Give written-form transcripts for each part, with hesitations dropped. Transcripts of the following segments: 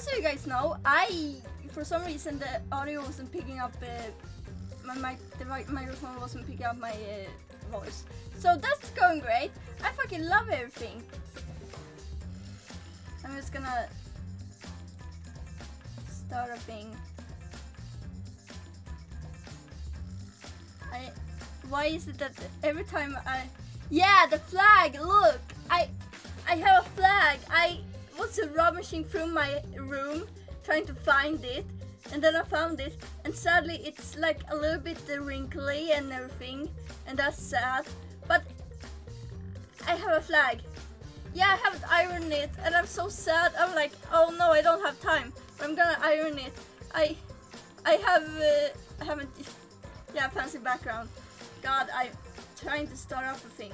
so you guys know, for some reason the audio wasn't picking up, the microphone wasn't picking up my voice. So that's going great. I fucking love everything. I'm just gonna start a thing. Why is it that every time yeah, the flag, look! I have a flag. I was rummaging through my room trying to find it, and then I found it, and sadly it's like a little bit wrinkly and everything, and that's sad, but I have a flag. Yeah, I haven't ironed it, and I'm so sad. I'm like, oh no, I don't have time, but I'm gonna iron it. I haven't, yeah, fancy background. God, I'm trying to start up a thing.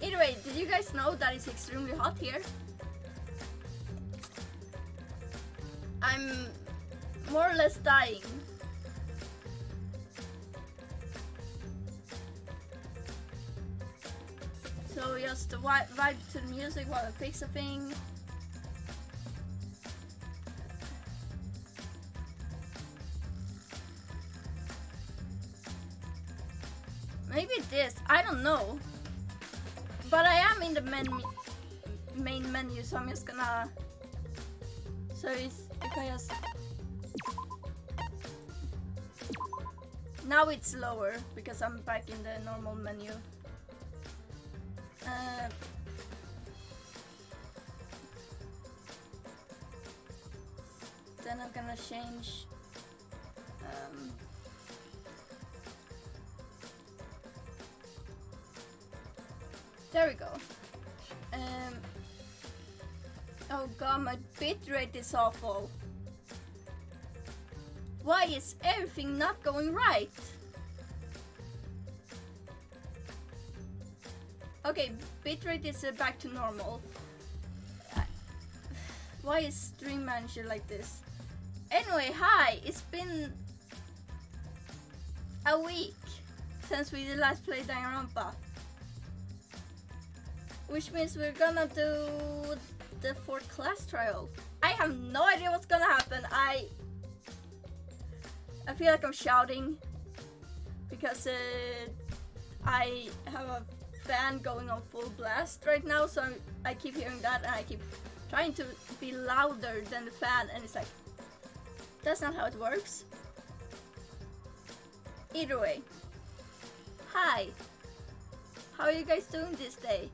Either way, did you guys know that it's extremely hot here? I'm more or less dying. So just vibe to the music while I fix a thing. Maybe this, I don't know. But I am in the main menu, so I'm just gonna... So if I just... Now it's lower, because I'm back in the normal menu. Then I'm gonna change... There we go. Oh god, my bitrate is awful. Why is everything not going right? Okay, bitrate is back to normal. Why is Stream Manager like this? Anyway, hi! It's been a week since we last played Danganronpa. Which means we're gonna do the 4th class trial. I have no idea what's gonna happen. I feel like I'm shouting because I have a fan going on full blast right now, so I keep hearing that, and I keep trying to be louder than the fan, and it's like, that's not how it works. Either way, hi, how are you guys doing this day?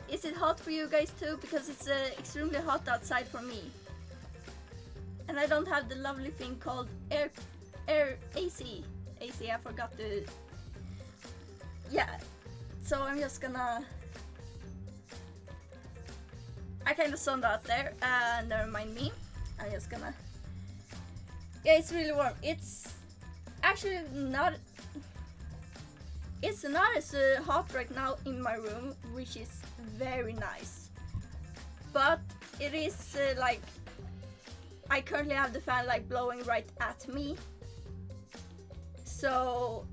Is it hot for you guys too? Because it's extremely hot outside for me, and I don't have the lovely thing called AC. I forgot to. Yeah, so I'm just gonna. I kind of zoned out there, and never mind me. I'm just gonna. Yeah, it's really warm. It's actually not. It's not as hot right now in my room, which is very nice. But it is like I currently have the fan like blowing right at me. So,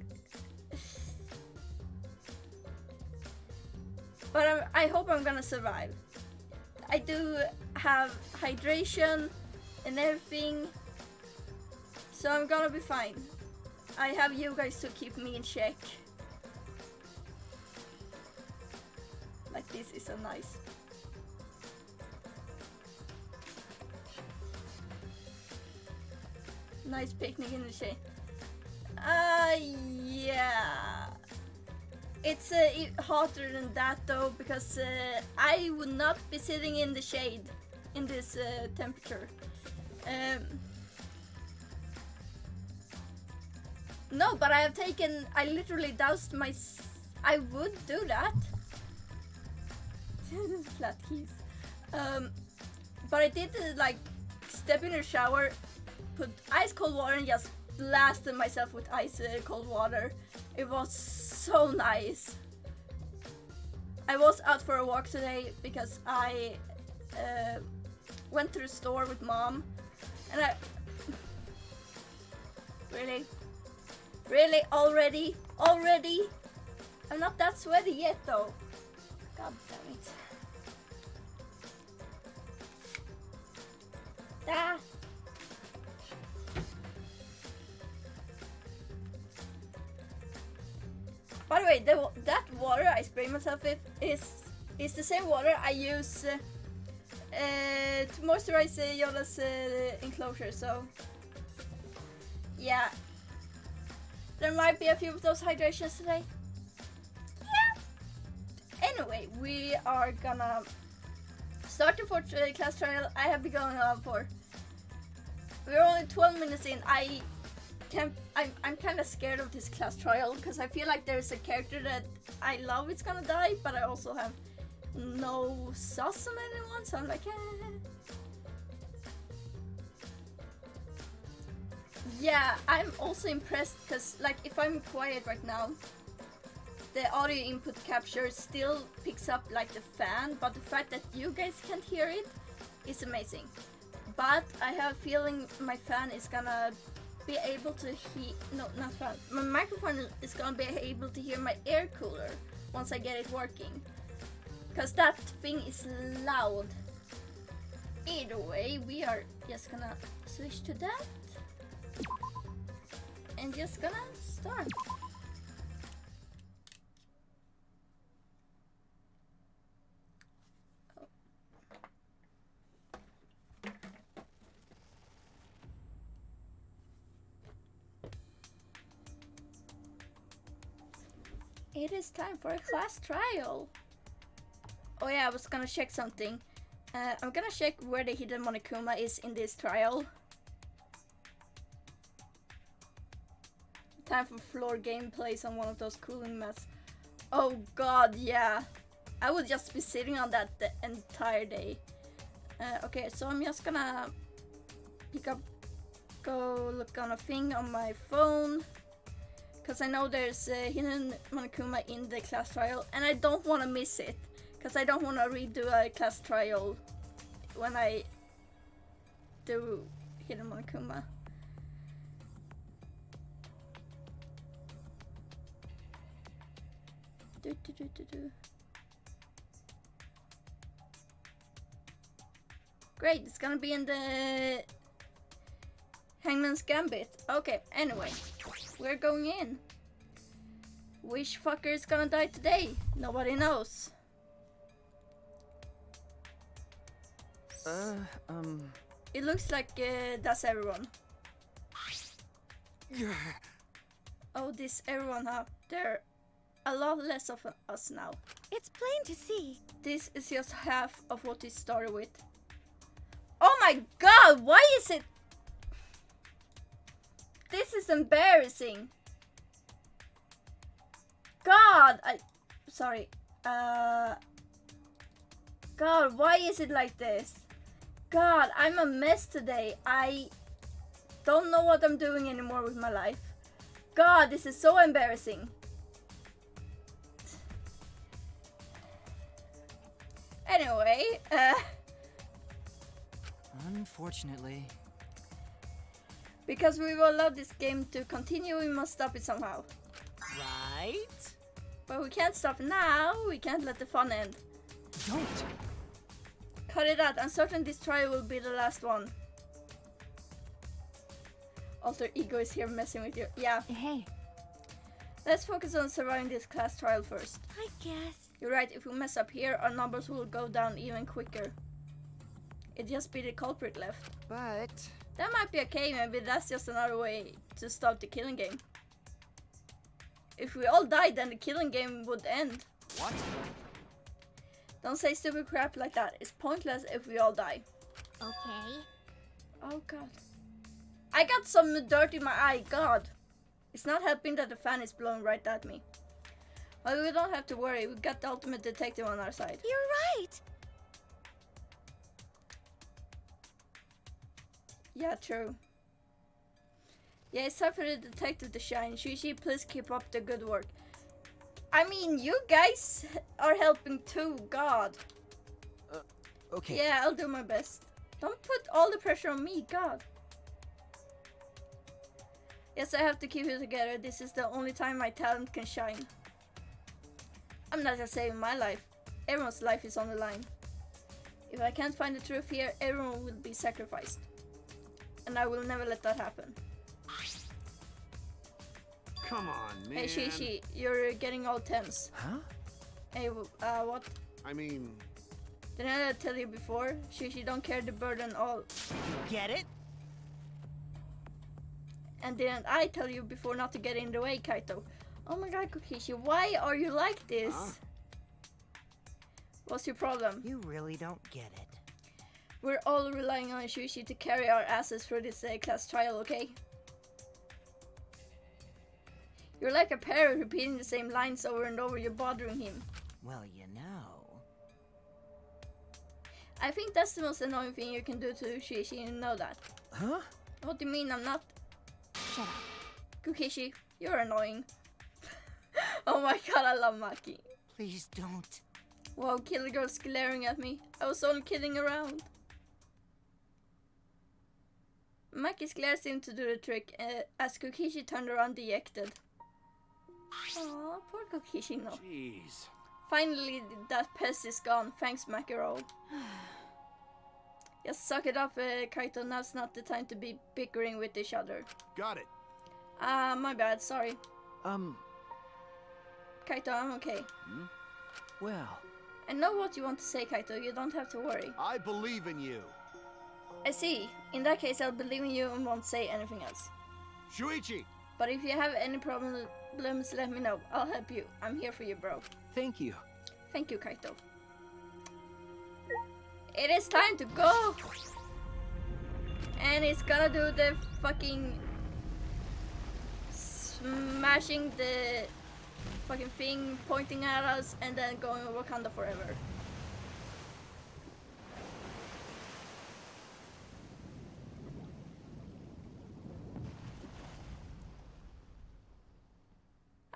but I hope I'm gonna survive. I do have hydration and everything, so I'm gonna be fine. I have you guys to keep me in check. Like this is so nice. Nice picnic in the shade. Yeah. It's hotter than that though, because I would not be sitting in the shade in this temperature. No, but I literally doused my... I would do that. Flat keys. But I did like step in the shower, put ice cold water, and just blasted myself with ice cold water. It was so nice. I was out for a walk today because I went to the store with mom, and I really already I'm not that sweaty yet though. God damn it. By the way, that water I spray myself with is the same water I use to moisturize Yola's enclosure. So yeah, there might be a few of those hydrations today. Yeah. Anyway, we are gonna start the fourth class trial. I have been going on for. We're only 12 minutes in. I'm kind of scared of this class trial because I feel like there's a character that I love is gonna die, but I also have no sauce on anyone, so I'm like, Yeah, I'm also impressed because, like, if I'm quiet right now, the audio input capture still picks up like the fan, but the fact that you guys can't hear it is amazing. But I have a feeling my fan is gonna be able to hear, no, not fan, my microphone is gonna be able to hear my air cooler once I get it working, because that thing is loud. Either way, we are just gonna switch to that and just gonna start. It is time for a class trial. Oh yeah, I was gonna check something. I'm gonna check where the hidden Monokuma is in this trial. Time for floor gameplays on one of those cooling mats. Oh god, yeah. I would just be sitting on that the entire day. Okay, so I'm just gonna go look on a thing on my phone. Because I know there's a hidden Monokuma in the class trial, and I don't want to miss it. Because I don't want to redo a class trial when I do hidden Monokuma. Great, it's gonna be in the Hangman's Gambit. Okay, anyway, we're going in. Which fucker is gonna die today? Nobody knows. It looks like that's everyone. Oh, this everyone, huh? There are a lot less of us now. It's plain to see. This is just half of what it started with. Oh my god, why is it? This is embarrassing. God, sorry. God, why is it like this? God, I'm a mess today. I don't know what I'm doing anymore with my life. God, this is so embarrassing. Anyway, Unfortunately. Because we will allow this game to continue, we must stop it somehow. Right? But we can't stop now. We can't let the fun end. Don't. Cut it out. I'm certain this trial will be the last one. Alter Ego is here messing with you. Yeah. Hey. Let's focus on surviving this class trial first. I guess. You're right. If we mess up here, our numbers will go down even quicker. It'd just be the culprit left. But That might be okay. Maybe that's just another way to stop the killing game. If we all died, then the killing game would end. what? Don't say stupid crap like that. It's pointless if we all die. Okay. Oh god. I got some dirt in my eye. God. It's not helping that the fan is blowing right at me. Well, we don't have to worry. We got the ultimate detective on our side. You're right. Yeah, true. Yeah, it's time for the detective to shine. Shuichi, please keep up the good work. I mean, you guys are helping too. God. Okay. Yeah, I'll do my best. Don't put all the pressure on me. God. Yes, I have to keep it together. This is the only time my talent can shine. I'm not just saving my life. Everyone's life is on the line. If I can't find the truth here, everyone will be sacrificed. And I will never let that happen. Come on, man. Hey, Shishi, you're getting all tense. Huh? Hey, what? I mean, Didn't I tell you before? Shishi don't carry the burden all. Get it? And didn't I tell you before not to get in the way, Kaito? Oh my god, Kokishi, why are you like this? Huh? What's your problem? You really don't get it. We're all relying on Shishi to carry our asses through this class trial, okay? You're like a parrot repeating the same lines over and over. You're bothering him. Well, you know. I think that's the most annoying thing you can do to Shishi, and know that. Huh? What do you mean I'm not? Shut up. Kukishi, you're annoying. Oh my god, I love Maki. Please don't. Wow, Killer Girl's glaring at me. I was only kidding around. Maki's glare seemed to do the trick as Kokishi turned around dejected. Aw, poor Kokishi, no. jeez. Finally, that pest is gone. Thanks, Makiro. Just suck it up, Kaito. Now's not the time to be bickering with each other. Got it. My bad. Sorry. Kaito, I'm okay. Well, I know what you want to say, Kaito. You don't have to worry. I believe in you. I see. In that case, I'll believe in you and won't say anything else. Shuichi! But if you have any problems, let me know. I'll help you. I'm here for you, bro. thank you. Thank you, Kaito. It is time to go! And it's gonna do the fucking smashing the fucking thing, pointing at us, and then going Wakanda forever.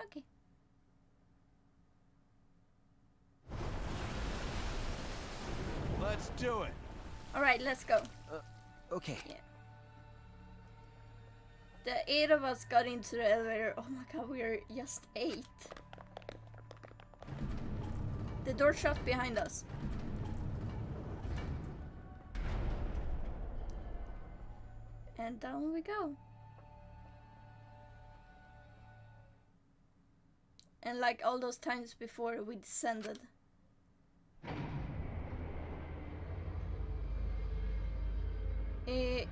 Okay. Let's do it. Alright, let's go. Okay. Yeah. The 8 of us got into the elevator. Oh my god, we're just 8. The door shut behind us. And down we go. And like all those times before, we descended.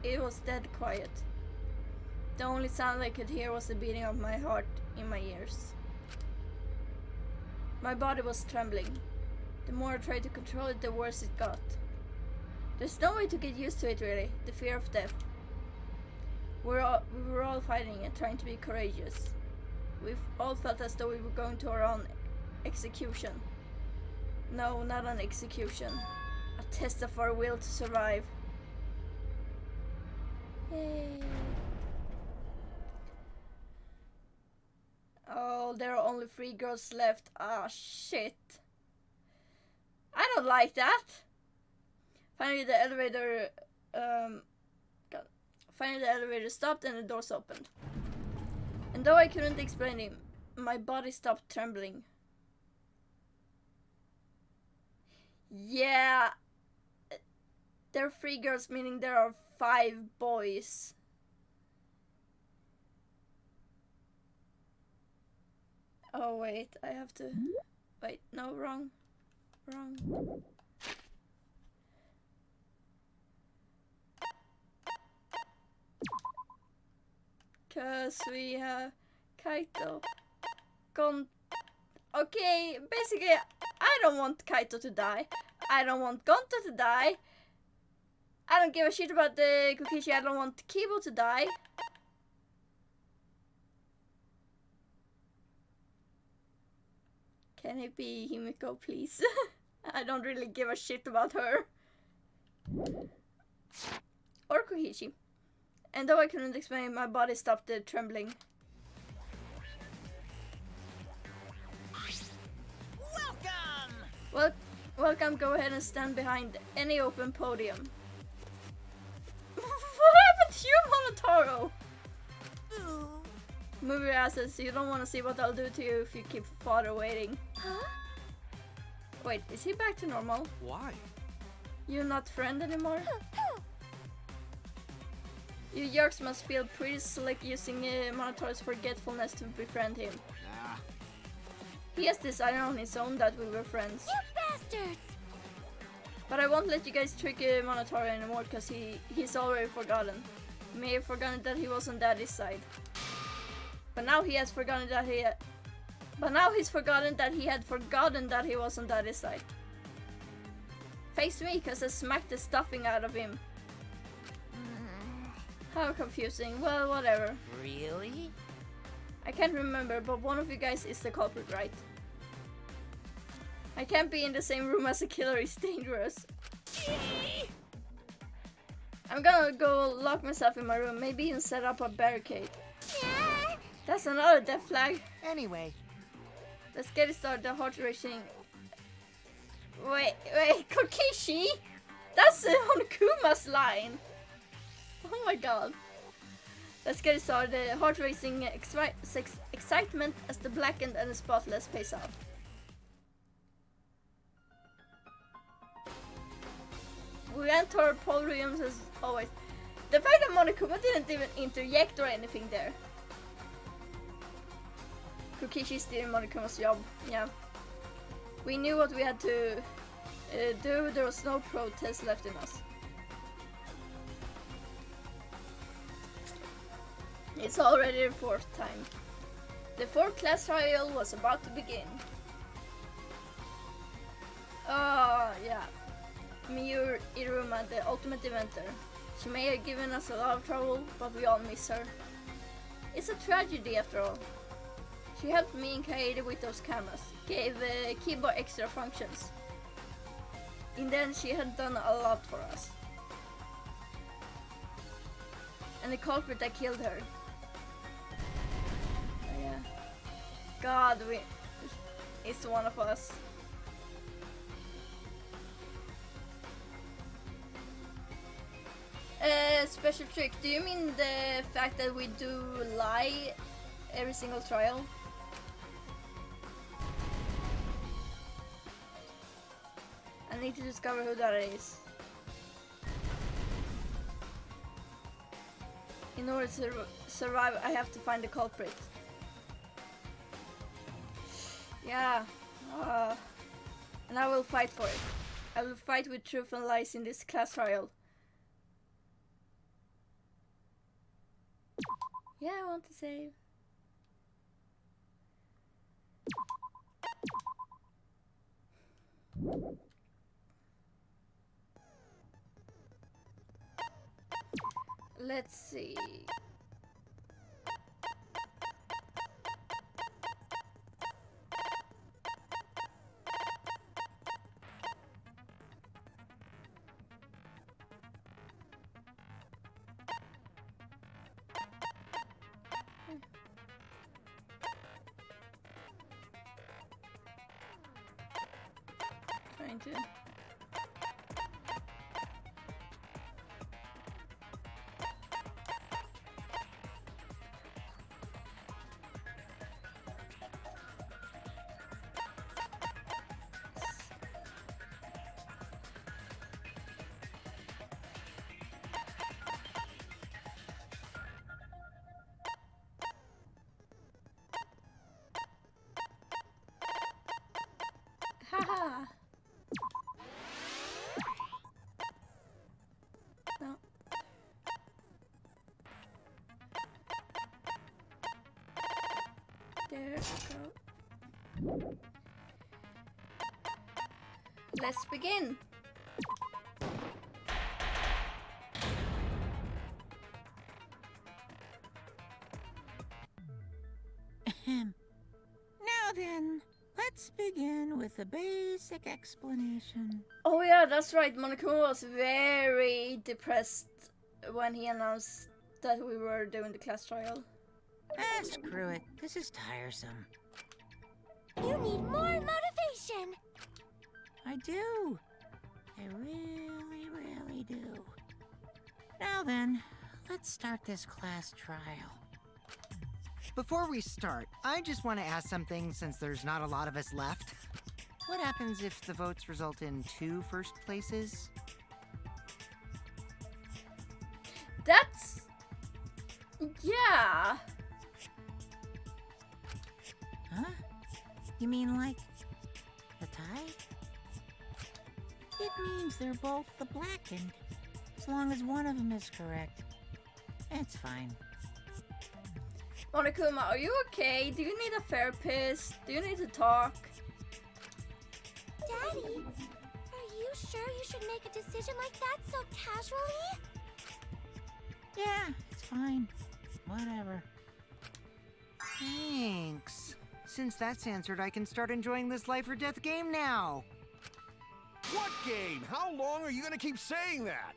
It was dead quiet. The only sound I could hear was the beating of my heart in my ears. My body was trembling. The more I tried to control it, the worse it got. There's no way to get used to it really, the fear of death. We were all fighting and trying to be courageous. We all felt as though we were going to our own execution. No, not an execution. A test of our will to survive. Yay. Oh, there are only 3 girls left. Ah, shit. I don't like that. Finally, the elevator stopped and the doors opened. And though I couldn't explain it, my body stopped trembling. Yeah, there are 3 girls, meaning there are 5 boys. Oh wait, I have to... Wait, no, wrong. Wrong. Cause we have Kaito gone... Okay, basically, I don't want Kaito to die. I don't want Gonto to die. I don't give a shit about the Kokishi. I don't want Kibo to die. Can it be Himiko, please? I don't really give a shit about her. Or Kokishi. And though I couldn't explain, my body stopped trembling. Welcome! Welcome, go ahead and stand behind any open podium. What happened to you, Monotaro? Move your asses, you don't want to see what I'll do to you if you keep father waiting. Huh? Wait, is he back to normal? Why? You're not friend anymore? You jerks must feel pretty slick using Monotoro's forgetfulness to befriend him. Nah. He has decided on his own that we were friends. You bastards! But I won't let you guys trick Monotoro anymore because he's already forgotten. He may have forgotten that he was on Daddy's side. But now he has forgotten that he's forgotten that he had forgotten that he was on Daddy's side. Face me, because I smacked the stuffing out of him. How confusing. Well, whatever. Really? I can't remember, but one of you guys is the culprit, right? I can't be in the same room as a killer, it's dangerous. I'm gonna go lock myself in my room, maybe even set up a barricade. That's another death flag. Anyway, Let's get it started, the heart racing. Wait, Kokishi? That's Onokuma's line. Oh my god. Let's get it started, heart racing excitement as the blackened and the spotless face off. We enter our podiums as always. The fact that Monokuma didn't even interject or anything there. Kokishi's stealing Monokuma's job, yeah. We knew what we had to do, there was no protest left in us. It's already the fourth time. The fourth class trial was about to begin. Yeah. Miyu Iruma, the ultimate eventer. She may have given us a lot of trouble, but we all miss her. It's a tragedy after all. She helped me and Kaede with those cameras, gave keyboard extra functions. In the end, she had done a lot for us. And the culprit that killed her. Oh, yeah. God, it's one of us. Special trick, do you mean the fact that we do lie every single trial? I need to discover who that is. In order to survive, I have to find the culprit. Yeah, and I will fight for it. I will fight with truth and lies in this class trial. Yeah, I want to save. Let's see. Trying to. Haha. No. There we go. Let's begin. Now then, let's begin with a basic explanation. Oh yeah, that's right. Monokuma was very depressed when he announced that we were doing the class trial. Ah, screw it. This is tiresome. You need more motivation! I do. I really, really do. Now then, let's start this class trial. before we start, I just want to ask something since there's not a lot of us left. What happens if the votes result in 2 first places? That's Yeah. Huh? You mean like the tide? It means they're both the blackened. As long as one of them is correct. It's fine. Monokuma, are you okay? Do you need a therapist? Do you need to talk? Daddy, are you sure you should make a decision like that so casually? Yeah, it's fine. Whatever. Thanks. Since that's answered, I can start enjoying this life or death game now. What game? How long are you gonna keep saying that?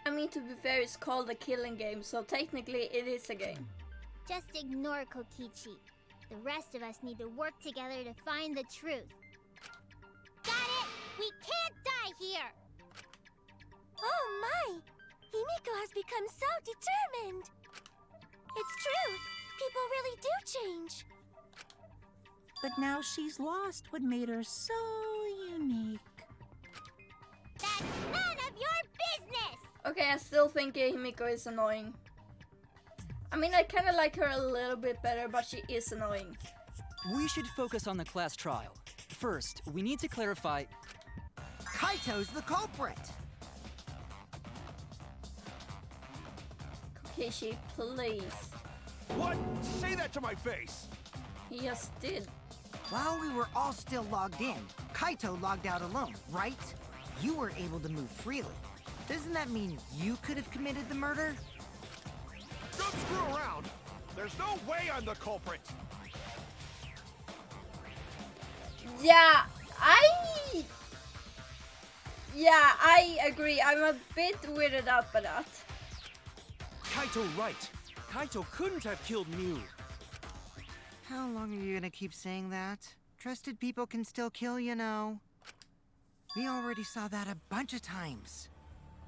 I mean, to be fair, it's called a killing game, so technically it is a game. Just ignore Kokichi. The rest of us need to work together to find the truth. Got it! We can't die here! Oh my! Himiko has become so determined! It's true! People really do change! But now she's lost what made her so unique. That's none of your business! Okay, I still think Himiko is annoying. I mean, I kind of like her a little bit better, but she is annoying. We should focus on the class trial. First, we need to clarify... Kaito's the culprit! Kokishi, please. What? Say that to my face! He just did. While we were all still logged in, Kaito logged out alone, right? You were able to move freely. Doesn't that mean you could have committed the murder? Don't screw around! There's no way I'm the culprit! Yeah, I agree. I'm a bit weirded out by that. Kaito right. Kaito couldn't have killed Mew. How long are you gonna keep saying that? Trusted people can still kill, you know. We already saw that a bunch of times.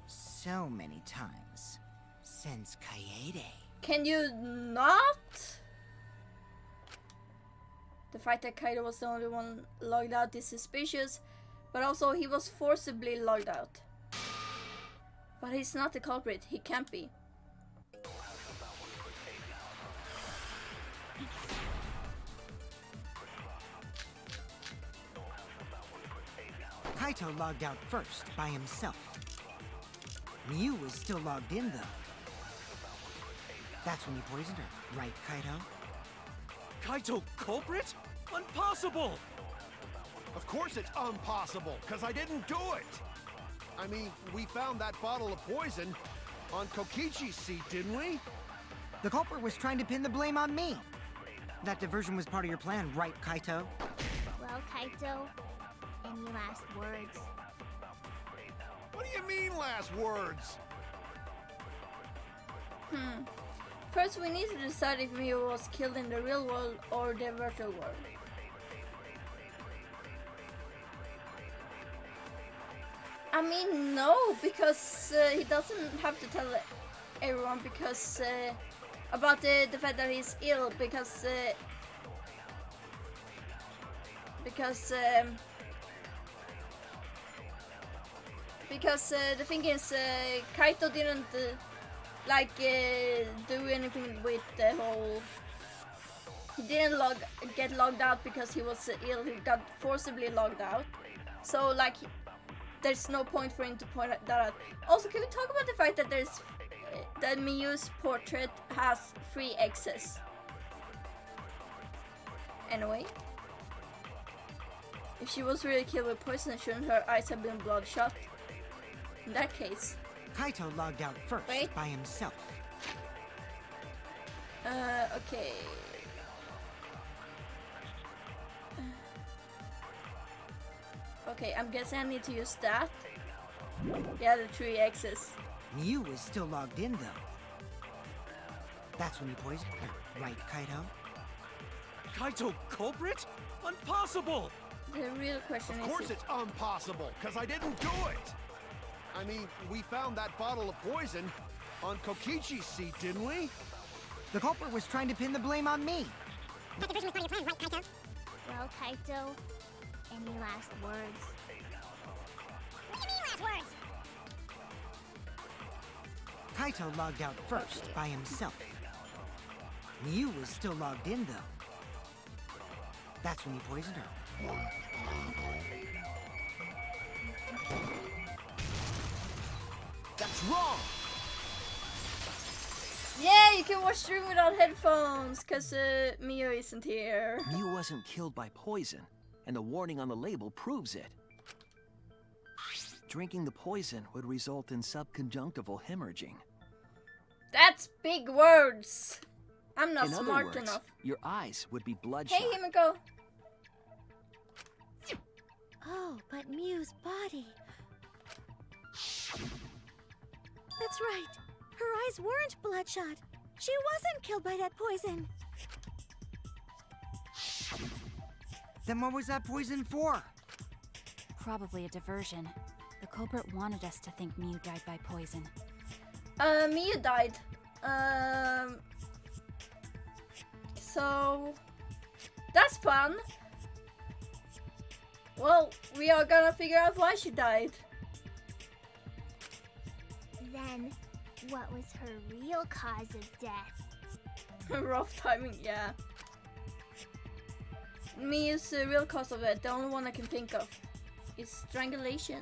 So many times. Since Kaede. Can you not? The fact that Kaido was the only one logged out is suspicious, but also he was forcibly logged out. But he's not the culprit, he can't be. Kaito logged out first, by himself. Mew was still logged in, though. That's when you poisoned her, right, Kaito? Kaito culprit? Impossible! Of course it's impossible, because I didn't do it! I mean, we found that bottle of poison on Kokichi's seat, didn't we? The culprit was trying to pin the blame on me. That diversion was part of your plan, right, Kaito? Well, Kaito, any last words? What do you mean, last words? First, we need to decide if Mew was killed in the real world or the virtual world. I mean, no, because he doesn't have to tell everyone because about the fact that he's ill because the thing is Kaito didn't do anything with the whole. He didn't get logged out because he was ill. He got forcibly logged out. So like, there's no point for him to point that out. Also, can we talk about the fact that that Miyu's portrait has 3 X's? Anyway, if she was really killed with poison, shouldn't her eyes have been bloodshot? In that case. Kaito logged out first, Wait. by himself. Okay. Okay, I'm guessing I need to use that. Yeah, the 3 X's. Mew was still logged in, though. That's when you poisoned her, right, Kaito? Kaito culprit? Impossible! The real question Of is... course it's impossible, because I didn't do it! I mean, we found that bottle of poison on Kokichi's seat, didn't we? The culprit was trying to pin the blame on me. That division was part of your plan, right, Kaito? Well, Kaito, any last words? What do you mean last words? Kaito logged out first, by himself. Mew was still logged in, though. That's when you poisoned her. That's wrong! Yeah, you can watch stream without headphones, cause Mio isn't here. Mew wasn't killed by poison, and the warning on the label proves it. Drinking the poison would result in subconjunctival hemorrhaging. That's big words. I'm not In other smart words, enough. your eyes would be bloodshot. Hey, Himiko. Oh, but Mew's body. That's right. Her eyes weren't bloodshot. She wasn't killed by that poison. Then what was that poison for? Probably a diversion. The culprit wanted us to think Mew died by poison. Mio died. So that's fun. Well, we are gonna figure out why she died. Then, what was her real cause of death? Rough timing, yeah. Mio's real cause of it, the only one I can think of, is strangulation.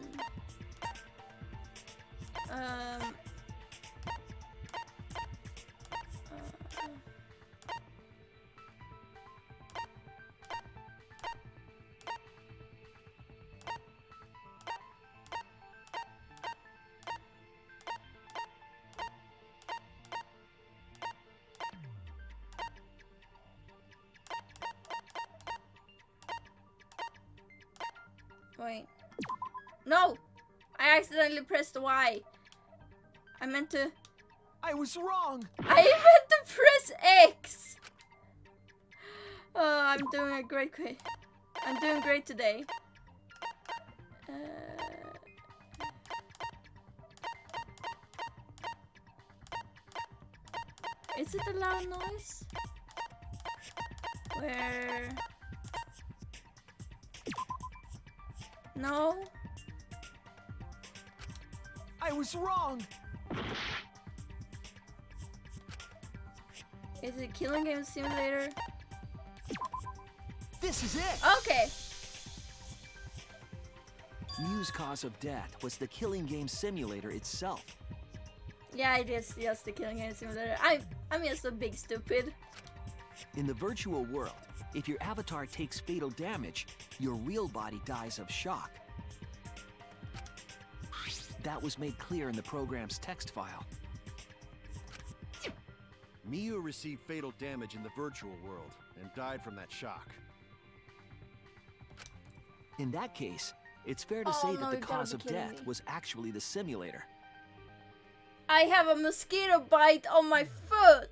Wait. No! I accidentally pressed Y. I meant to... I was wrong! I meant to press X! Oh, I'm doing a great... I'm doing great today. Is it a loud noise? Where... No? I was wrong! Is it Killing Game Simulator? This is it! Okay. Mew's cause of death was the Killing Game Simulator itself. Yeah, it is just the Killing Game Simulator. I'm just a big stupid. In the virtual world, if your avatar takes fatal damage, your real body dies of shock. That was made clear in the program's text file. Mew received fatal damage in the virtual world and died from that shock. In that case, it's fair to Oh, say no, that the you've gotta cause be of kidding death me. was actually the simulator. I have a mosquito bite on my foot.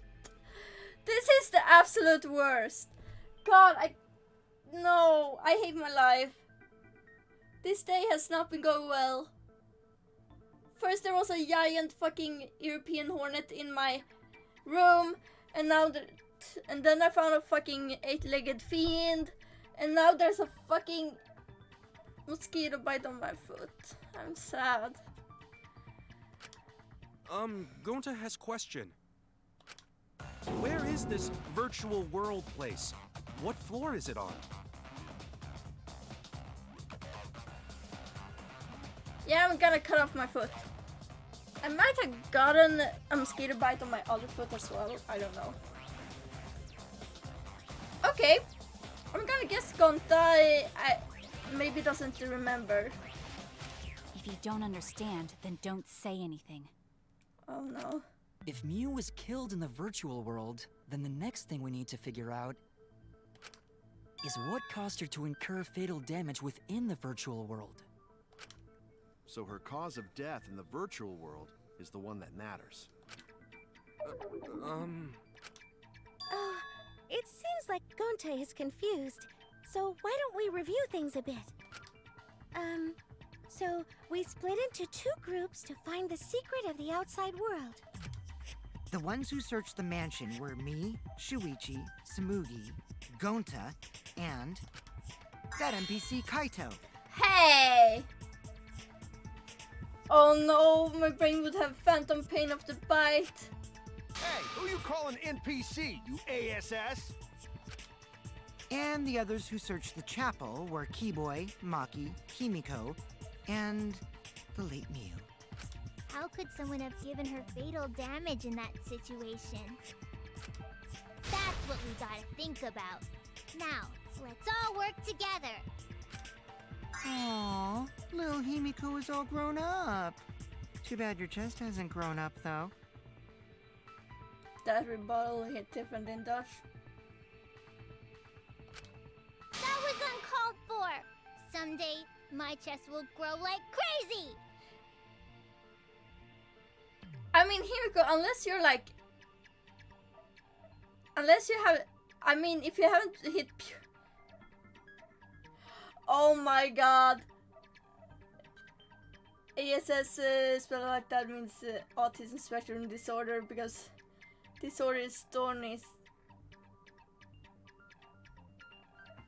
This is the absolute worst. God, No, I hate my life. This day has not been going well. First there was a giant fucking European hornet in my room, and now and then I found a fucking 8-legged fiend, and now there's a fucking mosquito bite on my foot. I'm sad. Gonta has question. Where is this virtual world place? What floor is it on? Yeah, I'm gonna cut off my foot. I might have gotten a mosquito bite on my other foot as well. I don't know. Okay. I'm gonna guess Gonta maybe doesn't remember. If you don't understand, then don't say anything. Oh no. If Mew was killed in the virtual world, then the next thing we need to figure out is what caused her to incur fatal damage within the virtual world. So her cause of death in the virtual world is the one that matters. Oh, it seems like Gonta is confused. So why don't we review things a bit? So we split into 2 groups to find the secret of the outside world. The ones who searched the mansion were me, Shuichi, Samugi, Gonta, and that NPC Kaito. Hey! Oh no, my brain would have phantom pain of the bite. Hey, who you calling NPC, you ASS? And the others who searched the chapel were Keyboy, Maki, Himiko, and the late Mew. How could someone have given her fatal damage in that situation? That's what we gotta think about. Now, let's all work together. Aww, little Himiko is all grown up. Too bad your chest hasn't grown up, though. That rebuttal hit different than Dutch. That was uncalled for. Someday, my chest will grow like crazy. I mean, Himiko, unless you're like... Unless you have... I mean, if you haven't hit... Oh my god. ASS spelled like that means autism spectrum disorder, because disorder is thorny.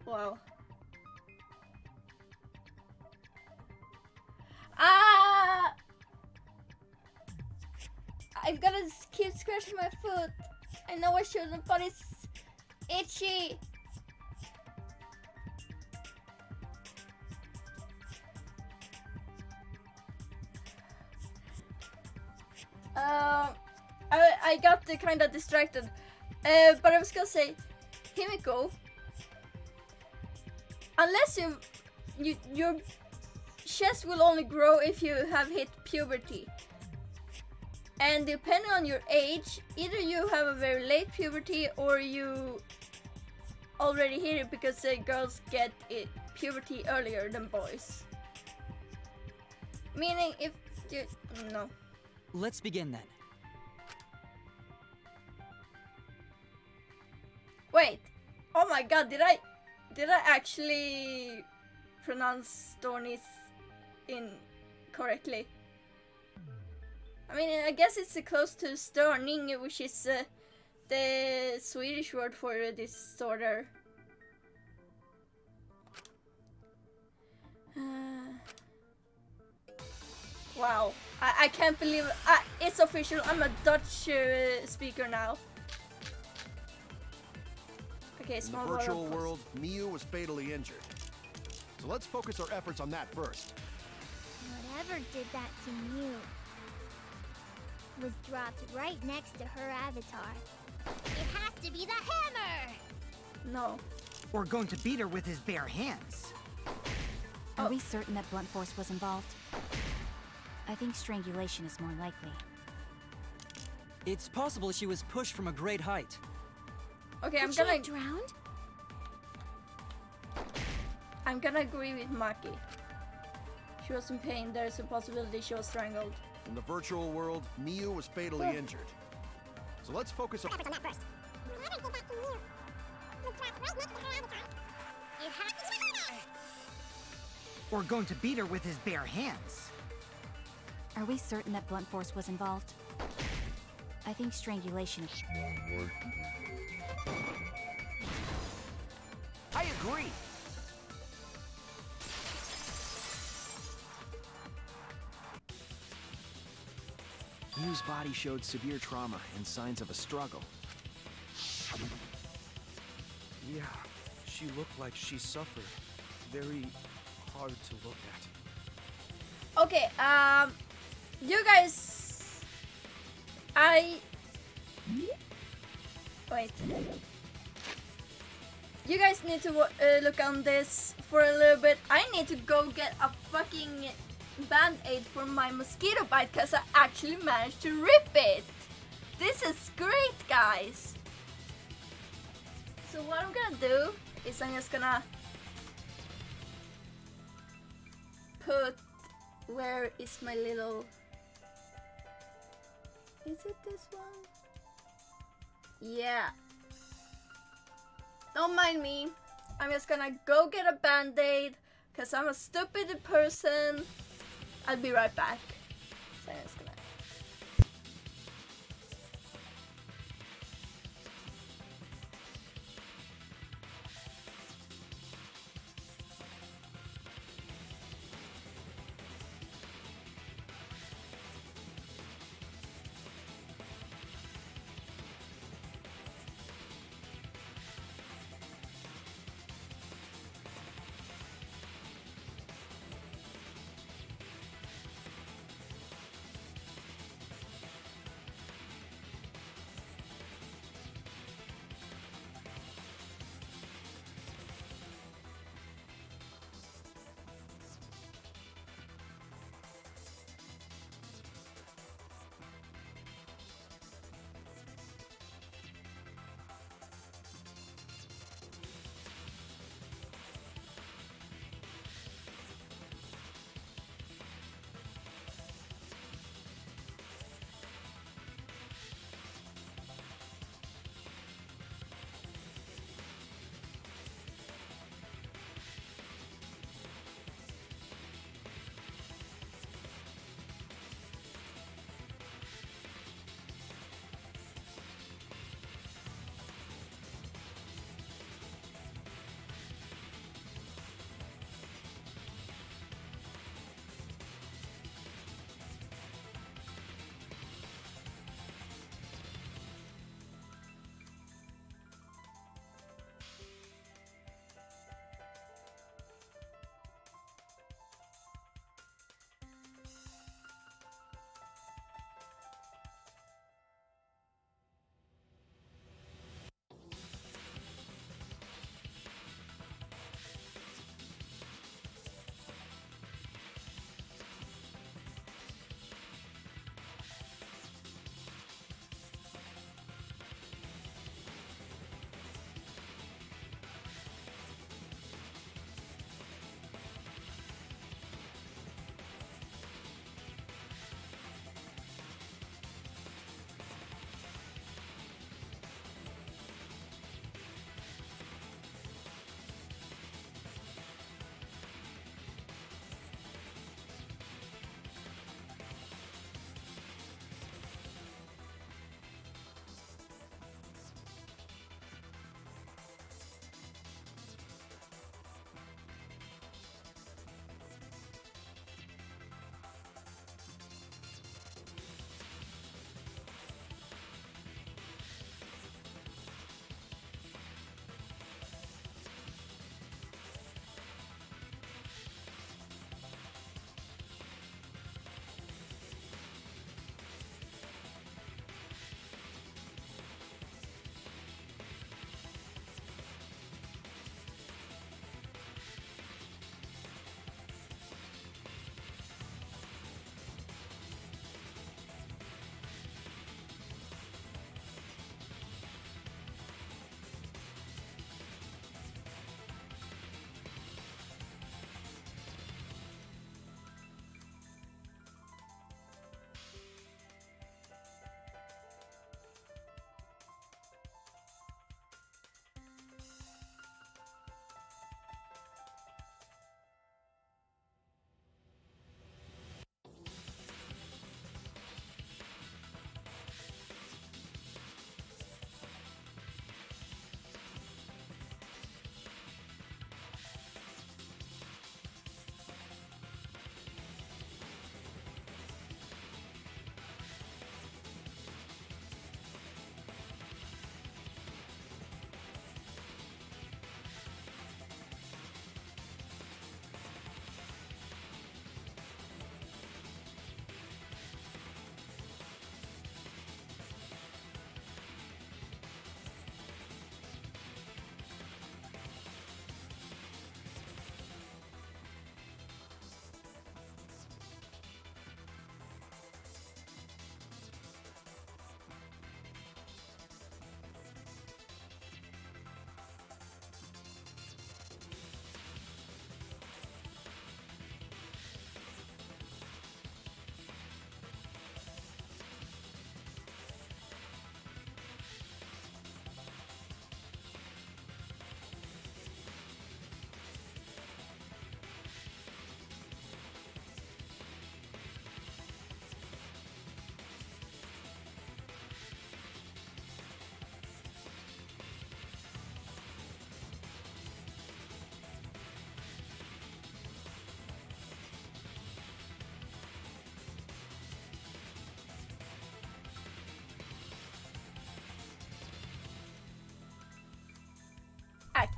Wow. Ah! I'm gonna keep scratching my foot. I know I shouldn't, but it's itchy. I got kind of distracted, but I was gonna say, Himiko, unless your chest will only grow if you have hit puberty, and depending on your age, either you have a very late puberty or you already hit it, because girls get puberty earlier than boys. Meaning, if you no. Let's begin then. Wait. Oh my god, did I actually pronounce Stornis incorrectly? I mean, I guess it's close to störning, which is the Swedish word for disorder. Wow, I can't believe it's official. I'm a Dutch speaker now. Okay, In the small virtual world, Miu was fatally injured. So let's focus our efforts on that first. Whatever did that to Mew was dropped right next to her avatar. It has to be the hammer! No. We're going to beat her with his bare hands. Are we certain that blunt force was involved? I think strangulation is more likely. It's possible she was pushed from a great height. Okay, Did she get drowned? I'm gonna agree with Maki. She was in pain. There's a possibility she was strangled. In the virtual world, Miu was fatally injured. So let's focus our efforts on that first. We're going to beat her with his bare hands. Are we certain that blunt force was involved? I think strangulation is more likely. I agree. Miu's body showed severe trauma and signs of a struggle. Yeah, she looked like she suffered. Very hard to look at. Okay, you guys, wait. You guys need to look on this for a little bit. I need to go get a fucking band-aid for my mosquito bite, because I actually managed to rip it. This is great, guys. So what I'm gonna do is I'm just gonna put, where is my little, is it this one? Yeah. Don't mind me. I'm just gonna go get a band-aid, because I'm a stupid person. I'll be right back. So I'm just gonna...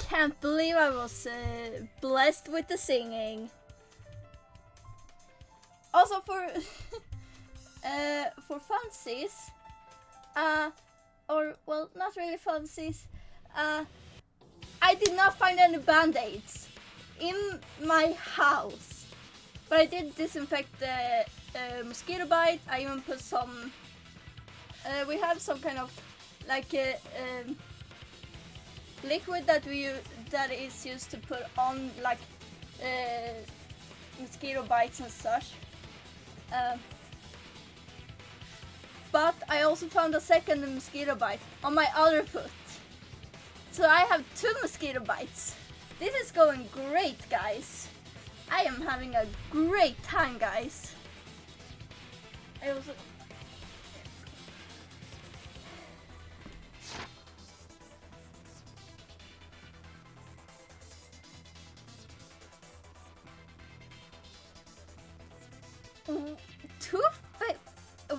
can't believe I was blessed with the singing. Also for funsies, or well, not really funsies. I did not find any band-aids in my house, but I did disinfect the mosquito bite. I even put some. We have some kind of like liquid that is used to put on like mosquito bites and such. But I also found a second mosquito bite on my other foot. So I have 2 mosquito bites. This is going great, guys. I am having a great time, guys. I also...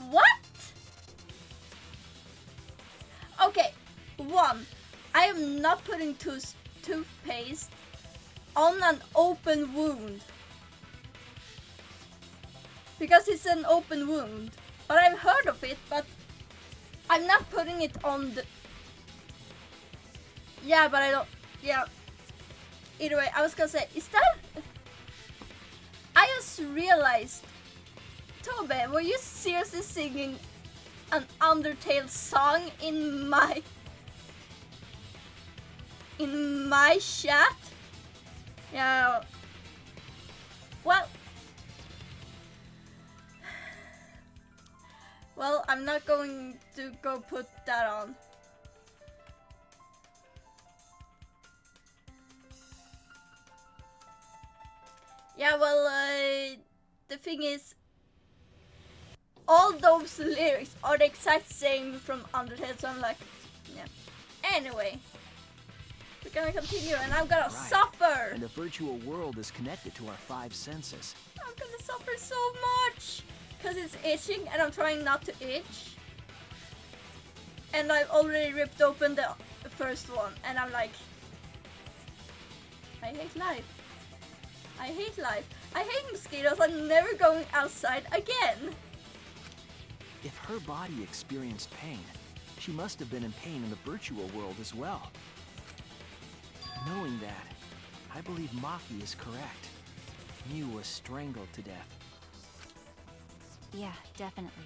What? Okay, 1. I am not putting toothpaste on an open wound. Because it's an open wound. But I've heard of it, but I'm not putting it on the... Yeah, but I don't... Yeah. Either way, I was gonna say, is that... I just realized... Tobe, were you seriously singing an Undertale song in my chat? Yeah. Well, I'm not going to go put that on. Yeah, well, the thing is, all those lyrics are the exact same from Undertale, so I'm like, yeah. Anyway, we're gonna continue, and I'm gonna suffer! And the virtual world is connected to our 5 senses. I'm gonna suffer so much! Because it's itching, and I'm trying not to itch. And I've already ripped open the first one, and I'm like, I hate life. I hate life. I hate mosquitoes. I'm never going outside again. If her body experienced pain, she must have been in pain in the virtual world as well. Knowing that, I believe Maki is correct. Mew was strangled to death. Yeah, definitely.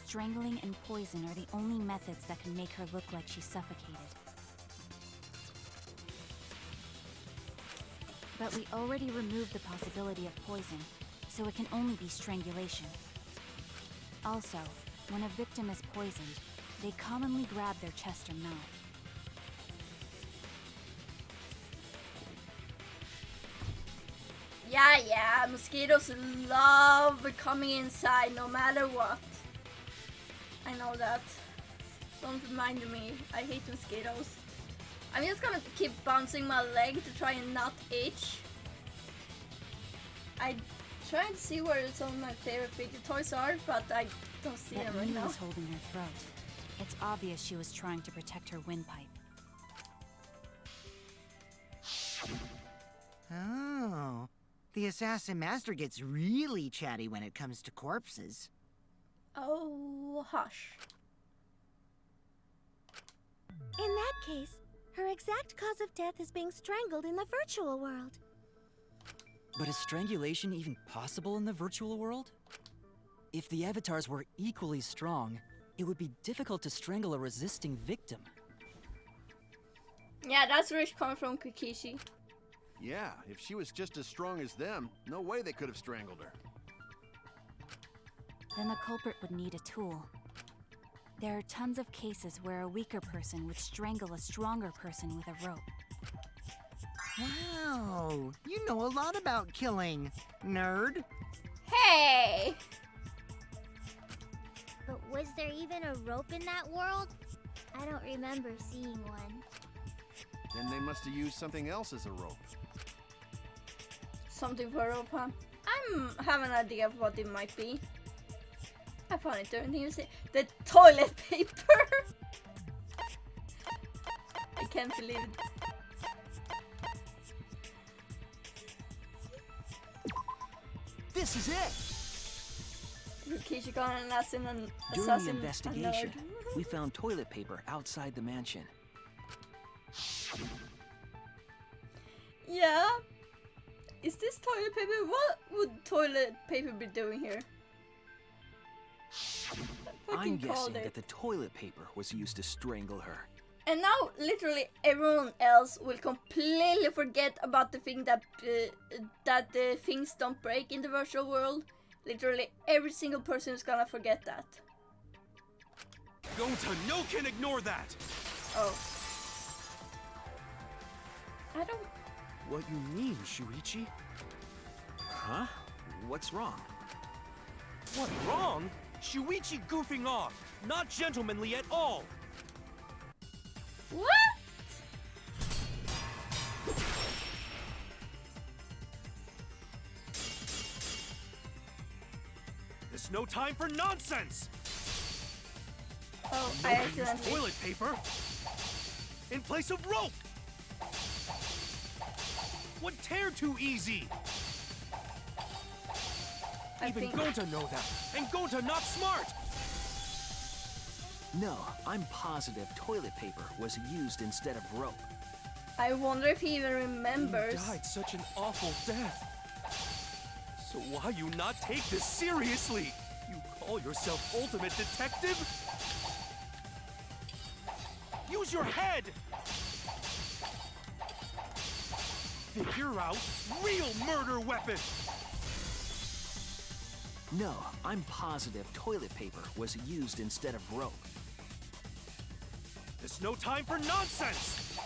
Strangling and poison are the only methods that can make her look like she's suffocated. But we already removed the possibility of poison, so it can only be strangulation. Also, when a victim is poisoned, they commonly grab their chest or mouth. Yeah, mosquitoes love coming inside no matter what. I know that. Don't remind me, I hate mosquitoes. I'm just gonna keep bouncing my leg to try and not itch. I trying to see where some of my favorite fidget toys are, but I don't see them right now. Mew was holding her throat. It's obvious she was trying to protect her windpipe. Oh, the assassin master gets really chatty when it comes to corpses. Oh, hush. In that case, her exact cause of death is being strangled in the virtual world. But is strangulation even possible in the virtual world? If the avatars were equally strong, it would be difficult to strangle a resisting victim. Yeah, that's where it's coming from, Kikishi. Yeah, if she was just as strong as them, no way they could have strangled her. Then the culprit would need a tool. There are tons of cases where a weaker person would strangle a stronger person with a rope. Wow, you know a lot about killing, nerd. Hey! But was there even a rope in that world? I don't remember seeing one. Then they must have used something else as a rope. Something for a rope, huh? I have an idea of what it might be. I found it during the toilet paper. can't believe it. This is it! Rikishi got an assassin During the investigation, we found toilet paper outside the mansion. Yeah. Is this toilet paper? What would toilet paper be doing here? I'm guessing that the toilet paper was used to strangle her. And now, literally everyone else will completely forget about the thing that the things don't break in the virtual world. Literally every single person is gonna forget that. Gonta, no can ignore that! Oh. I don't... What you mean, Shuichi? Huh? What's wrong? What, wrong? Shuichi goofing off! Not gentlemanly at all! What? There's no time for nonsense! Oh, No I can use accidentally... toilet paper in place of rope! What tear too easy? Even Gonta know that, and Gonta not smart! No, I'm positive toilet paper was used instead of rope. I wonder if he even remembers. You died such an awful death. So why you not take this seriously? You call yourself ultimate detective? Use your head! Figure out real murder weapon! No, I'm positive toilet paper was used instead of rope. There's no time for nonsense!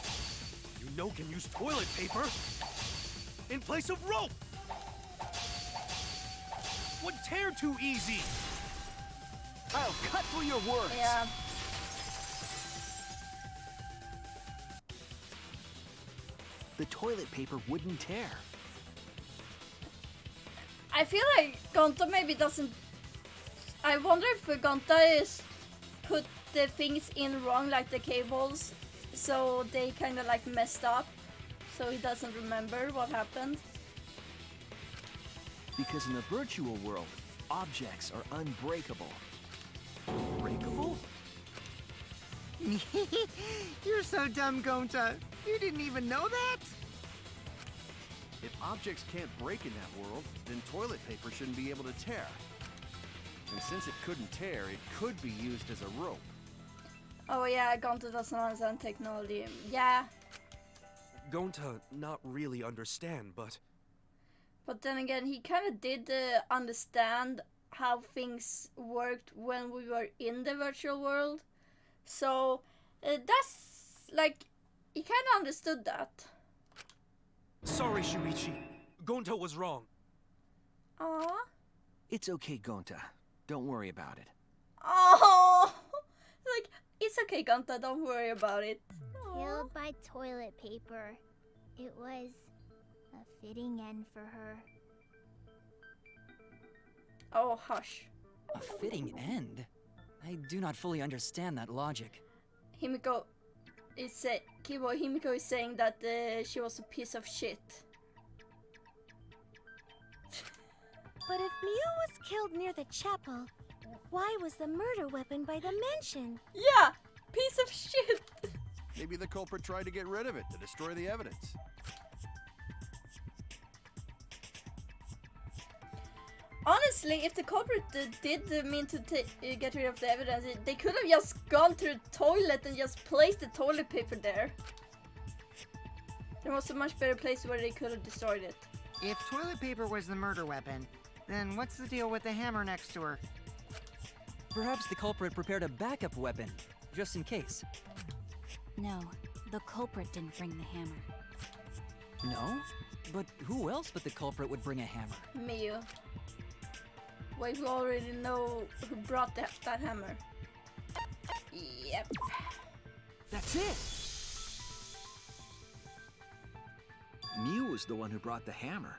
You know can use toilet paper in place of rope! What tear too easy? I'll cut through your words! Yeah. The toilet paper wouldn't tear. I feel like Gonta maybe doesn't... I wonder if Gonta is put the things in wrong, like the cables, so they kind of like messed up, so he doesn't remember what happened. Because in the virtual world, objects are unbreakable. Breakable? You're so dumb, Gonta. You didn't even know that? If objects can't break in that world, then toilet paper shouldn't be able to tear. And since it couldn't tear, it could be used as a rope. Oh yeah, Gonta doesn't understand technology. Yeah, Gonta not really understand, but but then again, he kind of did understand how things worked when we were in the virtual world. So that's like, he kind of understood that. sorry, Shuichi. Gonta was wrong. Aww. It's okay, Gonta. Don't worry about it. Oh, like, it's okay, Gonta, don't worry about it. Aw. Killed by toilet paper. It was a fitting end for her. Oh, hush. A fitting end? I do not fully understand that logic. Himiko is Himiko is saying that she was a piece of shit. But if Mew was killed near the chapel, why was the murder weapon by the mansion? Yeah, piece of shit. Maybe the culprit tried to get rid of it to destroy the evidence. Honestly, if the culprit did mean to get rid of the evidence, they could have just gone to the toilet and just placed the toilet paper there. There was a much better place where they could have destroyed it. If toilet paper was the murder weapon, then what's the deal with the hammer next to her? Perhaps the culprit prepared a backup weapon, just in case. No, the culprit didn't bring the hammer. No? But who else but the culprit would bring a hammer? Miyu. Wait, we already know who brought that hammer. Yep. That's it! Mew was the one who brought the hammer.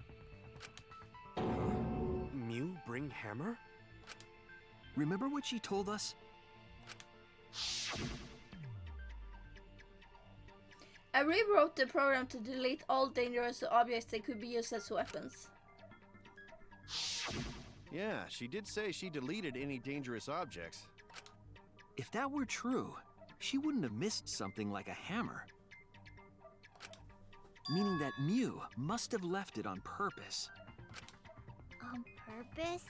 Mew bring hammer? Remember what she told us? I rewrote the program to delete all dangerous objects that could be used as weapons. Yeah, she did say she deleted any dangerous objects. If that were true, she wouldn't have missed something like a hammer. Meaning that Mew must have left it on purpose. On purpose?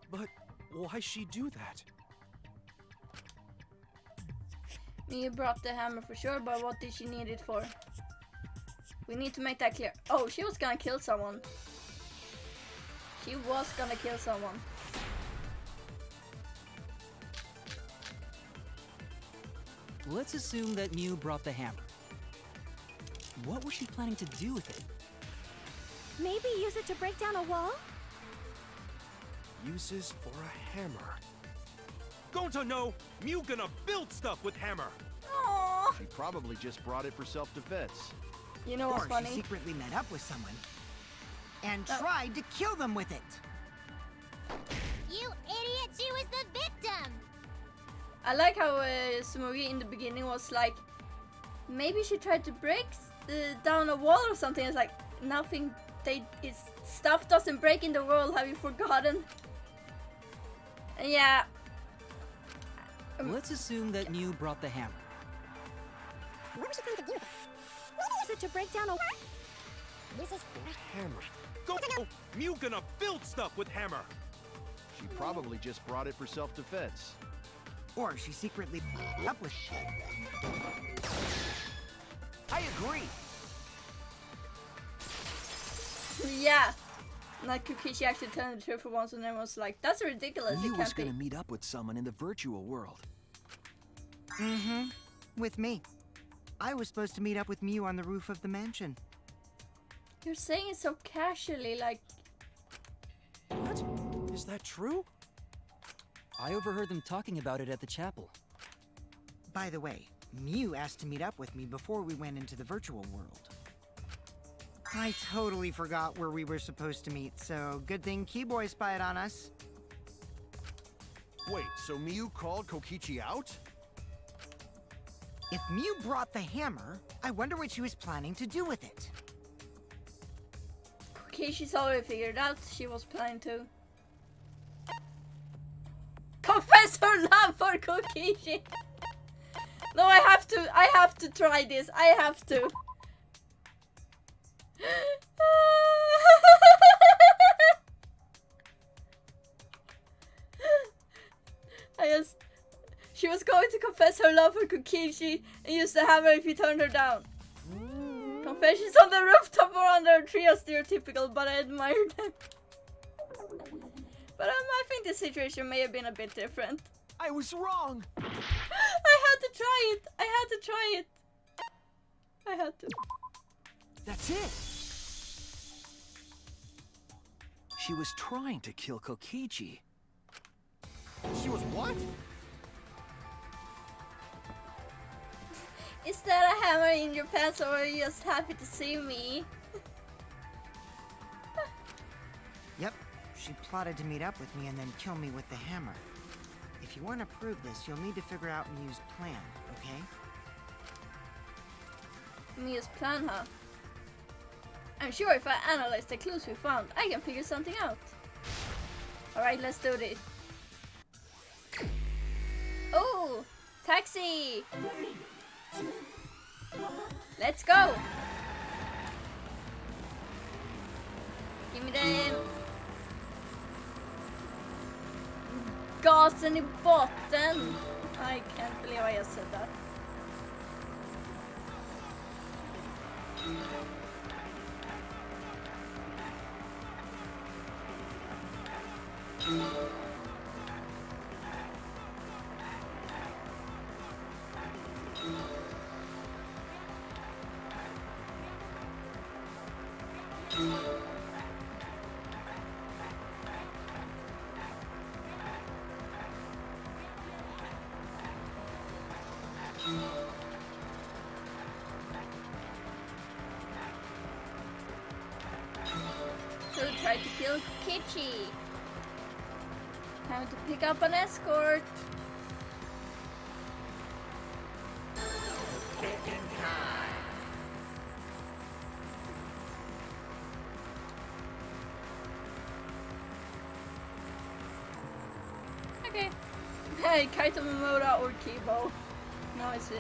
But why'd she do that? Mew brought the hammer for sure, but what did she need it for? We need to make that clear. Oh, she was gonna kill someone. She was gonna kill someone. Let's assume that Mew brought the hammer. What was she planning to do with it? Maybe use it to break down a wall? Uses for a hammer. Gonta, no! Mew gonna build stuff with hammer! Aww. She probably just brought it for self-defense. You know what's Or funny? she secretly met up with someone and Oh. tried to kill them with it. You idiot, she was the victim! I like how Sumugi in the beginning was like, maybe she tried to break down a wall or something. It's like, nothing, stuff doesn't break in the world, have you forgotten? Yeah. Let's assume that Mew brought the hammer. What was she planning to do with it? Maybe use it to break down a wall? Uses Hammer. Gonta, no! Mew gonna build stuff with hammer! She probably just brought it for self-defense. Or she secretly met up with. I agree. Yeah. Like Kokichi actually turned the truth for once and then was like, that's ridiculous, Mew it was can't be. gonna meet up with someone in the virtual world. Mm-hmm. With me. I was supposed to meet up with Mew on the roof of the mansion. You're saying it so casually, like, What? Is that true? I overheard them talking about it at the chapel. By the way, Mew asked to meet up with me before we went into the virtual world. I totally forgot where we were supposed to meet, so good thing Keyboy spied on us. Wait, so Mew called Kokichi out? If Mew brought the hammer, I wonder what she was planning to do with it. Kokishi's already figured out she was planning to confess her love for Kokichi. No, I have to try this. I have to. She was going to confess her love for Kokichi and use the hammer if he turned her down. Confessions on the rooftop or under a tree are stereotypical, but I admire them. But I think the situation may have been a bit different. I was wrong. I had to try it. I had to try it. I had to. That's it. She was trying to kill Kokichi. She was what? Is that a hammer in your pants, or are you just happy to see me? Yep, she plotted to meet up with me and then kill me with the hammer. If you want to prove this, you'll need to figure out Mew's plan, okay? Mia's plan, huh? I'm sure if I analyze the clues we found, I can figure something out. Alright, let's do this. Oh! Taxi! Let's go! Give me the gasen i botten! I can't believe I just said that. So try to kill Kichi. Time to pick up an escort. Kicking time. Okay. Hey, Kaito Momota or Kibo. No, it's me.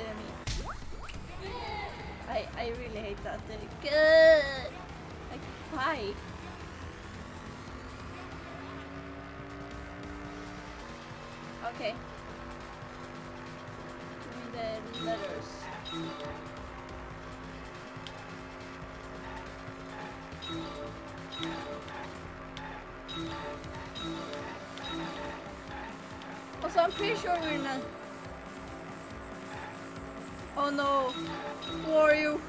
I really hate that. Good. Like, why? Okay. Give me the letters. Also, I'm pretty sure we're not. Oh no! Who are you?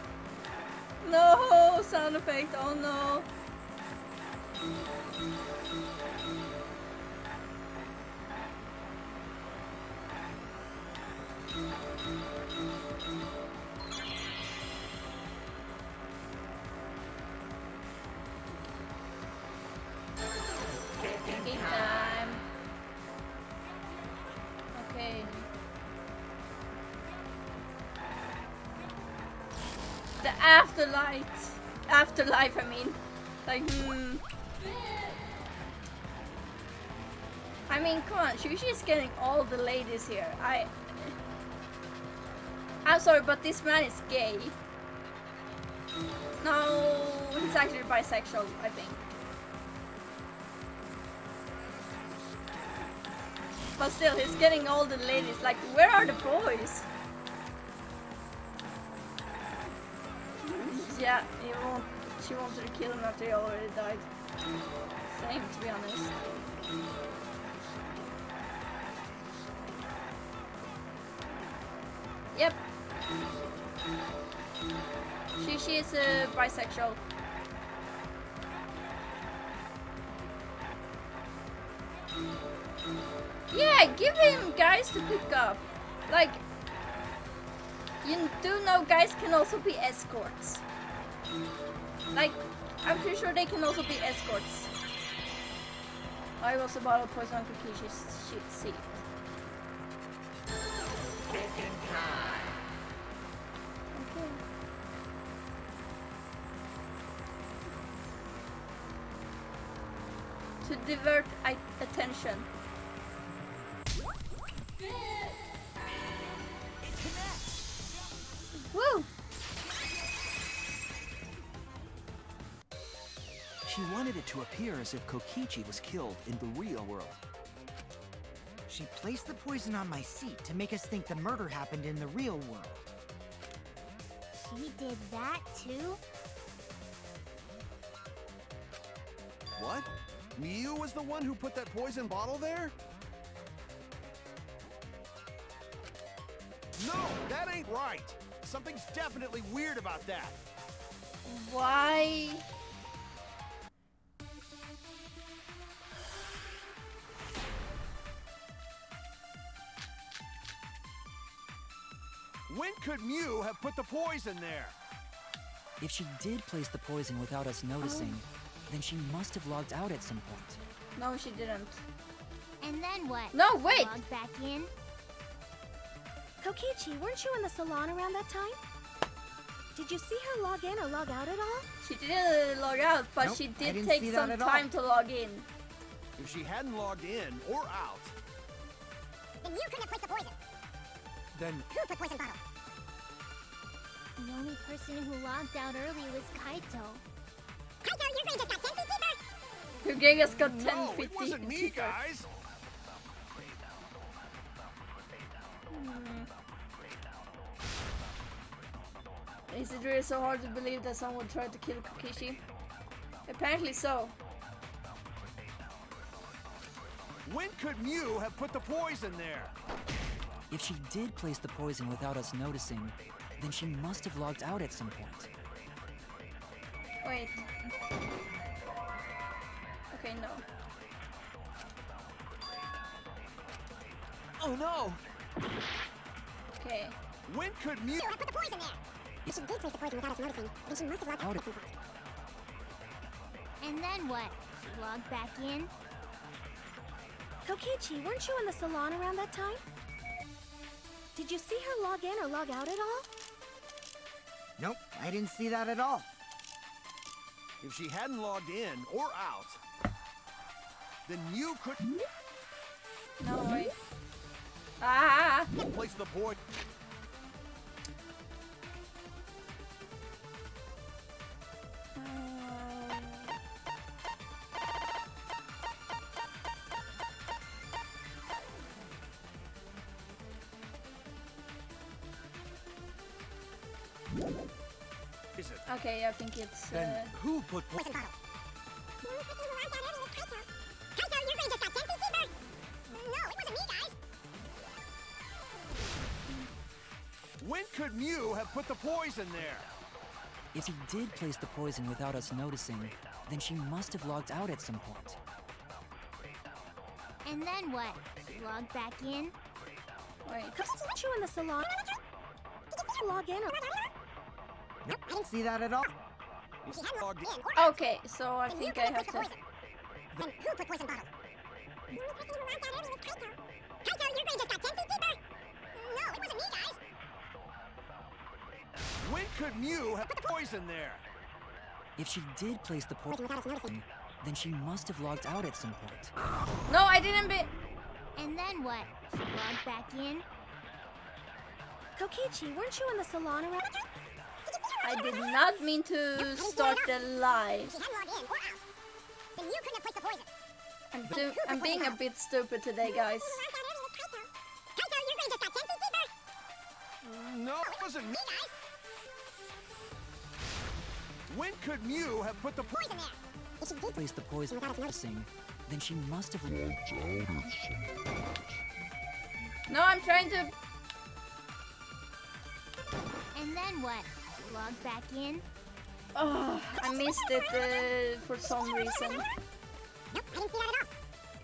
No! Sound effect, oh no! Game time. Okay. The afterlife, I mean. Like, I mean, come on, Shushi's getting all the ladies here. I'm sorry, but this man is gay. No, he's actually bisexual, I think. But still, he's getting all the ladies. Like, where are the boys? Yeah, she wanted to kill him after he already died. Same, to be honest. Yep. She is bisexual. Yeah, give him guys to pick up. Like, you do know guys can also be escorts. Like, I'm pretty sure they can also be escorts. I was about to poison Kokishi's seat. Okay. To divert attention. Woo! She wanted it to appear as if Kokichi was killed in the real world. She placed the poison on my seat to make us think the murder happened in the real world. She did that too? What? Miu was the one who put that poison bottle there? No, that ain't right. Something's definitely weird about that. Why? When could Miu have put the poison there? If she did place the poison without us noticing, then she must have logged out at some point. No, she didn't. And then what? No, wait! Log back in? Kokichi, weren't you in the salon around that time? Did you see her log in or log out at all? She didn't log out, but Nope, she I did didn't take see some that at all. time to log in. If she hadn't logged in or out, Then you couldn't have placed the poison. Then Who put poison bottle? The only person who logged out early was Kaito. Kaito, your brain just got 10 feet deeper! Your gang has got 10 no, feet it wasn't me, deeper. guys. Is it really so hard to believe that someone tried to kill Kokishi? Apparently so. When could Miu have put the poison there? If she did place the poison without us noticing, then she must have logged out at some point. Wait. Okay, no. Oh no! Okay. When could Miu... I put the poison there! If she did place the poison without us noticing, then she must have logged out at some point. And then what? She logged back in? Kokichi, weren't you in the salon around that time? Did you see her log in or log out at all? Nope, I didn't see that at all. If she hadn't logged in or out, then you could... No way. Ah! Place the boy. Is it? Okay, I think it's. Then who put poison? When could Mew have put the poison there? If he did place the poison without us noticing, then she must have logged out at some point. And then what? Log back in? Wait. Weren't you in the salon? Did you log in or... Nope, I didn't see that at all. Logged in. Okay, so I think I have to. Then who put poison bottle? Kaito, your brain just got 10 feet deeper! No, it wasn't me, guys! When could Mew have put the poison there? If she did place the poison Without us noticing. then she must have logged out at some point. No, I didn't be. And then what? Log back in? Kokichi, weren't you in the salon around... I did not mean to start the live. She hadn't logged in or out. Then you couldn't have placed the poison. I'm being a bit stupid today, guys. Kaito, your brain just got 10 feet deeper! No, it wasn't me. Guys, When could Mew have put the poison there! If she did Place the poison without us noticing. noticing, then she must have No, I'm trying to. And then what? Log back in? Oh, I missed it for some reason. Nope, I didn't see that at all.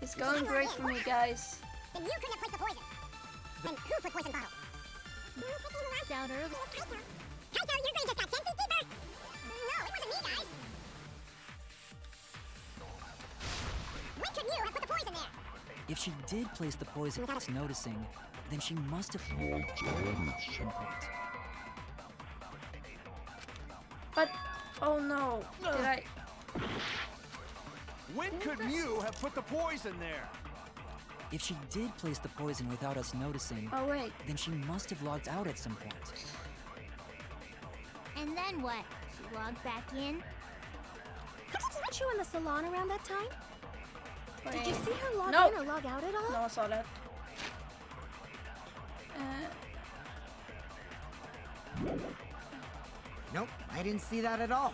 It's going great for me, guys. Then you couldn't have placed the poison. Then who put poison bottle? Out early. Kaito, your brain just got 10 feet deeper! No, it wasn't me, guys! When could you have put the poison there? If she did place the poison without us noticing, then she must have logged out at some point. But oh no, did I? When could Mew have put the poison there? If she did place the poison without us noticing, Oh wait. then she must have logged out at some point. And then what? Log back in? Weren't you in the salon around that time? Wait. Did you see her log No. in or log out at all? No, I saw that. Nope, I didn't see that at all.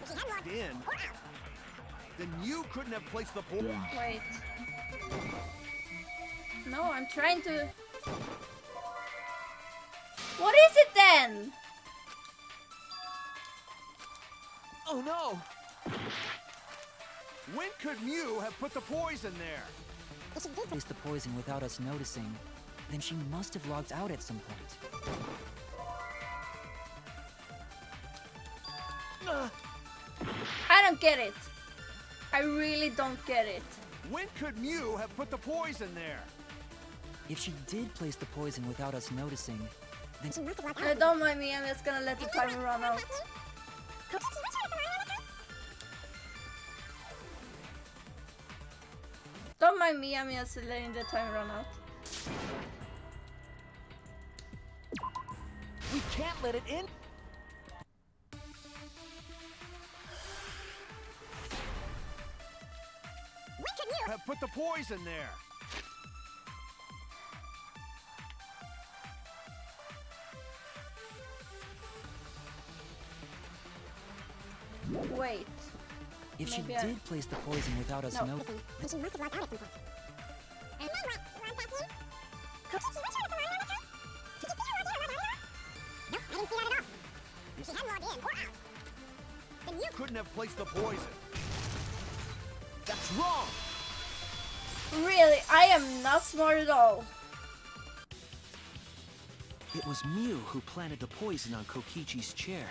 If she had logged In. or out. Then you couldn't have placed the poison. Wait. No, I'm trying to. What is it then? Oh no! When could Mew have put the poison there? If she did Place the poison without us noticing, then she must have logged out at some point. I don't get it. I really don't get it. When could Mew have put the poison there? If she did place the poison without us noticing, then she must have logged out. Don't mind me, I'm just gonna let the timer run out. Kokichi, weren't you in the salon around that time? Don't mind me, I'm just letting the timer run out. We can't let it in! When could you Have put the poison there? Wait. if she Maybe I- did place the poison without us No. noticing, Listen, then she must have logged out at some point. And then what? Log back in? Kokichi, weren't you in the salon around that time? Did you see her log in or log out at all? Nope, I didn't see that at all. If she hadn't logged in or out. Then you Couldn't have placed the poison. That's wrong! Really, I am not smart at all. It was Mew who planted the poison on Kokichi's chair.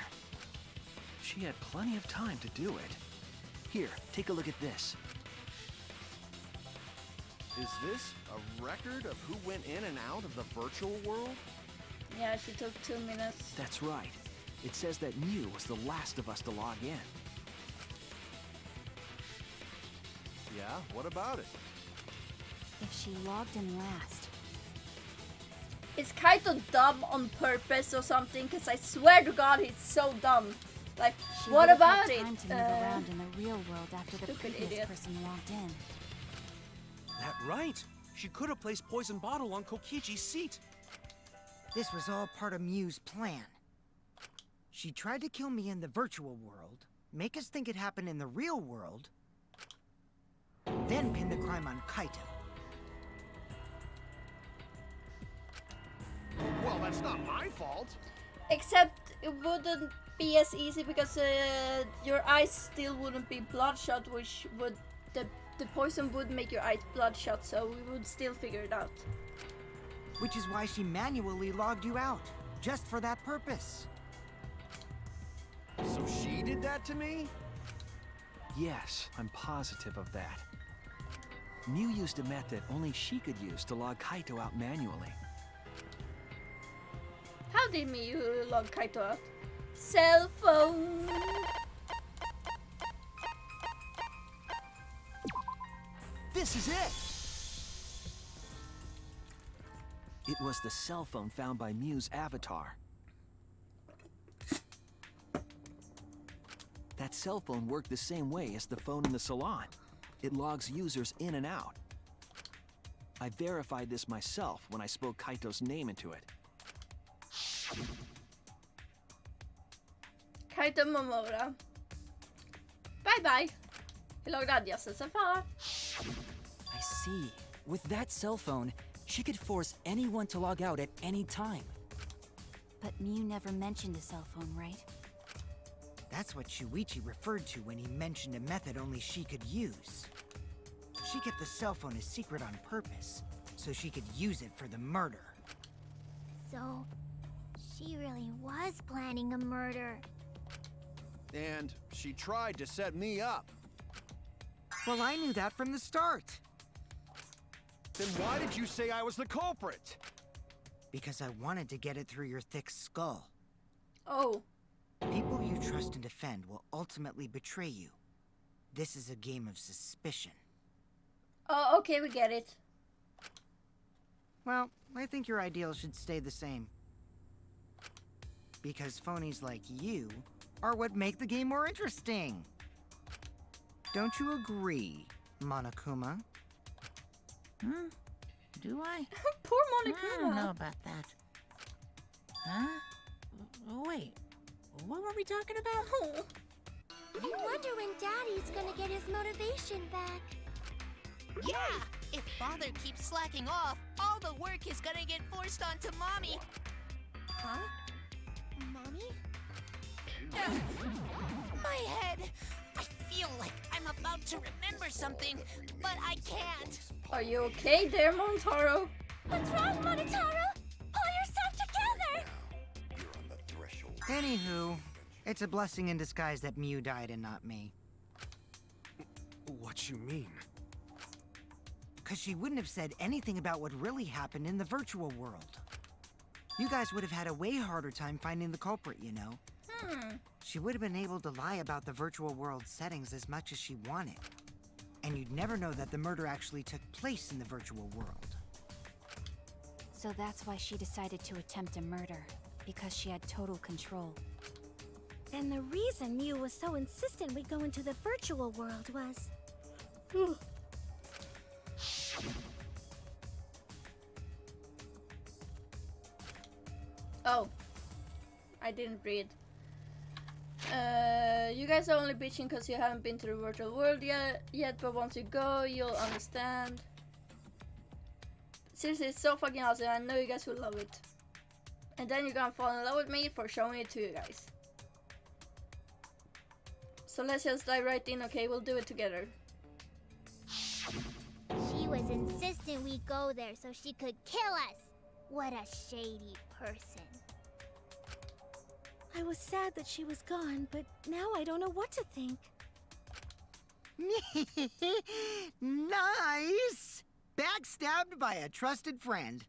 She had plenty of time to do it. Here, take a look at this. Is this a record of who went in and out of the virtual world? Yeah, she took 2 minutes. That's right. It says that Mew was the last of us to log in. Yeah, what about it? if she logged in last. Is Kaito dumb on purpose or something? Because I swear to God, he's so dumb. Like, She what would have about had it? time to move around in the real world after the stupid previous idiot. person logged in. That right. She could have placed poison bottle on Kokichi's seat. This was all part of Mew's plan. She tried to kill me in the virtual world, make us think it happened in the real world, then pin the crime on Kaito. Well, that's not my fault. Except it wouldn't be as easy because your eyes still wouldn't be bloodshot, which would the poison would make your eyes bloodshot, so we would still figure it out. Which is why she manually logged you out, just for that purpose. So she did that to me? Yes, I'm positive of that. Mew used a method only she could use to log Kaito out manually. How did Miyu log Kaito out? Cell phone. This is it! It was the cell phone found by Mew's avatar. That cell phone worked the same way as the phone in the salon. It logs users in and out. I verified this myself when I spoke Kaito's name into it. Kaito Momura. Bye bye. He logged out just as far. I see. With that cell phone, she could force anyone to log out at any time. But Mew never mentioned a cell phone, right? That's what Shuichi referred to when he mentioned a method only she could use. She kept the cell phone a secret on purpose, so she could use it for the murder. So, she really was planning a murder. And she tried to set me up. Well, I knew that from the start. Then why did you say I was the culprit? Because I wanted to get it through your thick skull. Oh. People you trust and defend will ultimately betray you. This is a game of suspicion. Oh, okay, we get it. Well, I think your ideals should stay the same. Because phonies like you are what make the game more interesting. Don't you agree, Monokuma? Do I? Poor I don't know Monokuma. about that. Huh? Wait, what were we talking about? Oh. I wonder when Daddy's gonna get his motivation back. Yeah! If Father keeps slacking off, all the work is gonna get forced onto Mommy. Huh? Mommy? My head! I feel like I'm about to remember something, but I can't. Are you okay there, Montaro? What's wrong, Monotaro? Pull yourself together! Anywho, it's a blessing in disguise that Mew died and not me. What you mean? Because she wouldn't have said anything about what really happened in the virtual world. You guys would have had a way harder time finding the culprit, you know? She would have been able to lie about the virtual world settings as much as she wanted. And you'd never know that the murder actually took place in the virtual world. So that's why she decided to attempt a murder, because she had total control. And the reason Mew was so insistent we go into the virtual world was... Oh. I didn't read. You guys are only bitching because you haven't been to the virtual world yet, but once you go, you'll understand. Seriously, it's so fucking awesome. I know you guys will love it. And then you're gonna fall in love with me for showing it to you guys. So let's just dive right in, okay? We'll do it together. She was insistent we go there so she could kill us. What a shady person. I was sad that she was gone, but now I don't know what to think. Nice! Backstabbed by a trusted friend.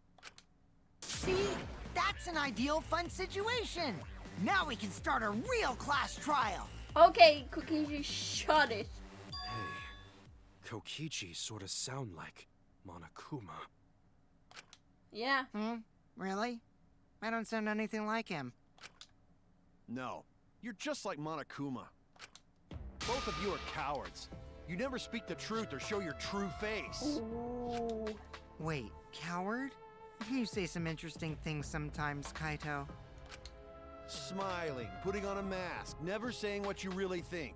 See? That's an ideal fun situation! Now we can start a real class trial! Okay, Kokichi, shut it. Hey, Kokichi sort of sound like. Monokuma. Yeah. Really? I don't sound anything like him. No, you're just like Monokuma. Both of you are cowards. You never speak the truth or show your true face. Ooh. Wait, coward? You say some interesting things sometimes, Kaito. Smiling, putting on a mask, never saying what you really think.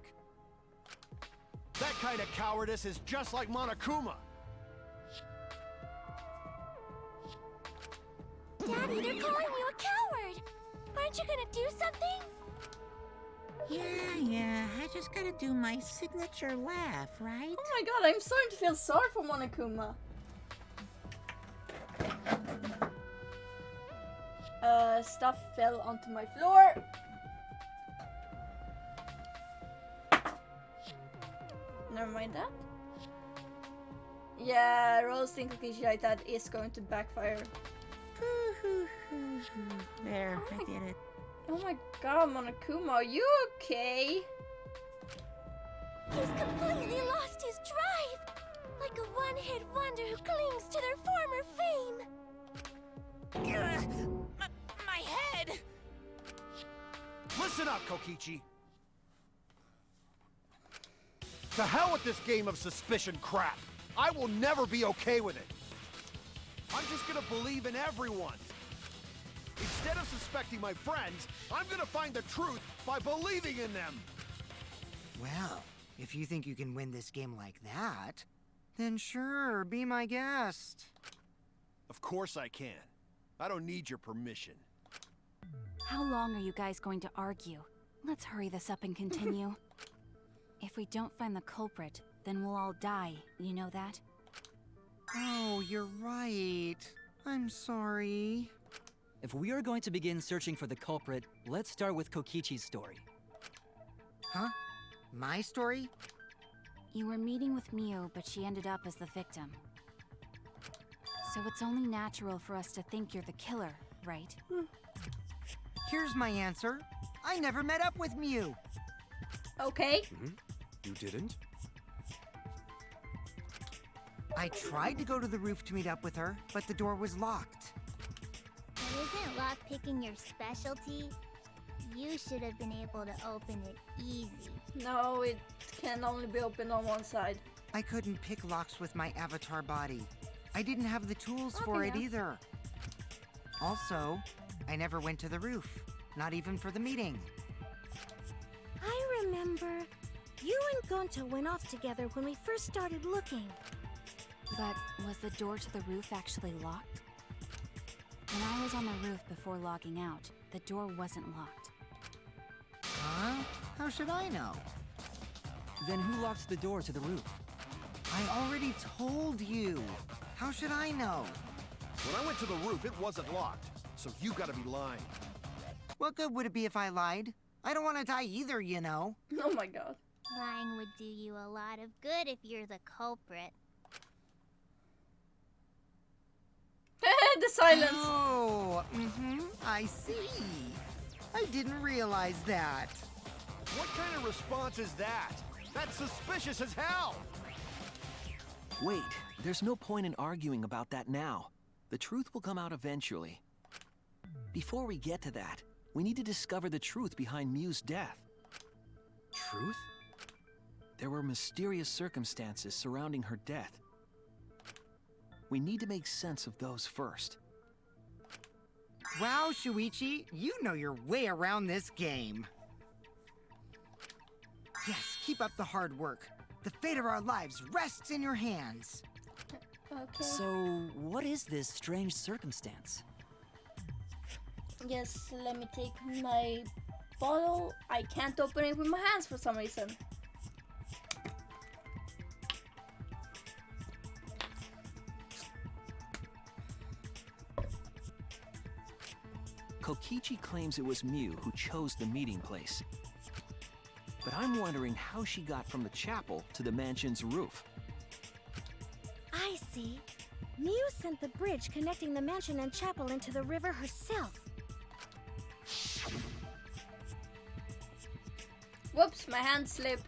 That kind of cowardice is just like Monokuma. Daddy, they're calling you a coward! Aren't you gonna do something? Yeah, I just gotta do my signature laugh, right? Oh my god, I'm starting to feel sorry for Monokuma. Stuff fell onto my floor. Never mind that. Yeah, roasting Kokichi like that is going to backfire. There, I did it. Oh my god, Monokuma, are you okay? He's completely lost his drive! Like a one-hit wonder who clings to their former fame. My head! Listen up, Kokichi. To hell with this game of suspicion crap. I will never be okay with it. I'm just gonna believe in everyone. Instead of suspecting my friends, I'm gonna find the truth by believing in them. Well, if you think you can win this game like that, then sure, be my guest. Of course I can. I don't need your permission. How long are you guys going to argue? Let's hurry this up and continue. If we don't find the culprit, then we'll all die. You know that? Oh, you're right. I'm sorry. If we are going to begin searching for the culprit, let's start with Kokichi's story. Huh? My story? You were meeting with Miu, but she ended up as the victim. So it's only natural for us to think you're the killer, right? Here's my answer. I never met up with Miu. Okay. You didn't? I tried to go to the roof to meet up with her, but the door was locked. Isn't lockpicking your specialty? You should have been able to open it easy. No, it can only be opened on one side. I couldn't pick locks with my avatar body. I didn't have the tools Okay, for it yeah. either. Also, I never went to the roof, not even for the meeting. I remember you and Gonta went off together when we first started looking. But was the door to the roof actually locked? When I was on the roof before logging out, the door wasn't locked. Huh? How should I know? Then who locked the door to the roof? I already told you. How should I know? When I went to the roof, it wasn't locked. So you gotta be lying. What good would it be if I lied? I don't want to die either, you know. Oh my god. Lying would do you a lot of good if you're the culprit. The silence. Oh, I see. I didn't realize that. What kind of response is that? That's suspicious as hell! Wait, there's no point in arguing about that now. The truth will come out eventually. Before we get to that, we need to discover the truth behind Miu's death. Truth? There were mysterious circumstances surrounding her death. We need to make sense of those first. Wow, Shuichi, you know your way around this game. Yes, keep up the hard work. The fate of our lives rests in your hands. Okay. So, what is this strange circumstance? Yes, let me take my bottle. I can't open it with my hands for some reason. Kokichi claims it was Miu who chose the meeting place. But I'm wondering how she got from the chapel to the mansion's roof. I see. Miu sent the bridge connecting the mansion and chapel into the river herself. Whoops, my hand slipped.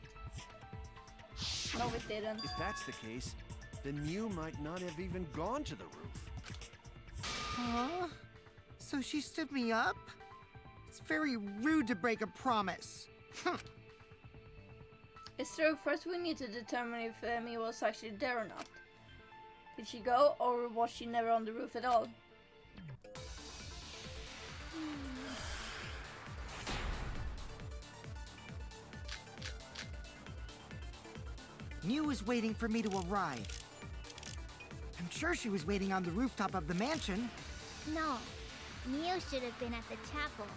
No, it didn't. If that's the case, then Mew might not have even gone to the roof. Huh? So she stood me up? It's very rude to break a promise. It's true. First, we need to determine if Mew was actually there or not. Did she go, or was she never on the roof at all? Mew was waiting for me to arrive. I'm sure she was waiting on the rooftop of the mansion. No, Mew should have been at the chapel.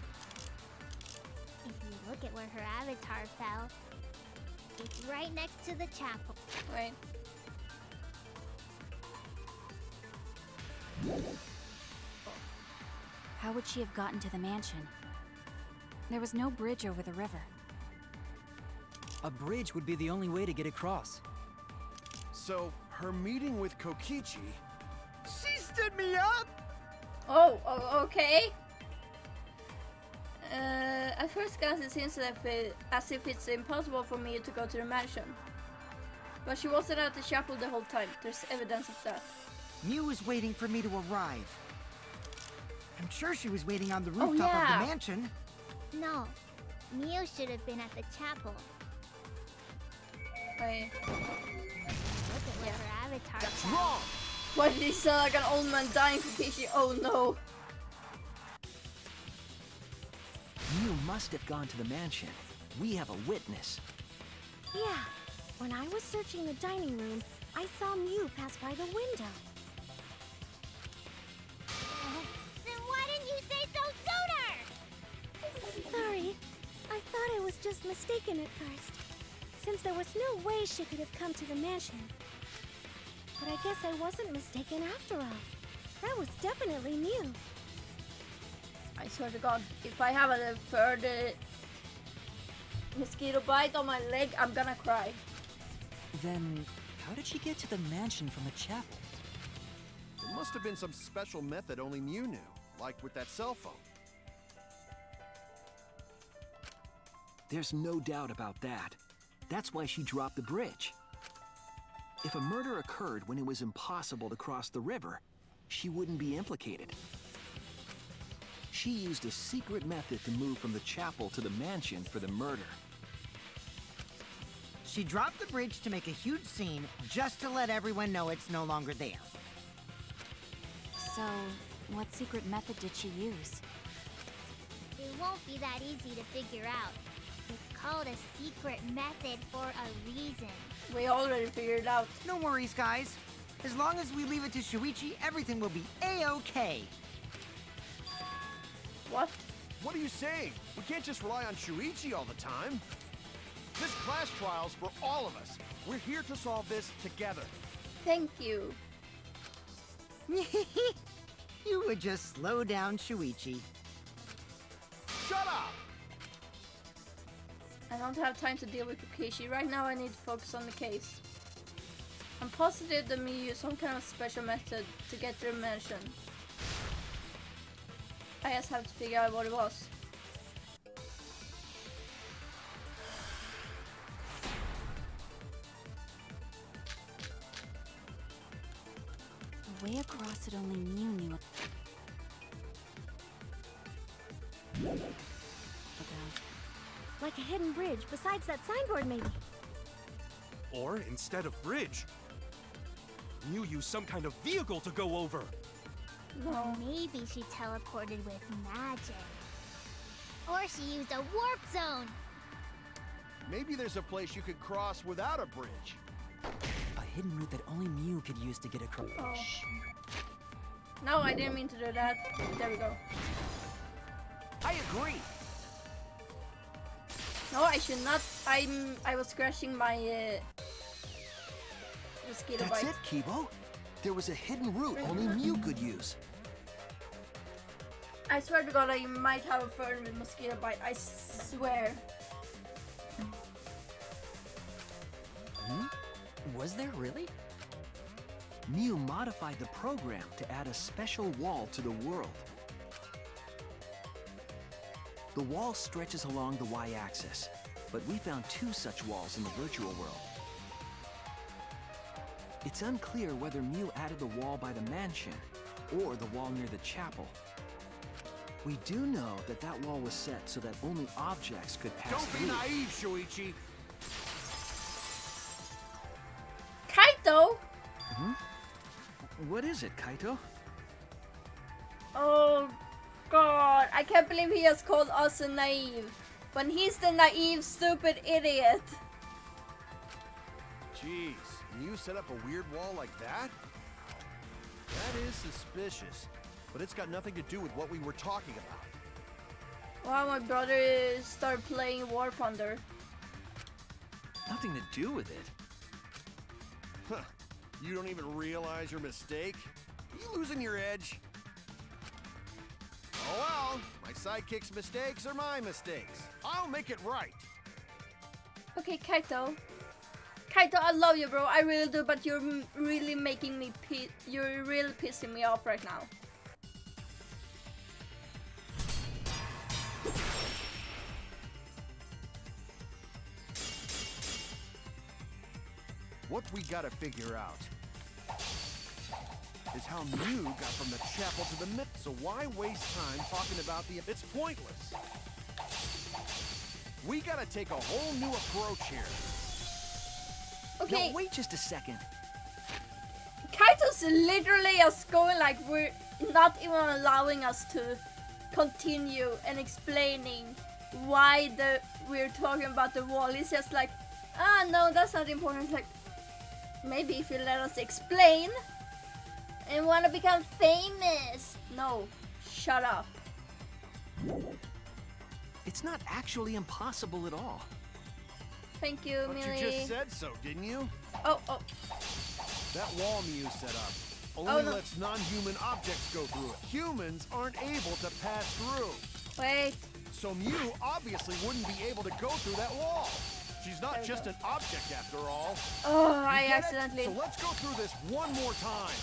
If you look at where her avatar fell, it's right next to the chapel. Wait. How would she have gotten to the mansion? There was no bridge over the river. A bridge would be the only way to get across. So, her meeting with Kokichi... She stood me up! Oh, okay. At first glance, it seems as if it's impossible for me to go to the mansion. But she wasn't at the chapel the whole time. There's evidence of that. Mew was waiting for me to arrive. I'm sure she was waiting on the rooftop of the mansion. No, Mew should have been at the chapel. Wait. Look at where her avatar That's fell. wrong! Why did he sound like an old man dying for Kishi? Oh no. Mew must have gone to the mansion. We have a witness. Yeah, when I was searching the dining room, I saw Mew pass by the window. Then why didn't you say so sooner? Sorry, I thought I was just mistaken at first, since there was no way she could have come to the mansion. But I guess I wasn't mistaken after all. That was definitely Mew. I swear to God, if I have a third mosquito bite on my leg, I'm gonna cry. Then, how did she get to the mansion from the chapel? There must have been some special method only Mew knew, like with that cell phone. There's no doubt about that. That's why she dropped the bridge. If a murder occurred when it was impossible to cross the river, she wouldn't be implicated. She used a secret method to move from the chapel to the mansion for the murder. She dropped the bridge to make a huge scene just to let everyone know it's no longer there. So, what secret method did she use? It won't be that easy to figure out. It's called a secret method for a reason. We already figured it out. No worries, guys. As long as we leave it to Shuichi, everything will be A-okay. What? What are you saying? We can't just rely on Shuichi all the time. This class trial's for all of us. We're here to solve this together. Thank you. You would just slow down Shuichi. Shut up! I don't have time to deal with Kokishi. Right now I need to focus on the case. I'm positive that Mew used some kind of special method to get to the mansion. I just have to figure out what it was. The way across it only Mew knew about. Like a hidden bridge besides that signboard, maybe. Or instead of bridge, Mew used some kind of vehicle to go over. No. Maybe she teleported with magic. Or she used a warp zone. Maybe there's a place you could cross without a bridge. A hidden route that only Mew could use to get across. Oh. No, I didn't mean to do that. There we go. I agree. No, I should not. I was scratching my mosquito That's bite. it, Kibo. There was a hidden route only Mew could use. I swear to God, I might have a fern with mosquito bite. I swear. Was there really? Mew modified the program to add a special wall to the world. The wall stretches along the y-axis, but we found 2 such walls in the virtual world. It's unclear whether Mew added the wall by the mansion or the wall near the chapel. We do know that that wall was set so that only objects could pass Don't be through. naive, Shuichi. Kaito? What is it, Kaito? Oh god, I can't believe he has called us a naive. When he's the naive, stupid idiot. Jeez, Mew set up a weird wall like that? That is suspicious, but it's got nothing to do with what we were talking about. Wow, my brother started playing War Thunder. Nothing to do with it. Huh. You don't even realize your mistake? Are you losing your edge? Oh well, my sidekick's mistakes are my mistakes. I'll make it right. Okay, Kaito. Kaito, I love you, bro. I really do, but you're really making me you're really pissing me off right now. What we gotta figure out is how Mew got from the chapel to the myth. So why waste time talking about the... It's pointless. We gotta take a whole new approach here. Okay. No, wait just a second. Kaito's literally just going like we're not even allowing us to continue and explaining why we're talking about the wall. He's just like, ah, no, that's not important. Like, maybe if you let us explain and want to become famous. No, shut up. It's not actually impossible at all. Thank you, But Millie. you just said so, didn't you? Oh. That wall Mew set up only Oh, no. lets non-human objects go through it. Humans aren't able to pass through. Wait. So Mew obviously wouldn't be able to go through that wall. She's not just an object after all. Oh, You I get it? accidentally. So let's go through this one more time.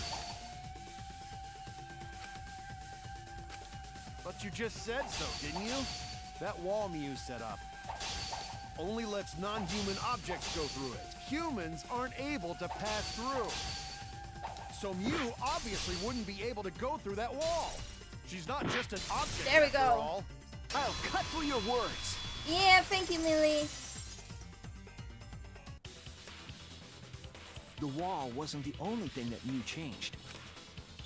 But you just said so, didn't you? That wall Mew set up only lets non-human objects go through it. Humans aren't able to pass through. So Mew obviously wouldn't be able to go through that wall. She's not just an object There we after go. all. I'll cut through your words. Yeah, thank you, Millie. The wall wasn't the only thing that Mew changed.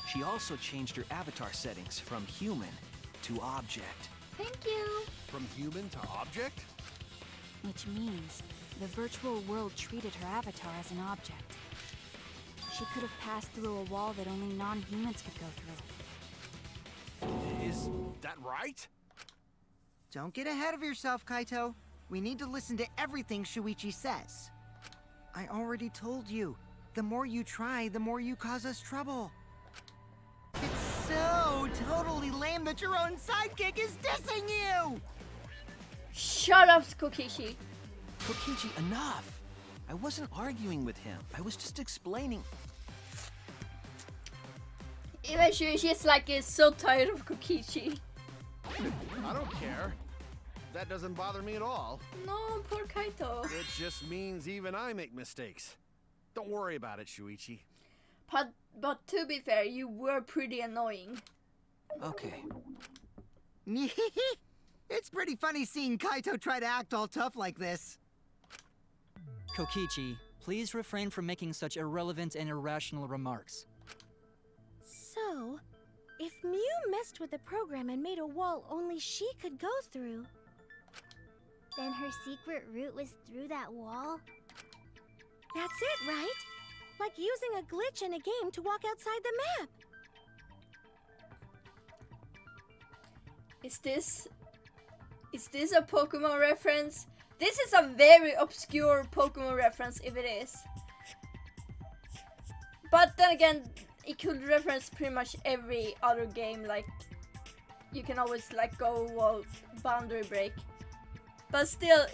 She also changed her avatar settings from human to object. Thank you. From human to object? Which means the virtual world treated her avatar as an object. She could have passed through a wall that only non-humans could go through. Is that right? Don't get ahead of yourself, Kaito. We need to listen to everything Shuichi says. I already told you. The more you try, the more you cause us trouble. It's so totally lame that your own sidekick is dissing you! Shut up, Kokishi. Kokichi, enough! I wasn't arguing with him. I was just explaining. Even she's like is so tired of Kokichi. I don't care. That doesn't bother me at all. No, poor Kaito. It just means even I make mistakes. Don't worry about it, Shuichi. But to be fair, you were pretty annoying. Okay. It's pretty funny seeing Kaito try to act all tough like this. Kokichi, please refrain from making such irrelevant and irrational remarks. So, if Mew messed with the program and made a wall only she could go through, Then her secret route was through that wall? that's it, right? Like using a glitch in a game to walk outside the map. Is this a Pokemon reference? This is a very obscure Pokemon reference if it is. But then again, it could reference pretty much every other game, like you can always like go wall boundary break. But still,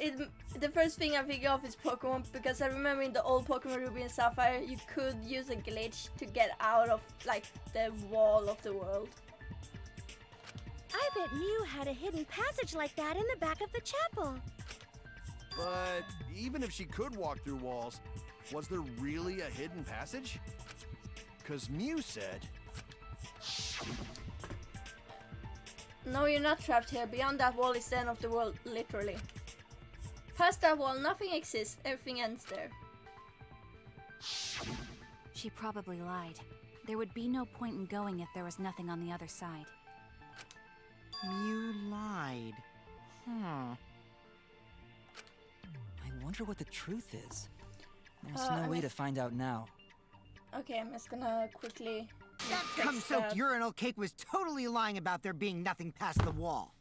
the first thing I think of is Pokemon, because I remember in the old Pokemon Ruby and Sapphire, you could use a glitch to get out of like the wall of the world. I bet Mew had a hidden passage like that in the back of the chapel. But even if she could walk through walls, Was there really a hidden passage? 'Cause Mew said... No, you're not trapped here. Beyond that wall is the end of the world, literally. Past that wall, nothing exists. Everything ends there. She probably lied. There would be no point in going if there was nothing on the other side. You lied. Huh. I wonder what the truth is. There's I no way mean- to find out now. Okay, I'm just gonna quickly... That text cum-soaked that. urinal cake was totally lying about there being nothing past the wall.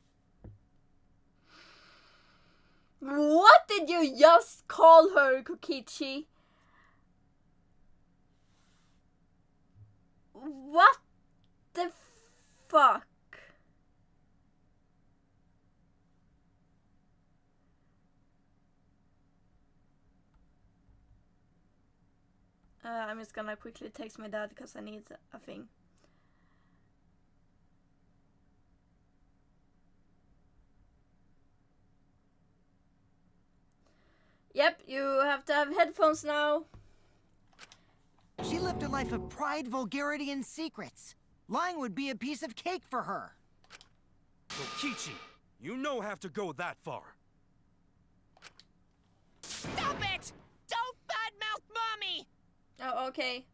What did you just call her, Kokichi? What the fuck? I'm just gonna quickly text my dad because I need a thing. Yep, you have to have headphones now. She lived a life of pride, vulgarity, and secrets. Lying would be a piece of cake for her. Kokichi, you no have to go that far. Stop it! Don't badmouth Mommy! Oh, okay.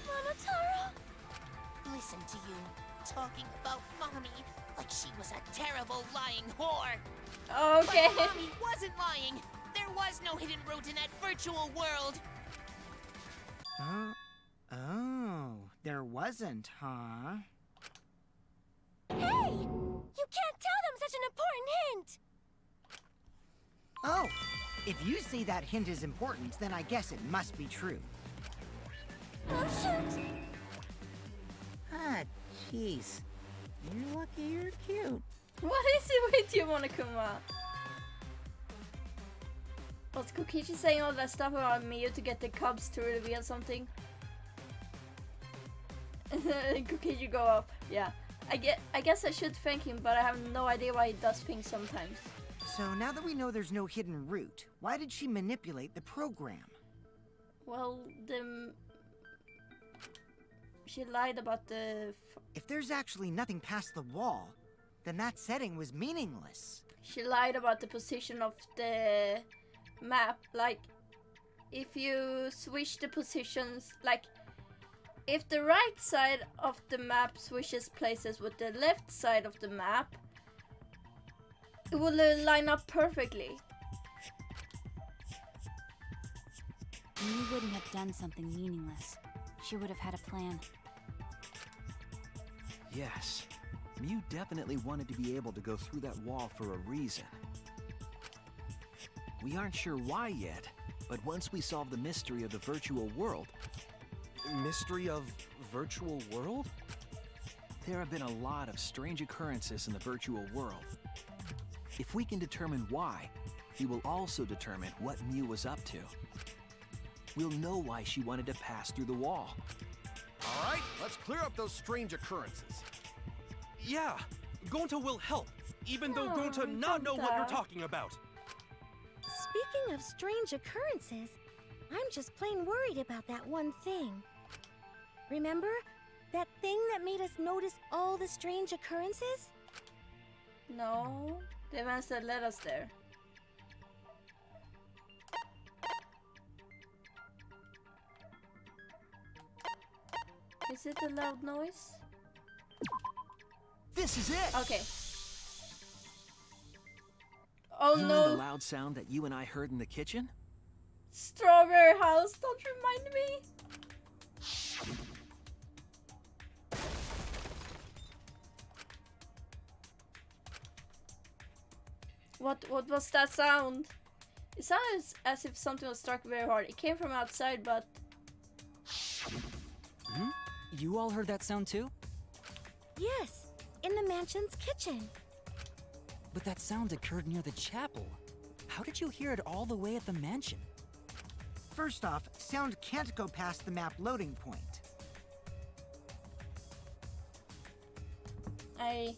Monotaro? Listen to you, talking about Mommy like she was a terrible lying whore. Okay. But Mommy wasn't lying. There was no hidden route in that virtual world. Oh, there wasn't, huh? Hey! You can't tell them such an important hint! Oh, if you say that hint is important, then I guess it must be true. Oh, shoot! Ah, jeez. You're lucky you're cute. What is it with you, Monokuma? Was Kokichi saying all that stuff about Miyu to get the cubs to reveal something? And then Kokichi go up. Yeah. I guess I should thank him, but I have no idea why he does things sometimes. So now that we know there's no hidden route, why did she manipulate the program? Well, she lied about the... If there's actually nothing past the wall, then that setting was meaningless. She lied about the position of the map. Like, if you switch the positions, like, if the right side of the map switches places with the left side of the map, it will line up perfectly. Mew wouldn't have done something meaningless. She would have had a plan. Yes. Mew definitely wanted to be able to go through that wall for a reason. We aren't sure why yet, but once we solve the mystery of the virtual world... Mystery of virtual world? There have been a lot of strange occurrences in the virtual world. If we can determine why, we will also determine what Mew was up to. We'll know why she wanted to pass through the wall. All right, let's clear up those strange occurrences. Yeah, Gonta will help, even though Oh, Gonta not know what you're Gonta. talking about. Speaking of strange occurrences, I'm just plain worried about that one thing. Remember? That thing that made us notice all the strange occurrences? No, the events that led us there. Is it a loud noise? This is it! Okay. Oh You mean the no, loud sound that you and I heard in the kitchen? Strawberry House, don't remind me. What was that sound? It sounded as if something was struck very hard. It came from outside, but... Hmm? You all heard that sound too? Yes, in the mansion's kitchen. But that sound occurred near the chapel. How did you hear it all the way at the mansion? First off, sound can't go past the map loading point. I...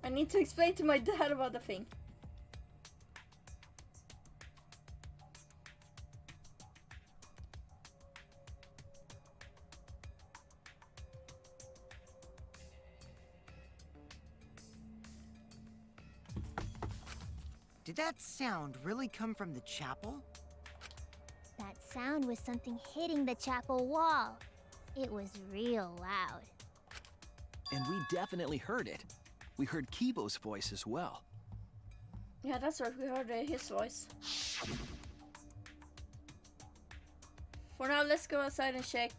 I need to explain to my dad about the thing. Did that sound really come from the chapel? That sound was something hitting the chapel wall. It was real loud. And we definitely heard it. We heard Kibo's voice as well. Yeah, that's right, we heard his voice. For now, let's go outside and check.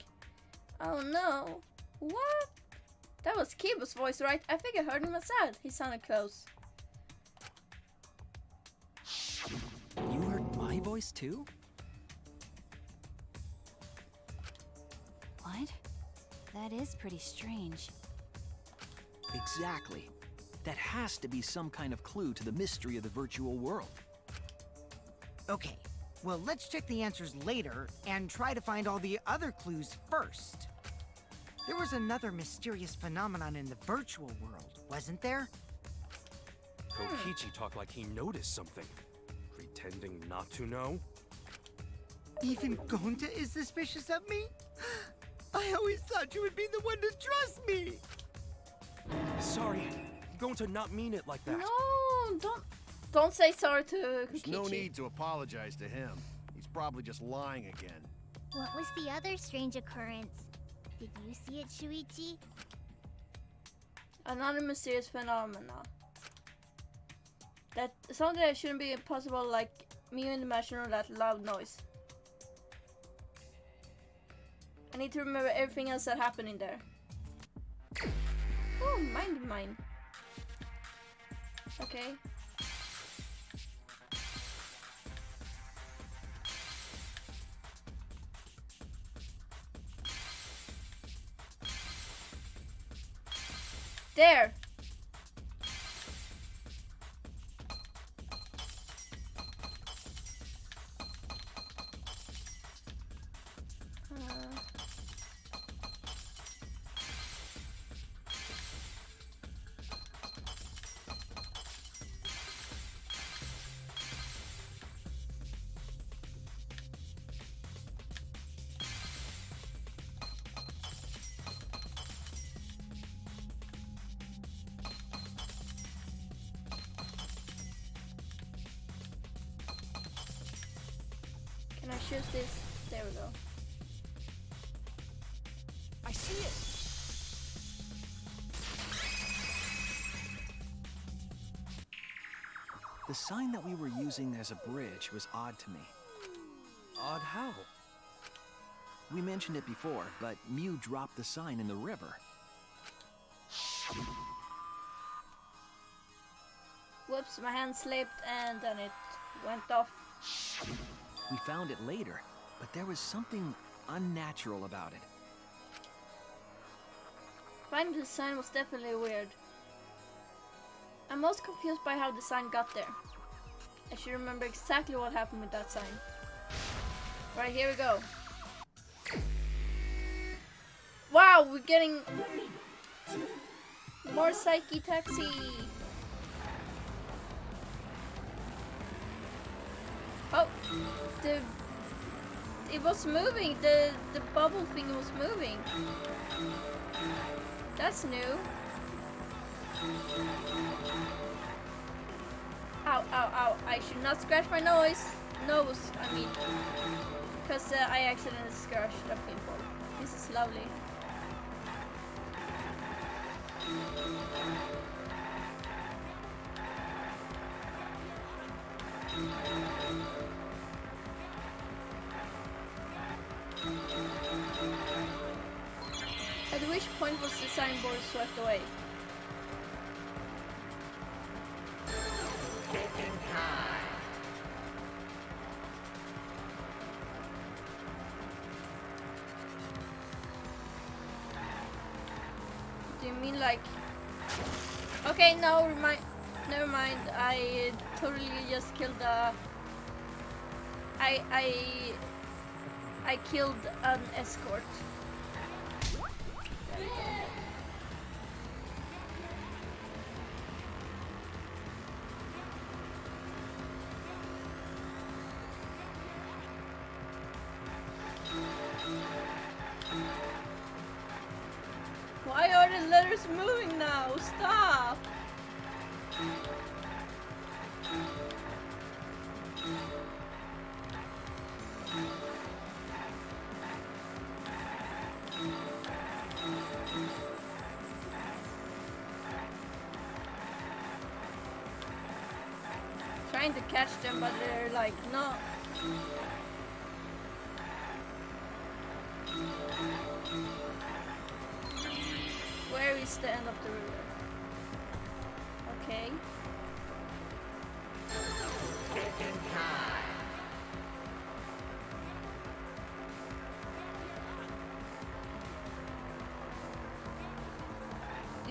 Oh no. What? That was Kibo's voice, right? I think I heard him outside. He sounded close. You heard my voice too? What? That is pretty strange. Exactly. That has to be some kind of clue to the mystery of the virtual world. Okay, well, let's check the answers later and try to find all the other clues first. There was another mysterious phenomenon in the virtual world, wasn't there? Kokichi talked like he noticed something. Pretending not to know? Even Gonta is suspicious of me? I always thought you would be the one to trust me! Sorry, I'm going to not mean it like that. No, don't say sorry to There's Kokichi. no need to apologize to him. He's probably just lying again. What was the other strange occurrence? Did you see it, Shuichi? Another mysterious phenomena. That something that shouldn't be possible, like me in the mansion or that loud noise. I need to remember everything else that happened in there. Oh, mine. Okay. There! Can I choose this? There we go. I see it! The sign that we were using as a bridge was odd to me. Odd how? We mentioned it before, but Mew dropped the sign in the river. Whoops, my hand slipped and then it went off. We found it later, but there was something unnatural about it. Finding the sign was definitely weird. I'm most confused by how the sign got there. I should remember exactly what happened with that sign. Right, here we go. Wow, we're getting more Psyche Taxi. Oh, it was moving. The bubble thing was moving. That's new. Ow, ow, ow. I should not scratch my nose. I mean. Because I accidentally scratched a pimple. This is lovely. At which point was the signboard swept away? Do you mean like... Okay, no, never mind. I totally just killed the I killed an escort. There we go. Why are the letters moving now? Stop! Trying to catch them, but they're like, no. Where is the end of the river? Okay.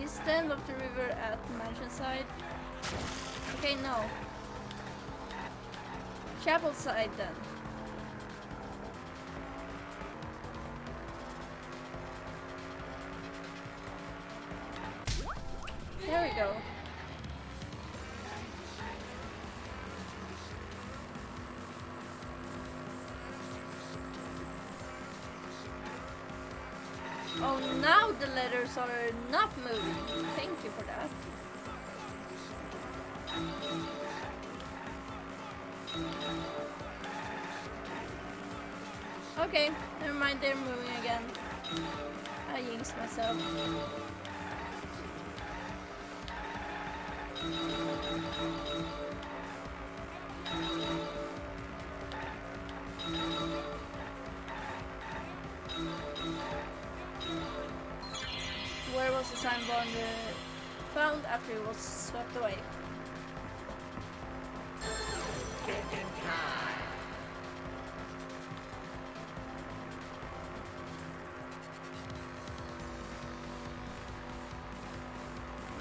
Is the end of the river at mansion side? Okay, no. Chapel side then. There we go. Oh, now the letters are not moving. Thank you for that. Okay, never mind, they're moving again. I jinxed myself. Where was the signboard found after it was swept away?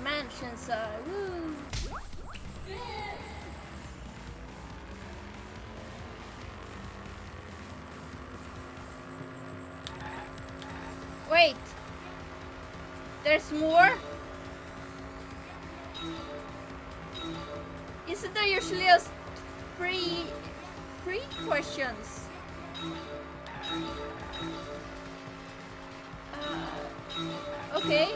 Mansion side, woo! Wait! There's more? Isn't there usually a three questions? Okay.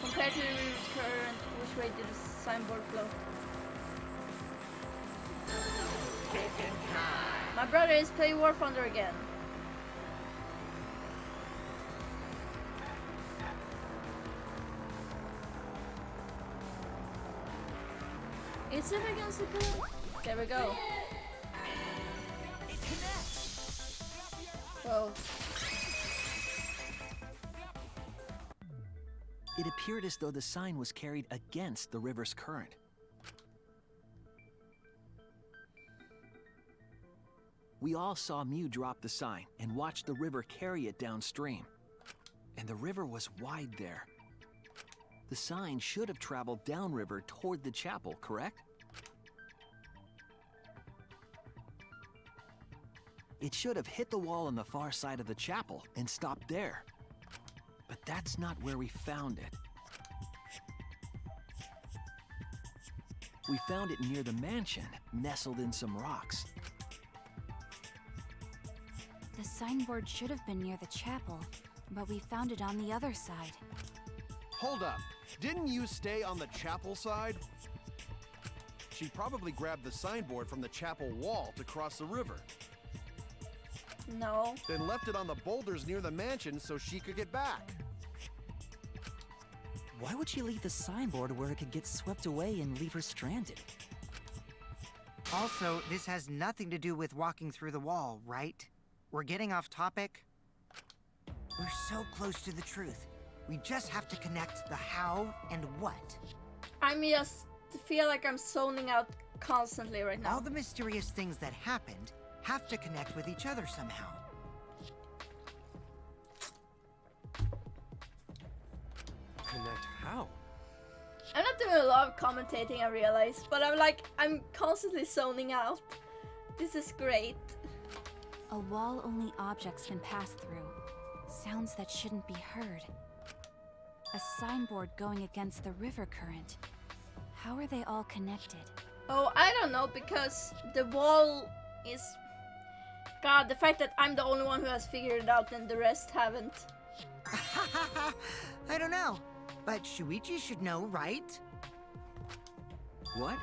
Compared to the river's current, which way did the signboard flow? My brother is playing War Thunder again. Is it against the current? There we go. It connects. Whoa. It appeared as though the sign was carried against the river's current. We all saw Mew drop the sign and watched the river carry it downstream. And the river was wide there. The sign should have traveled downriver toward the chapel, correct? It should have hit the wall on the far side of the chapel and stopped there. But that's not where we found it. We found it near the mansion, nestled in some rocks. The signboard should have been near the chapel, but we found it on the other side. Hold up. Didn't you stay on the chapel side? She probably grabbed the signboard from the chapel wall to cross the river. No. Then left it on the boulders near the mansion so she could get back. Why would she leave the signboard where it could get swept away and leave her stranded? Also, this has nothing to do with walking through the wall, right? We're getting off topic. We're so close to the truth. We just have to connect the how and what. I just feel like I'm zoning out constantly right now. All the mysterious things that happened have to connect with each other somehow. Connect how? I'm not doing a lot of commentating, I realize, but I'm constantly zoning out. This is great. A wall only objects can pass through. Sounds that shouldn't be heard. A signboard going against the river current. How are they all connected? Oh, I don't know, because the wall is... God, the fact that I'm the only one who has figured it out and the rest haven't. I don't know, but Shuichi should know, right? What?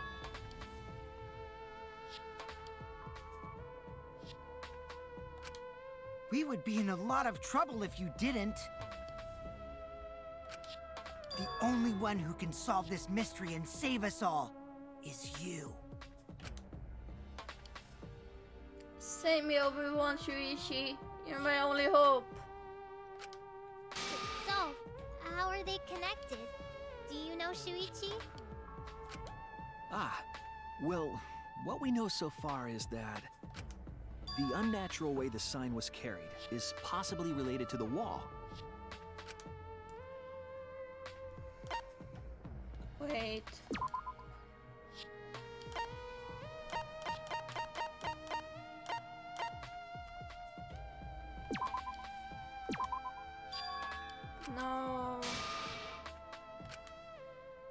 We would be in a lot of trouble if you didn't. The only one who can solve this mystery and save us all is you. Save me, Obi-Wan Shuichi. You're my only hope. So, how are they connected? Do you know Shuichi? Ah, well, what we know so far is that the unnatural way the sign was carried is possibly related to the wall. Wait. No.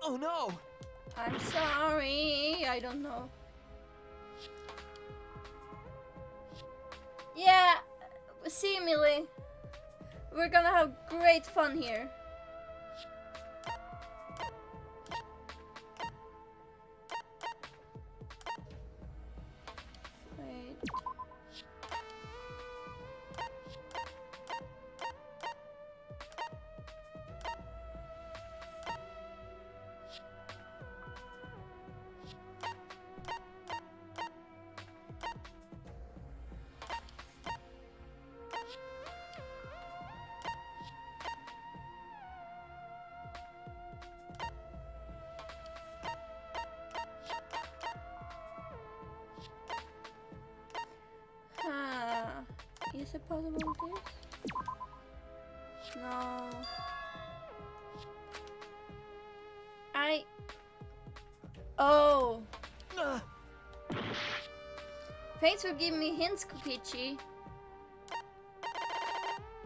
Oh no! I'm sorry. I don't know. Yeah, seemingly. We're gonna have great fun here. Wait. Is it possible this? No. Oh. Thanks for giving me hints, Kokichi.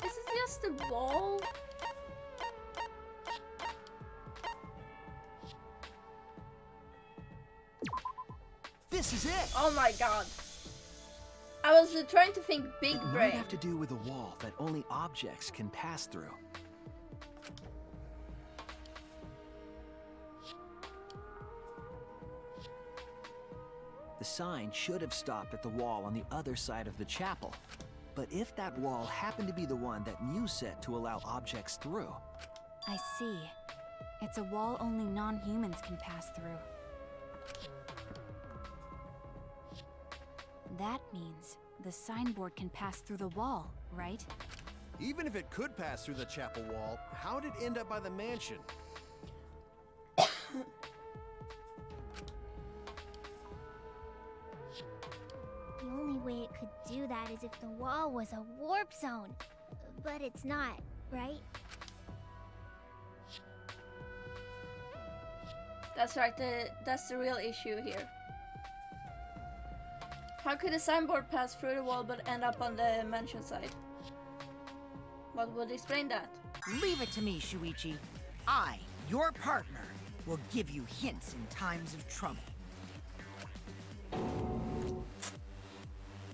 This is just a ball. This is it! Oh my god. I was trying to think big It might brain. have to do with a wall that only objects can pass through. The sign should have stopped at the wall on the other side of the chapel. But if that wall happened to be the one that Muse set to allow objects through... I see. It's a wall only non-humans can pass through. That means the signboard can pass through the wall, right? Even if it could pass through the chapel wall, how did it end up by the mansion? The only way it could do that is if the wall was a warp zone. But it's not, right? That's right, that's the real issue here. How could a signboard pass through the wall but end up on the mansion side? What would explain that? Leave it to me, Shuichi. I, your partner, will give you hints in times of trouble.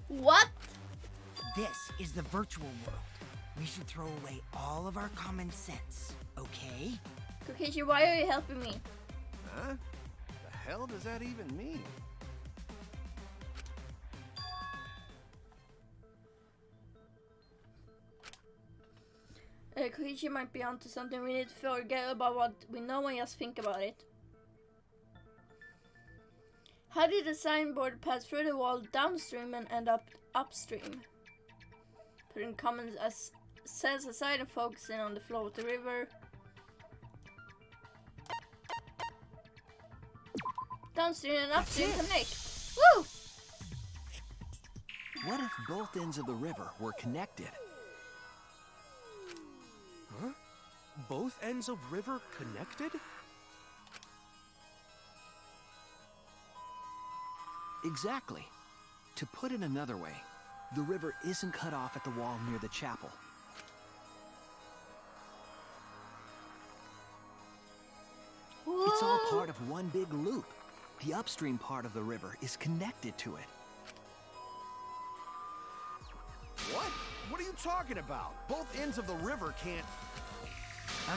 What? This is the virtual world. We should throw away all of our common sense, okay? Kokichi, why are you helping me? Huh? The hell does that even mean? Koichi might be onto something. We need to forget about what we know and just think about it. How did the signboard pass through the wall downstream and end up upstream? Putting comments as says aside and focusing on the flow of the river. Downstream and upstream That's it. connect. Woo! What if both ends of the river were connected? Huh? Both ends of river connected? Exactly. To put it another way, the river isn't cut off at the wall near the chapel. It's all Whoa. part of one big loop. The upstream part of the river is connected to it. What? What are you talking about? Both ends of the river can't...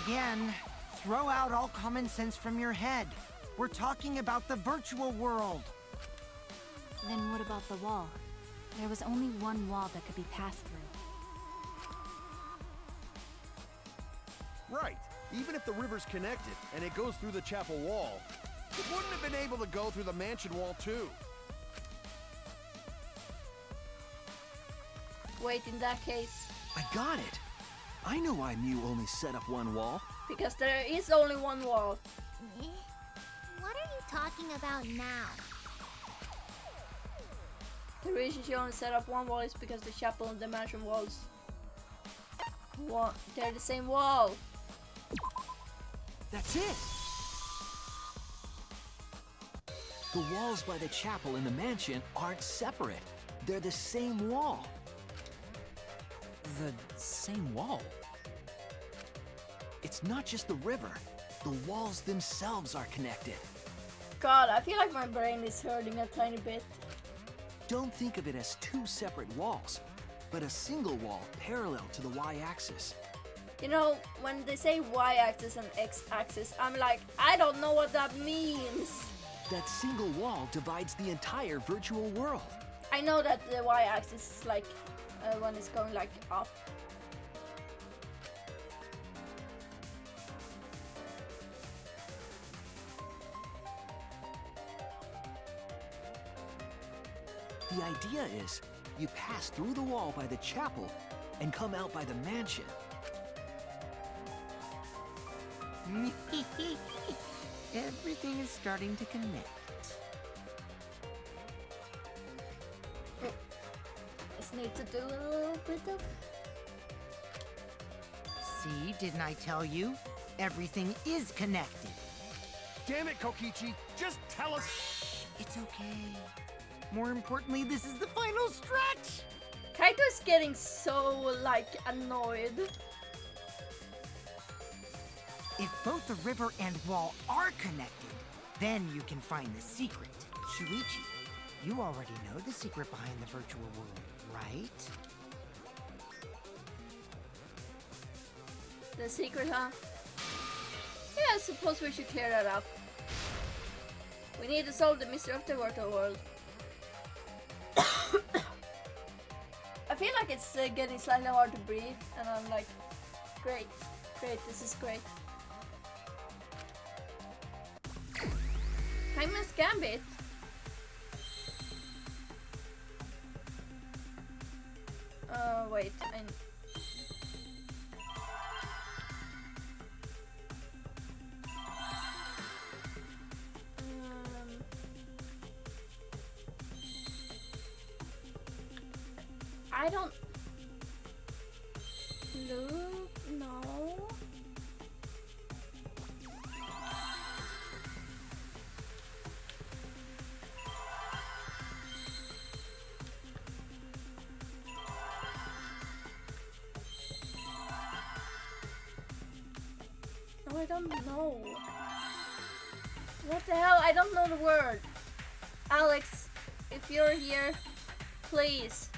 Again, throw out all common sense from your head. We're talking about the virtual world. Then what about the wall? There was only one wall that could be passed through. Right. Even if the river's connected and it goes through the chapel wall, it wouldn't have been able to go through the mansion wall too. Wait, in that case, I got it. I know why Mew only set up one wall. because there is only one wall. Eh? What are you talking about now? The reason she only set up one wall is because the chapel and the mansion walls, they're the same wall. That's it. The walls by the chapel and the mansion aren't separate. They're the same wall. The same wall? It's not just the river. The walls themselves are connected. God, I feel like my brain is hurting a tiny bit. Don't think of it as two separate walls, but a single wall parallel to the y-axis. You know, when they say y-axis and x-axis, I'm like, I don't know what that means. That single wall divides the entire virtual world. I know that the y-axis is like when it's going like up. The idea is, you pass through the wall by the chapel and come out by the mansion. Everything is starting to connect. Just need to do a little bit of... See, didn't I tell you? Everything is connected. Damn it, Kokichi! Just tell us... It's okay. More importantly, this is the final stretch! Kaito's getting so, like, annoyed. If both the river and wall are connected, then you can find the secret. Shuichi, you already know the secret behind the virtual world, right? The secret, huh? Yeah, I suppose we should clear that up. We need to solve the mystery of the virtual world. I feel like it's getting slightly hard to breathe, and I'm like, great, this is great. Timeless Gambit. Wait, I don't... Loop? No. No, I don't know. What the hell? I don't know the word. Alex, if you're here, please.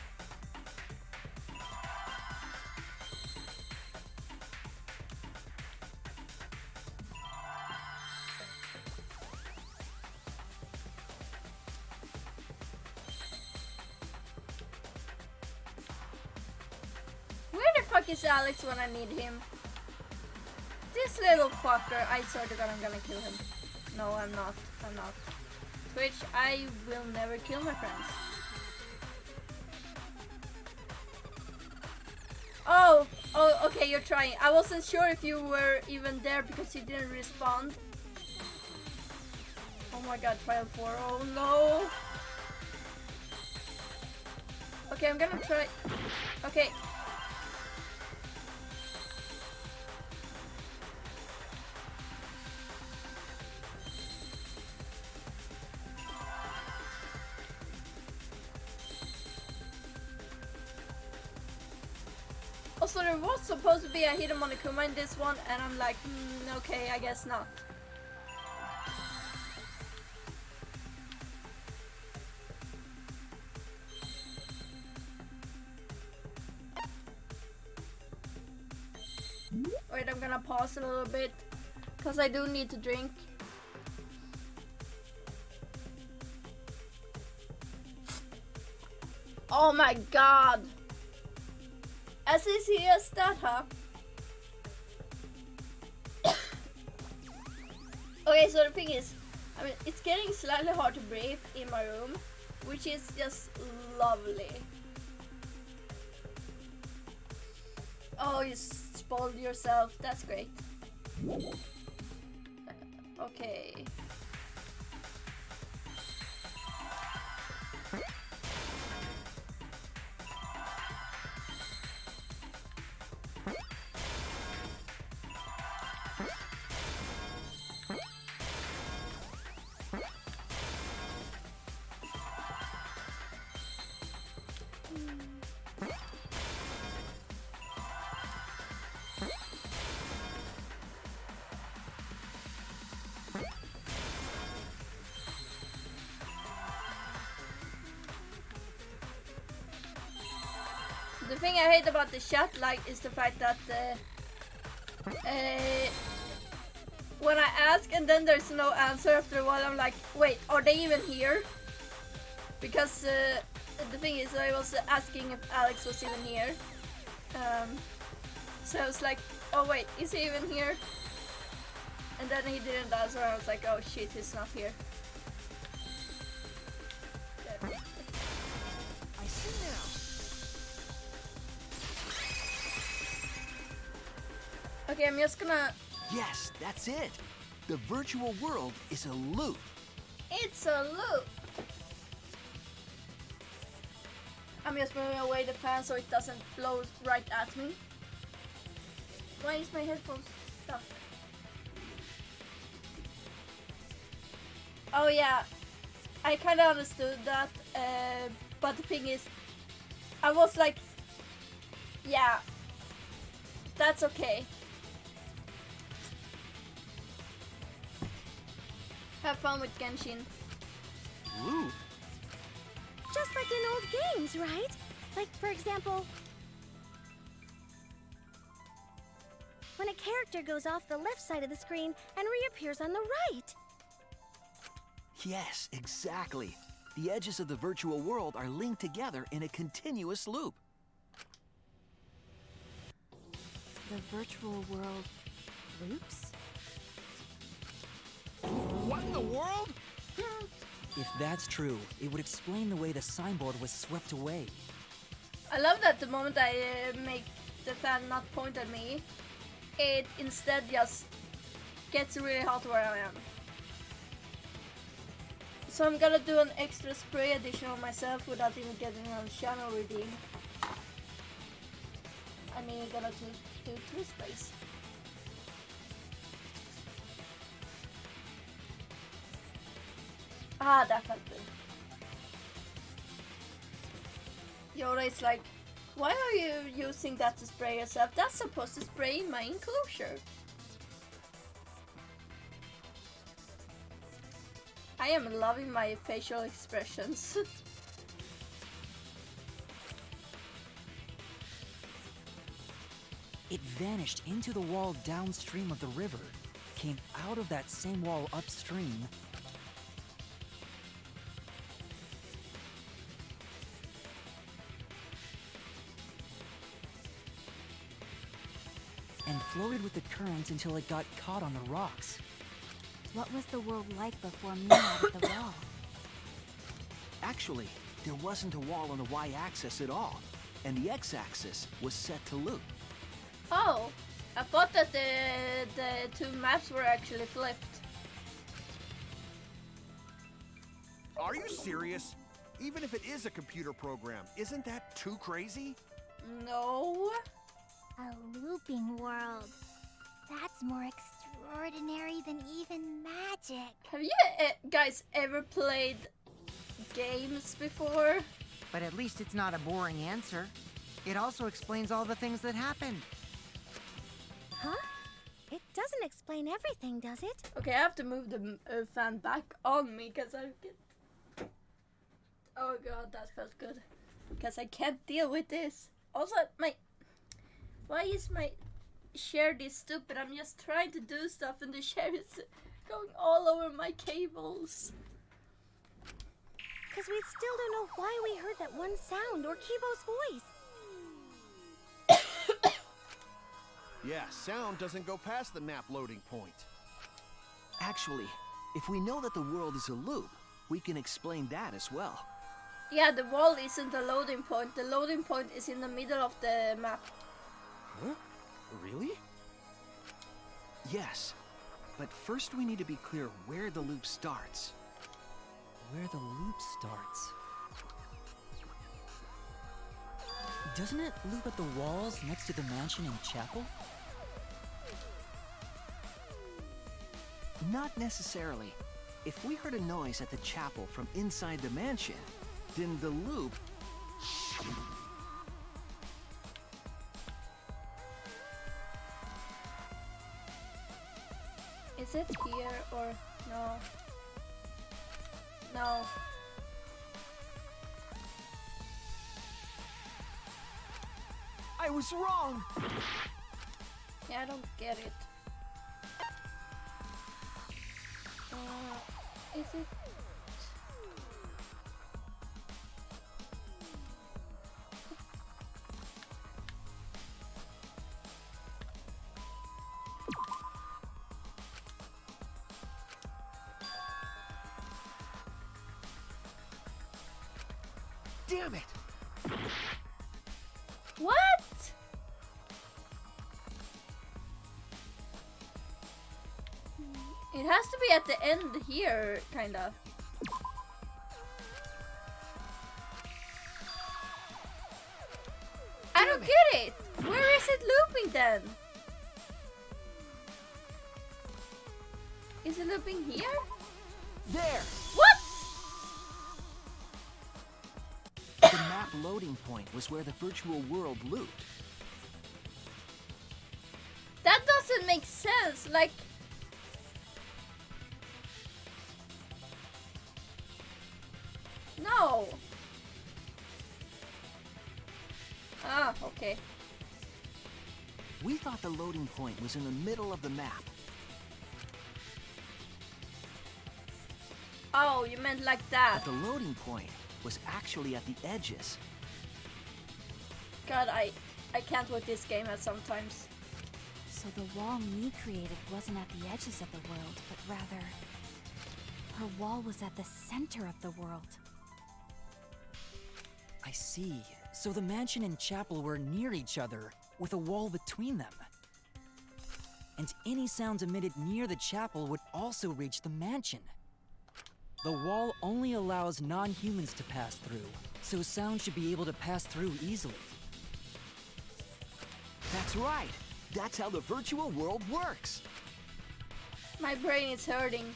Where the fuck is Alex when I need him? This little fucker, I swear to God I'm gonna kill him. No, I'm not. Twitch, I will never kill my friends. Oh, okay, you're trying. I wasn't sure if you were even there because you didn't respond. Oh my god, trial 4. Oh no. Okay, I'm gonna try. Okay. Also, there was supposed to be a hidden Monokuma in this one, and I'm like, okay, I guess not. Wait, I'm gonna pause a little bit, because I do need to drink. Oh my god! As easy as that, huh? Okay, so the thing is, I mean, it's getting slightly hard to breathe in my room, which is just lovely. Oh, you spoiled yourself. That's great. Okay. The thing I hate about the chat is the fact that when I ask and then there's no answer after a while, I'm like, wait, are they even here? Because the thing is, I was asking if Alex was even here. So I was like, oh wait, is he even here? And then he didn't answer, I was like, oh shit, he's not here. I see now. Okay, I'm just gonna... Yes, that's it. The virtual world is a loop. It's a loop! I'm just moving away the fan so it doesn't blow right at me. Why is my headphones stuck? Oh yeah, I kinda understood that, but the thing is, I was like, yeah, that's okay. Have fun with Genshin. Loop? Just like in old games, right? Like, for example, when a character goes off the left side of the screen and reappears on the right. Yes, exactly. The edges of the virtual world are linked together in a continuous loop. The virtual world loops? What in the world? If that's true, it would explain the way the signboard was swept away. I love that the moment I make the fan not point at me, it instead just gets really hot where I am. So I'm gonna do an extra spray edition of myself without even getting on channel redeem. I mean, I'm gonna do 2 sprays. Ah, that felt good. Yoda is like, why are you using that to spray yourself? That's supposed to spray in my enclosure. I am loving my facial expressions. It vanished into the wall downstream of the river, came out of that same wall upstream, and floated with the current until it got caught on the rocks. What was the world like before me out of the wall? Actually, there wasn't a wall on the y-axis at all, and the x-axis was set to loop. Oh, I thought that the 2 maps were actually flipped. Are you serious? Even if it is a computer program, isn't that too crazy? No. A looping world. That's more extraordinary than even magic. Have you guys ever played games before? But at least it's not a boring answer. It also explains all the things that happened. Huh? It doesn't explain everything, does it? Okay, I have to move the fan back on me because I get. Oh god, that felt good. Because I can't deal with this. Also, why is my share this stupid? I'm just trying to do stuff and the share is going all over my cables. Because we still don't know why we heard that one sound or Kibo's voice. Yeah, sound doesn't go past the map loading point. Actually, if we know that the world is a loop, we can explain that as well. Yeah, the wall isn't the loading point. The loading point is in the middle of the map. Huh? Really? Yes, but first we need to be clear where the loop starts. Where the loop starts. Doesn't it loop at the walls next to the mansion and chapel? Not necessarily. If we heard a noise at the chapel from inside the mansion, then the loop... Is it here or no? No. I was wrong! Yeah, I don't get it. Is it? Damn it! What? It has to be at the end here, kinda. I don't get it. Where is it looping then? Is it looping here? There! What? The map loading point was where the virtual world looped. That doesn't make sense. Like, no. Ah, okay. We thought the loading point was in the middle of the map. Oh, you meant like that. But the loading point was actually at the edges. God, I can't with this game at sometimes. So the wall me created wasn't at the edges of the world, but rather... her wall was at the center of the world. I see. So the mansion and chapel were near each other, with a wall between them. And any sounds emitted near the chapel would also reach the mansion. The wall only allows non-humans to pass through, so sound should be able to pass through easily. That's right! That's how the virtual world works! My brain is hurting.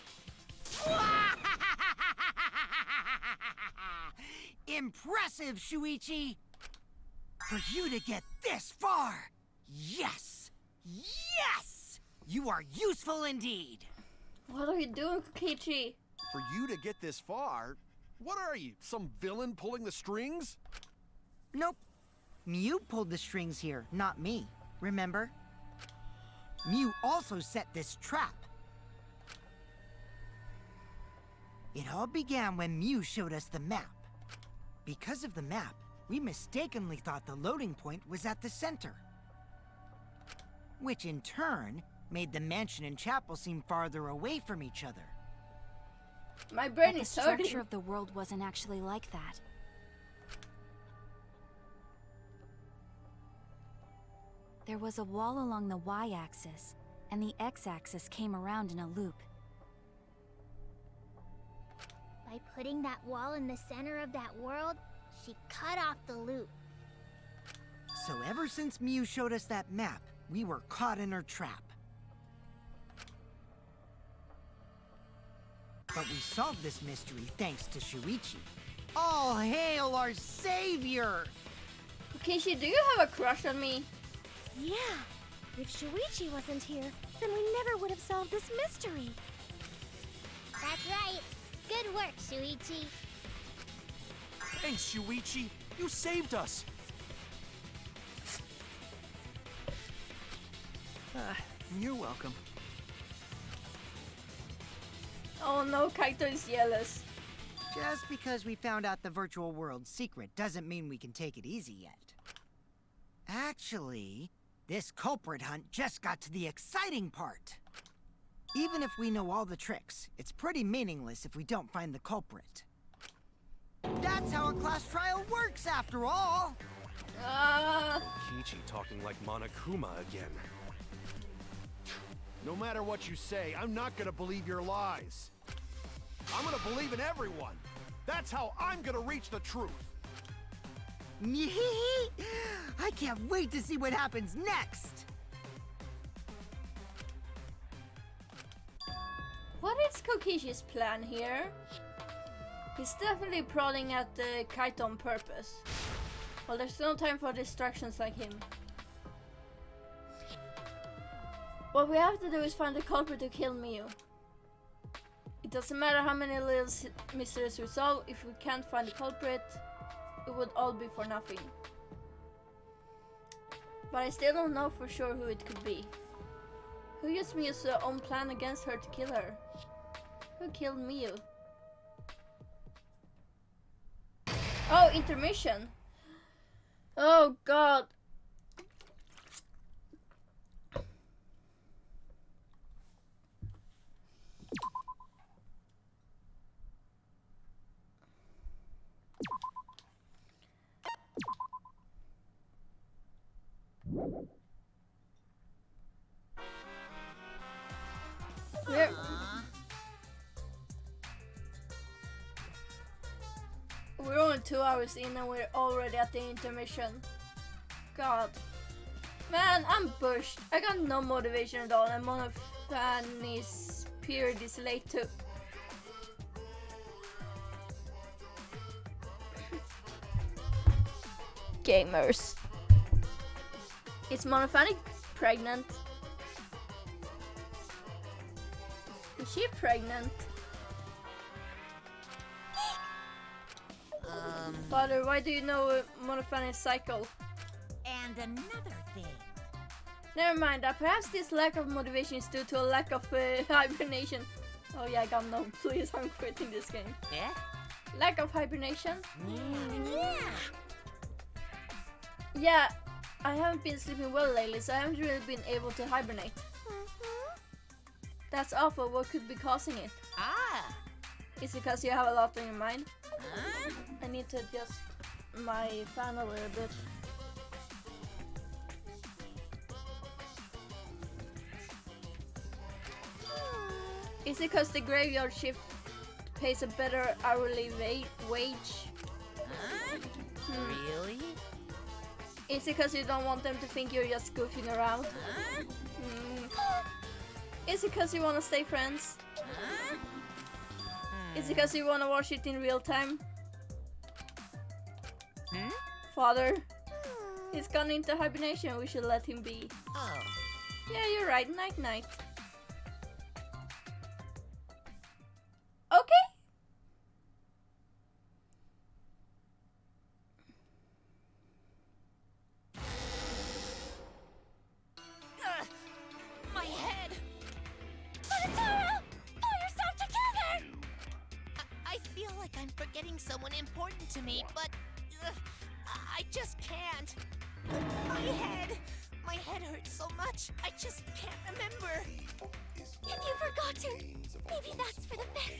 Impressive, Shuichi! For you to get this far! Yes! Yes! You are useful indeed! What are you doing, Kokichi? For you to get this far, what are you, some villain pulling the strings? Nope. Mew pulled the strings here, not me. Remember? Mew also set this trap. It all began when Mew showed us the map. Because of the map, we mistakenly thought the loading point was at the center. Which in turn made the mansion and chapel seem farther away from each other. My brain But is the hurting. structure of the world wasn't actually like that. There was a wall along the y-axis, and the x-axis came around in a loop. By putting that wall in the center of that world, she cut off the loop. So ever since Mew showed us that map, we were caught in her trap. But we solved this mystery thanks to Shuichi. All hail our savior! Kokishi, do you have a crush on me? Yeah. If Shuichi wasn't here, then we never would have solved this mystery. That's right. Good work, Shuichi. Thanks, Shuichi. You saved us. You're welcome. Oh no, Kaito is jealous. Just because we found out the virtual world's secret doesn't mean we can take it easy yet. Actually, this culprit hunt just got to the exciting part. Even if we know all the tricks, it's pretty meaningless if we don't find the culprit. That's how a class trial works, after all! Kichi talking like Monokuma again. No matter what you say, I'm not gonna believe your lies. I'm gonna believe in everyone. That's how I'm gonna reach the truth. I can't wait to see what happens next! What is Kokishi's plan here? He's definitely prodding at the Kaito on purpose. Well, there's no time for distractions like him. What we have to do is find the culprit to kill Miu. It doesn't matter how many little mysteries we solve, if we can't find the culprit, it would all be for nothing. But I still don't know for sure who it could be. Who used Miu's own plan against her to kill her? Who killed Miu? Oh, intermission! Oh god! We're only 2 hours in and we're already at the intermission. God. Man, I'm bushed. I got no motivation at all and Monofani's period is late too. Gamers. Is Monofani pregnant? Is she pregnant? Father, why do you know Monofani's cycle? And another thing. Never mind, perhaps this lack of motivation is due to a lack of hibernation. Oh yeah, God no, please, I'm quitting this game. Yeah? Lack of hibernation? Yeah. Yeah, I haven't been sleeping well lately, so I haven't really been able to hibernate. That's awful, what could be causing it? Ah. Is it because you have a lot on your mind? Huh? I need to adjust my fan a little bit. Is it because the graveyard shift pays a better hourly wage? Huh? Really? Is it because you don't want them to think you're just goofing around? Huh? Is it because you want to stay friends? Huh? Is it because you want to watch it in real time? Hmm? Father, he's gone into hibernation, we should let him be. Oh. Yeah, you're right, night night. Okay. My head! Monotaro! Pull yourself together! I feel like I'm forgetting someone important to me, but I just can't. My head! My head hurts so much, I just can't remember. If you've forgotten, maybe that's for the best.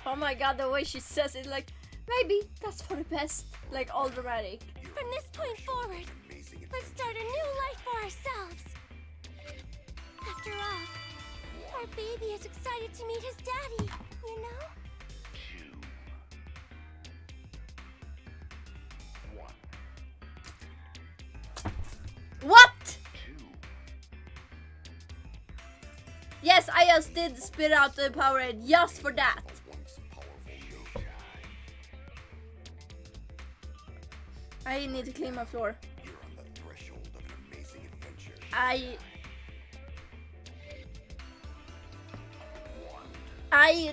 Oh my god, the way she says it, like, maybe that's for the best. Like, all dramatic. From this point forward, let's start a new life for ourselves. After all, our baby is excited to meet his daddy, you know? Yes, I just did spit out the Powerade just for that. I need to clean my floor. I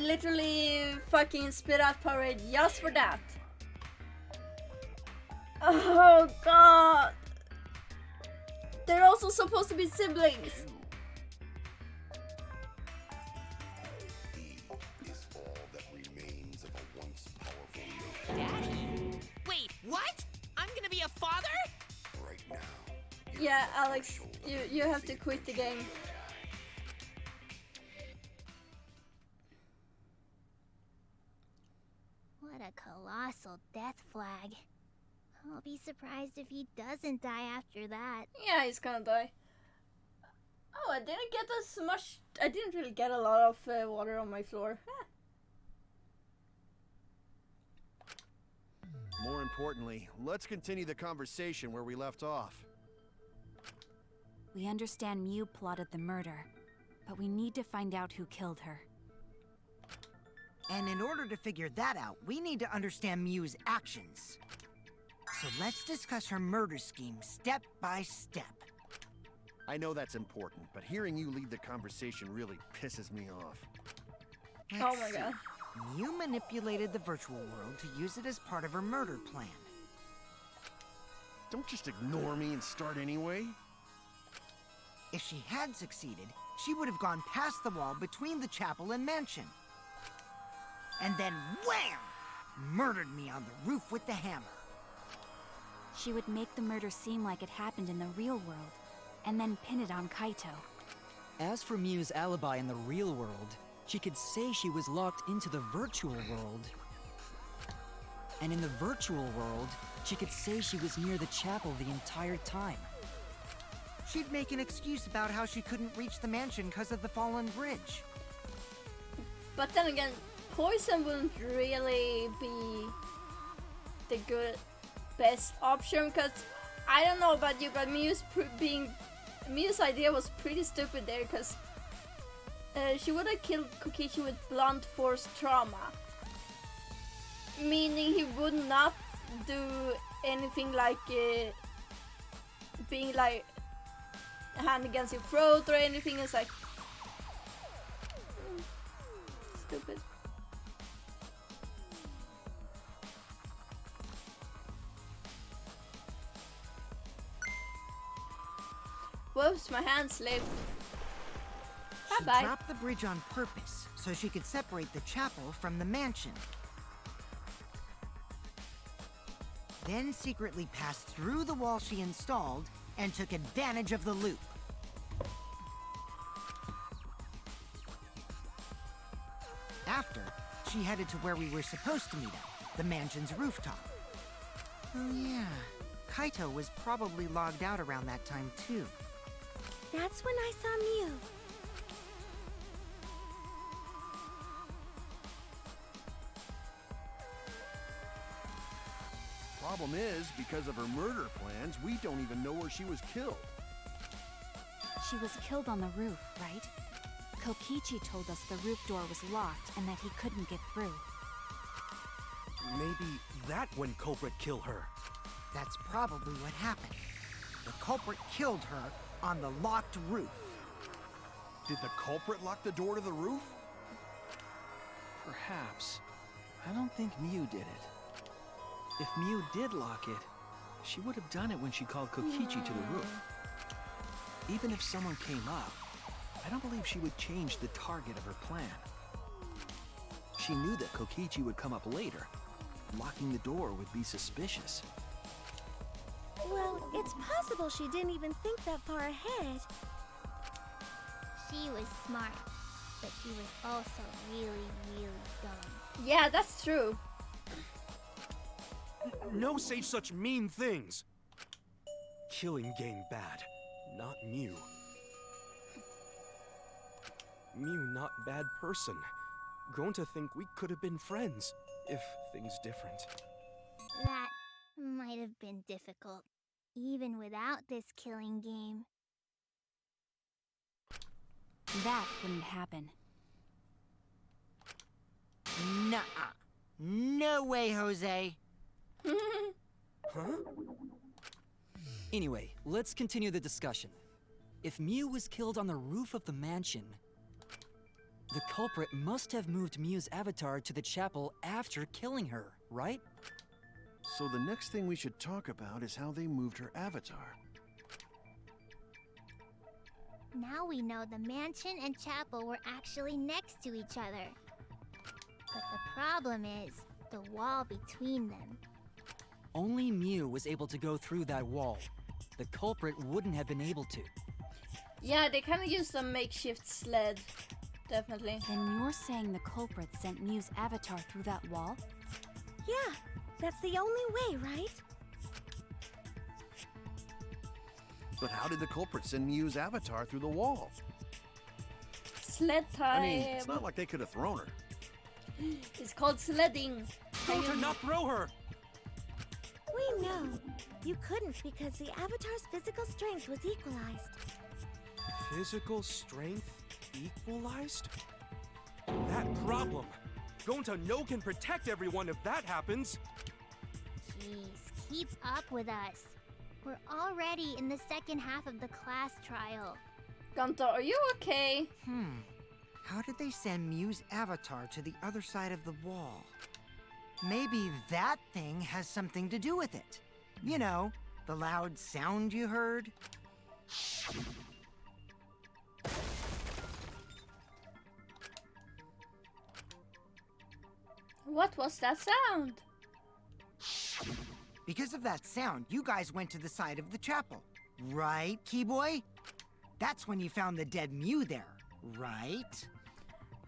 literally fucking spit out Powerade just for that. Oh god. They're also supposed to be siblings. Daddy? Wait, what? I'm gonna be a father? Yeah, Alex, you have to quit the game. What a colossal death flag. I'll be surprised if he doesn't die after that. Yeah, he's gonna die. Oh, I didn't get as much. I didn't really get a lot of water on my floor. More importantly, let's continue the conversation where we left off. We understand Mew plotted the murder, but we need to find out who killed her. And in order to figure that out, we need to understand Mew's actions. So let's discuss her murder scheme step by step. I know that's important, but hearing you lead the conversation really pisses me off. Oh my god. Mew manipulated the virtual world to use it as part of her murder plan. Don't just ignore me and start anyway. If she had succeeded, she would have gone past the wall between the chapel and mansion. And then wham! Murdered me on the roof with the hammer. She would make the murder seem like it happened in the real world, and then pin it on Kaito. As for Mew's alibi in the real world, she could say she was locked into the virtual world. And in the virtual world, she could say she was near the chapel the entire time. She'd make an excuse about how she couldn't reach the mansion because of the fallen bridge. But then again, poison wouldn't really be the best option, because I don't know about you, but Mew's idea was pretty stupid there, because she would have killed Kokichi with blunt force trauma, meaning he would not do anything like being like hand against your throat or anything. It's like stupid. Whoops, my hand slipped. She Bye-bye. dropped the bridge on purpose so she could separate the chapel from the mansion. Then secretly passed through the wall she installed and took advantage of the loop. After, she headed to where we were supposed to meet up, the mansion's rooftop. Oh yeah, Kaito was probably logged out around that time too. That's when I saw Mew. Problem is, because of her murder plans, we don't even know where she was killed. She was killed on the roof, right? Kokichi told us the roof door was locked and that he couldn't get through. Maybe that when culprit kill her. That's probably what happened. The culprit killed her on the locked roof. Did the culprit lock the door to the roof? Perhaps. I don't think Mew did it. If Mew did lock it, she would have done it when she called Kokichi to the roof. Even if someone came up, I don't believe she would change the target of her plan. She knew that Kokichi would come up later. Locking the door would be suspicious. Well, it's possible she didn't even think that far ahead. She was smart, but she was also really, really dumb. Yeah, that's true. No say such mean things. Killing game bad, not Mew. Mew not bad person. Grown to think we could have been friends, if things different. That might have been difficult, even without this killing game. That wouldn't happen. Nuh-uh. No way, Jose. Huh? Anyway, let's continue the discussion. If Mew was killed on the roof of the mansion, the culprit must have moved Mew's avatar to the chapel after killing her, right? So the next thing we should talk about is how they moved her avatar. Now we know the mansion and chapel were actually next to each other. But the problem is the wall between them. Only Mew was able to go through that wall. The culprit wouldn't have been able to. Yeah, they kind of used a makeshift sled. Definitely. Then you're saying the culprit sent Mew's avatar through that wall? Yeah, that's the only way, right? But how did the culprit send Mew's avatar through the wall? Sled time. I mean, it's not like they could have thrown her. It's called sledding. Go to not throw her! We know. You couldn't because the avatar's physical strength was equalized. Physical strength equalized? That problem! Gonta no can protect everyone if that happens! Jeez, keep up with us. We're already in the second half of the class trial. Gunter, are you okay? How did they send Mew's avatar to the other side of the wall? Maybe that thing has something to do with it. You know, the loud sound you heard? What was that sound? Because of that sound, you guys went to the side of the chapel. Right, Keyboy? That's when you found the dead Mew there, right?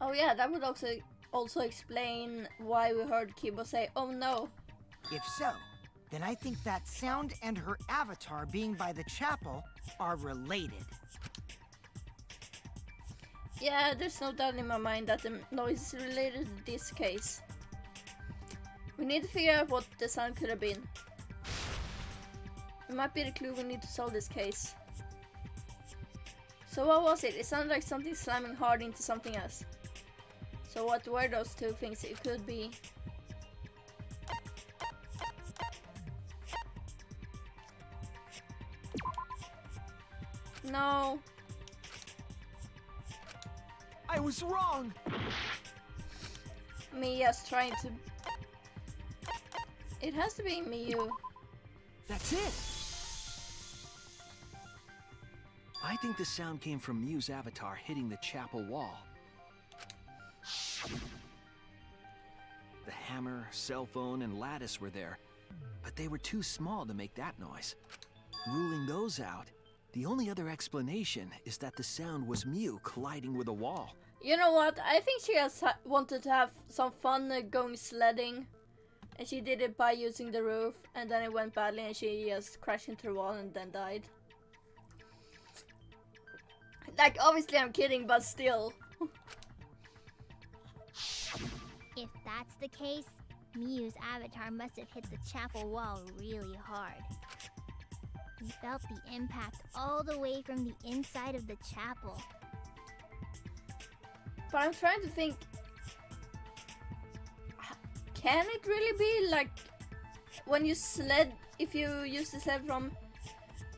Oh yeah, that would also explain why we heard Kibo say, "Oh no." If so, then I think that sound and her avatar being by the chapel are related. Yeah, there's no doubt in my mind that the noise is related to this case. We need to figure out what the sound could have been. It might be the clue we need to solve this case. So what was it? It sounded like something slamming hard into something else. So what were those two things it could be? No. I was wrong! Mia's trying to... It has to be Miu. That's it! I think the sound came from Mew's avatar hitting the chapel wall. The hammer, cell phone, and lattice were there, but they were too small to make that noise. Ruling those out, the only other explanation is that the sound was Mew colliding with a wall. You know what? I think she has wanted to have some fun going sledding. And she did it by using the roof. And then it went badly and she just crashed into the wall and then died. Like, obviously I'm kidding, but still. If that's the case, Mew's avatar must have hit the chapel wall really hard. We felt the impact all the way from the inside of the chapel. But I'm trying to think... Can it really be like... When you sled... If you use the sled from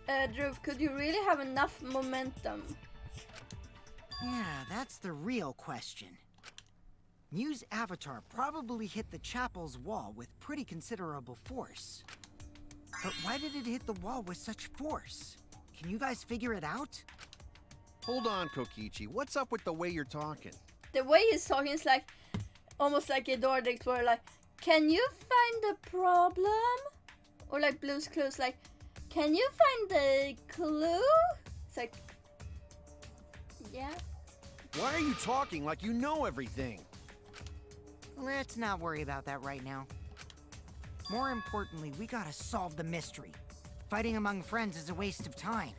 the roof, could you really have enough momentum? Yeah, that's the real question. Mew's avatar probably hit the chapel's wall with pretty considerable force. But why did it hit the wall with such force? Can you guys figure it out? Hold on, Kokichi. What's up with the way you're talking? The way he's talking is like... Almost like a Dora the Explorer, like... Can you find the problem? Or like Blue's Clues, like... Can you find the clue? It's like... Yeah. Why are you talking like you know everything? Let's not worry about that right now. More importantly, we gotta solve the mystery. Fighting among friends is a waste of time.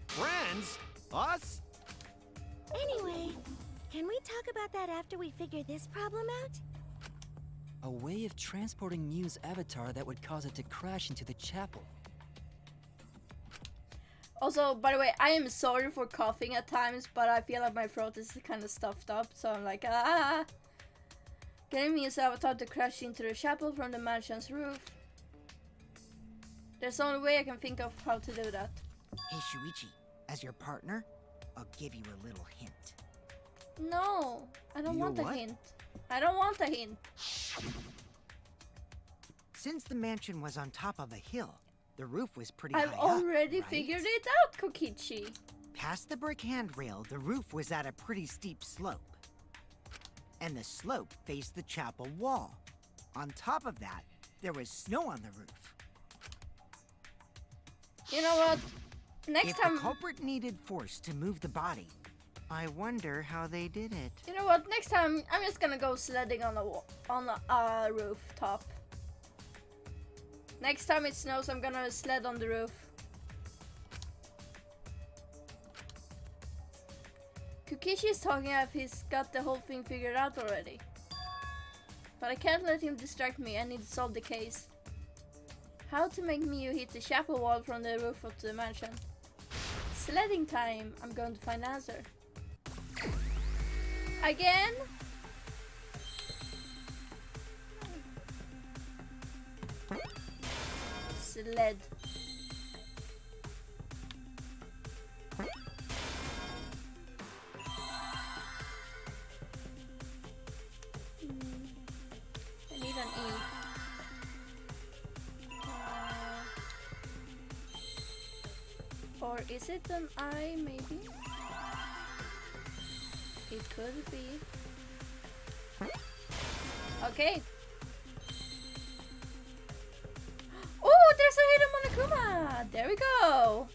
Friends? Us? Anyway, can we talk about that after we figure this problem out? A way of transporting Mew's avatar that would cause it to crash into the chapel. Also, by the way, I am sorry for coughing at times, but I feel like my throat is kind of stuffed up, so I'm like, ah. Getting Mia's avatar to crash into the chapel from the mansion's roof. There's the only way I can think of how to do that. Hey, Shuichi, as your partner, I'll give you a little hint. No, I don't You want a what? hint. I don't want a hint. Since the mansion was on top of a hill, the roof was pretty I've high already up, right? figured it out, Kokichi. Past the brick handrail, the roof was at a pretty steep slope. And the slope faced the chapel wall. On top of that, there was snow on the roof. You know what? Next If time, the culprit needed force to move the body, I wonder how they did it. you know what? Next time, I'm just gonna go sledding on a rooftop. Next time it snows, I'm gonna sled on the roof. Kukishi is talking as if he's got the whole thing figured out already. But I can't let him distract me. I need to solve the case. How to make Miu hit the chapel wall from the roof of the mansion. Sledding time. I'm going to find an answer. Again? Sled. I need an E. Or is it an I, maybe? It could be. Okay. Oh, there's a hidden Monokuma! There we go!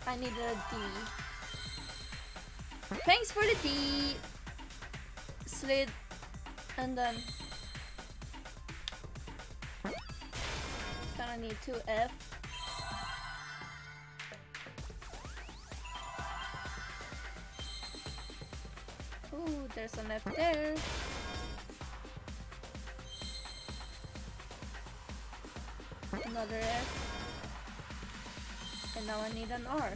I need a D. Thanks for the D! Slid. And then... Gonna need 2 F. Ooh, there's an F there. Another F. And now I need an R.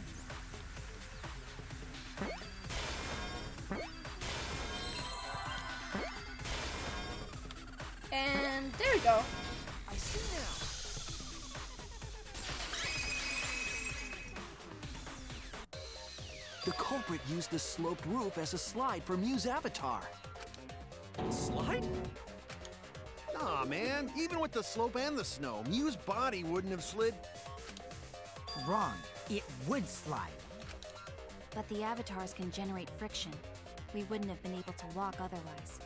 And there we go. I see now. The culprit used the sloped roof as a slide for Miu's avatar. Slide? Aw, man. Even with the slope and the snow, Miu's body wouldn't have slid. Wrong. It would slide. But the avatars can generate friction. We wouldn't have been able to walk otherwise.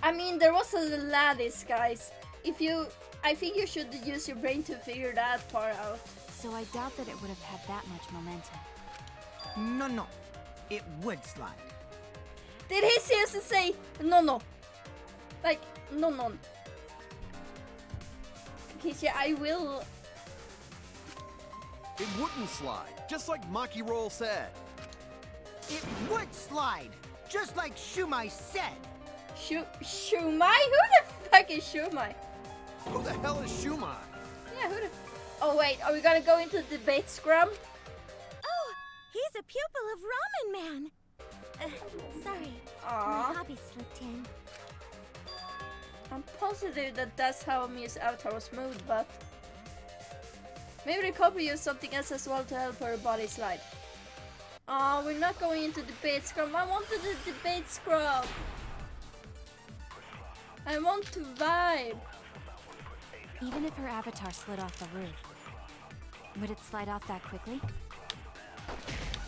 I mean, there was a lattice, guys. I think you should use your brain to figure that part out. So I doubt that it would have had that much momentum. No. It would slide. Did he seriously say no? Like, no. Kishi, I will... It wouldn't slide, just like Maki Roll said. It would slide, just like Shumai said. Shumai? Who the fuck is Shumai? Who the hell is Shumai? Yeah, who the... Oh wait, are we gonna go into the debate scrum? Oh, he's a pupil of Ramen Man. Sorry, Aww. my hobby slipped in. I'm positive that that's how Mia's avatar was moved, but... Maybe the couple used something else as well to help her body slide. Oh, we're not going into debate scrum. I wanted the debate scrum. I want to vibe. Even if her avatar slid off the roof, would it slide off that quickly?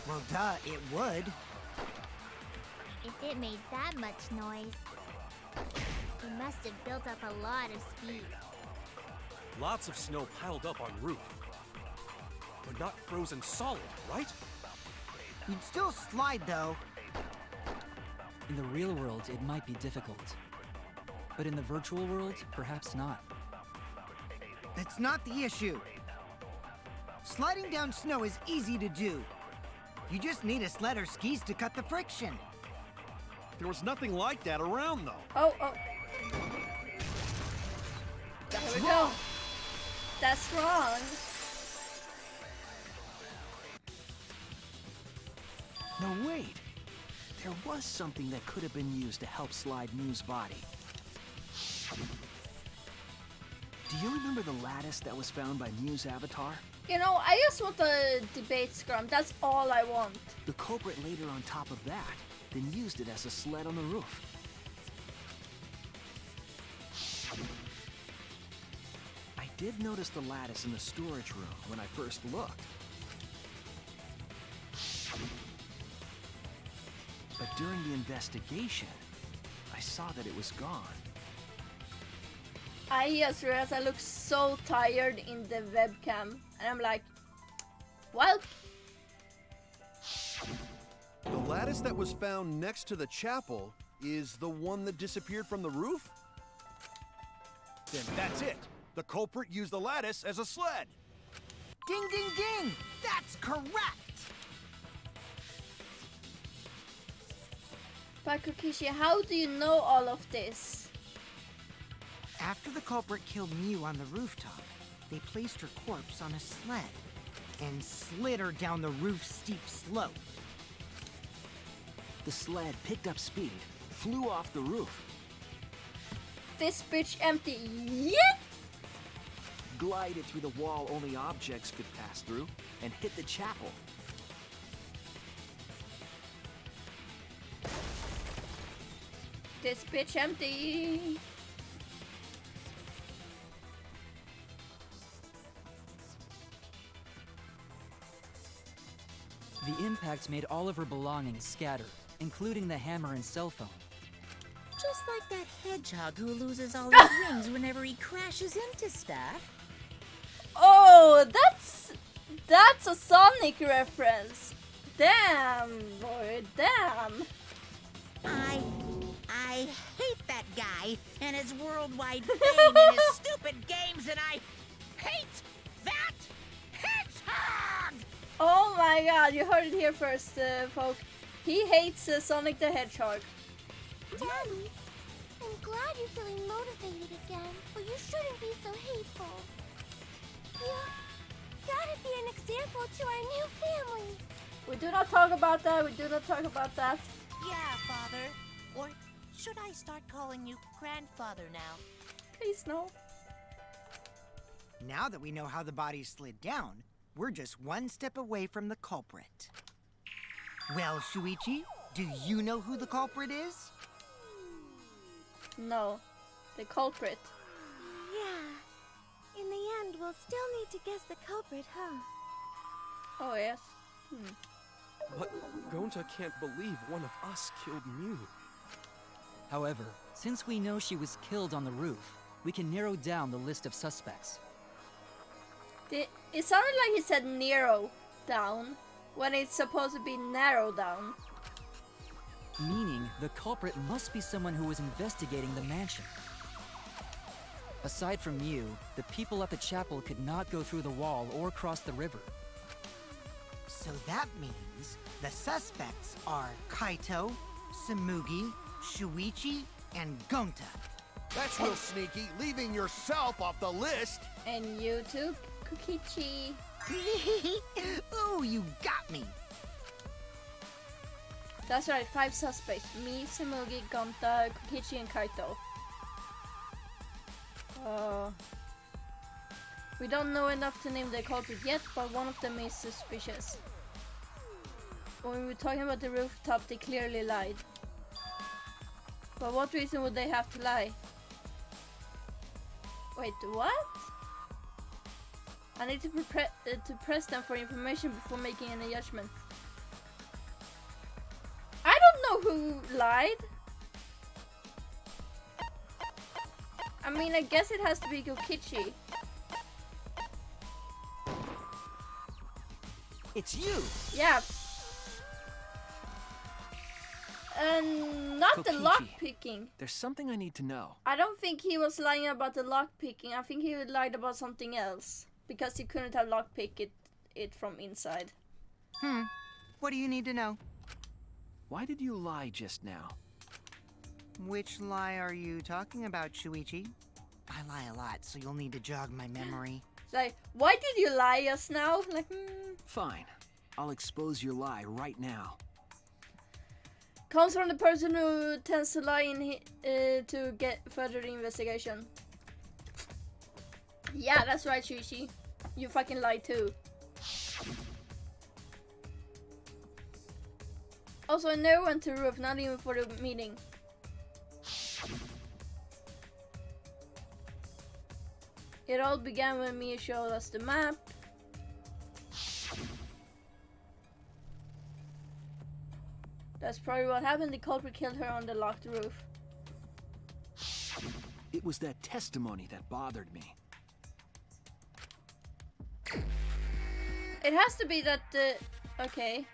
Well, duh, it would. If it made that much noise, it must have built up a lot of speed. Lots of snow piled up on roof. But not frozen solid, right? You'd still slide, though. In the real world, it might be difficult. But in the virtual world, perhaps not. That's not the issue. Sliding down snow is easy to do. You just need a sled or skis to cut the friction. There was nothing like that around, though. Oh. That's Here we wrong. go. That's wrong. No, wait. There was something that could have been used to help slide Mew's body. Do you remember the lattice that was found by Mew's avatar? You know, I just want a debate scrum. That's all I want. The culprit laid her on top of that, then used it as a sled on the roof. I did notice the lattice in the storage room when I first looked. But during the investigation, I saw that it was gone. I just realized I look so tired in the webcam. And I'm like, well. The lattice that was found next to the chapel is the one that disappeared from the roof? Then that's it. The culprit used the lattice as a sled. Ding, ding, ding! That's correct! But Kokishi, how do you know all of this? After the culprit killed Mew on the rooftop, they placed her corpse on a sled and slid her down the roof's steep slope. The sled picked up speed, flew off the roof, This bitch empty. Yep! glided through the wall only objects could pass through, and hit the chapel. This bitch empty. The impact made all of her belongings scatter, including the hammer and cell phone. Just like that hedgehog who loses all his rings whenever he crashes into stuff. Oh, that's a Sonic reference. Damn, boy, damn. I hate that guy and his worldwide fame and his stupid games, and I hate that hedgehog! Oh my god, you heard it here first, folk. He hates Sonic the Hedgehog. Daddy, I'm glad you're feeling motivated again, but you shouldn't be so hateful. You gotta be an example to our new family. We do not talk about that, we do not talk about that. Yeah, Father. Or should I start calling you grandfather now? Please no. Now that we know how the body slid down, we're just one step away from the culprit. Well, Shuichi, do you know who the culprit is? No. The culprit. Yeah. In the end, we'll still need to guess the culprit, huh? Oh yes. But Gonta can't believe one of us killed Mew. However, since we know she was killed on the roof, we can narrow down the list of suspects. It sounded like he said narrow down when it's supposed to be narrow down. Meaning, the culprit must be someone who was investigating the mansion. Aside from Mew, the people at the chapel could not go through the wall or cross the river. So that means the suspects are Kaito, Samugi, Shuichi, and Gonta. That's real sneaky, leaving yourself off the list. And you too, Kokichi. Ooh, you got me. That's right, 5 suspects. Me, Samugi, Gonta, Kokichi, and Kaito. We don't know enough to name the culprit yet, but one of them is suspicious. When we were talking about the rooftop, they clearly lied. But what reason would they have to lie? Wait, what? I need to press them for information before making any judgment. I don't know who lied. I mean, I guess it has to be Kokichi. It's you! Yeah. And not the Kokichi. lock picking. There's something I need to know. I don't think he was lying about the lock picking. I think he lied about something else. Because he couldn't have lock picked it from inside. What do you need to know? Why did you lie just now? Which lie are you talking about, Shuichi? I lie a lot, so you'll need to jog my memory. It's like, why did you lie us now? Like, Fine. I'll expose your lie right now. Comes from the person who tends to lie to get further investigation. Yeah, that's right, Shishi. You fucking lied too. Also, I never went to the roof, not even for the meeting. It all began when Mia showed us the map. That's probably what happened. The culprit killed her on the locked roof. It was that testimony that bothered me. It has to be that the... Okay.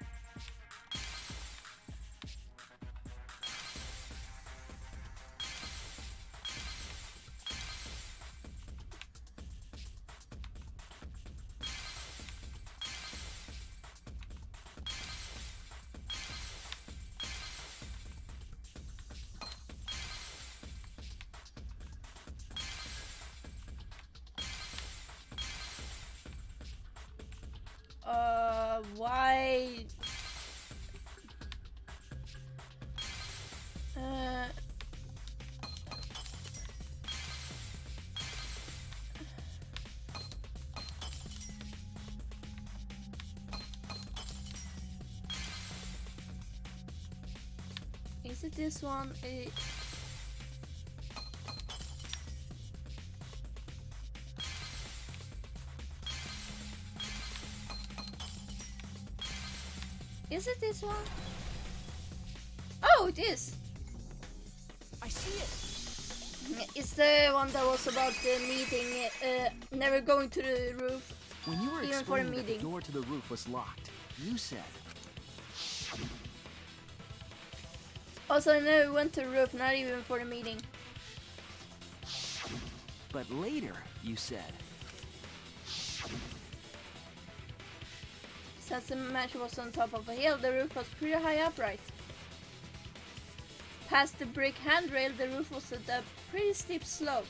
Why? Is it this one? Is it this one? Oh, it is! I see it. It's the one that was about the meeting, never going to the roof. When you were Even for a explaining that the meeting. door to the roof was locked, you said, Also, I never went to the roof, not even for the meeting. but later you said, Since the match was on top of a hill, the roof was pretty high up, right? Past the brick handrail, the roof was at a pretty steep slope.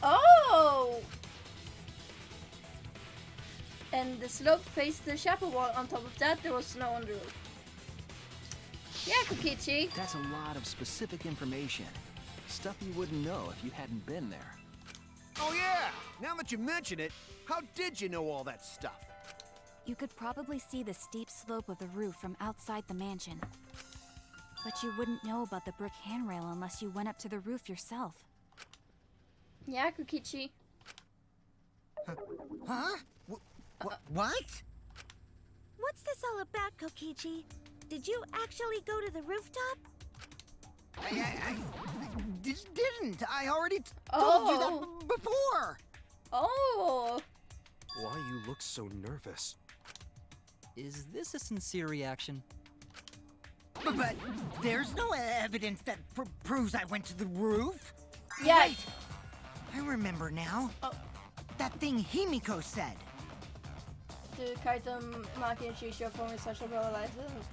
Oh! And the slope faced the chapel wall. On top of that, there was snow on the roof. Yeah, Kokichi. that's a lot of specific information. Stuff you wouldn't know if you hadn't been there. Oh yeah! Now that you mention it, how did you know all that stuff? You could probably see the steep slope of the roof from outside the mansion. But you wouldn't know about the brick handrail unless you went up to the roof yourself. Yeah, Kokichi. Huh? What? What's this all about, Kokichi? Did you actually go to the rooftop? I didn't. I already told you that before. Oh! Why you look so nervous? Is this a sincere reaction? But there's no evidence that proves I went to the roof. Yeah. Wait, I remember now. Oh. That thing Himiko said. The Kaito, Maki, and Shisha forming such a alliance.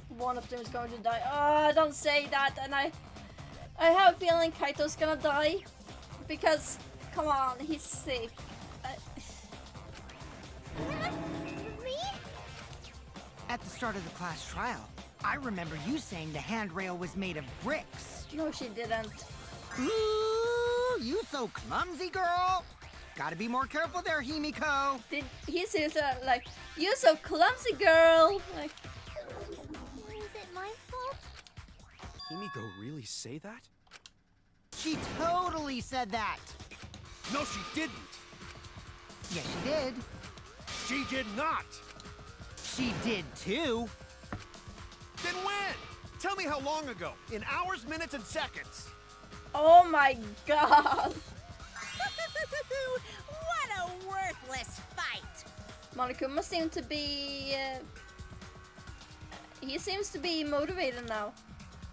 One of them is going to die. Oh, don't say that. And I have a feeling Kaito's gonna die. Because, come on, he's sick. Me? At the start of the class trial, I remember you saying the handrail was made of bricks. No, she didn't. Ooh, you so clumsy, girl. Gotta be more careful there, Himiko. He says like, you so clumsy, girl. Like, Is it my fault? Himiko really say that? She totally said that. No, she didn't! Yes, she did. She did not! She did too. Then when? Tell me how long ago. In hours, minutes, and seconds. oh my god. What a worthless fight! Monokuma seems to be... he seems to be motivated now.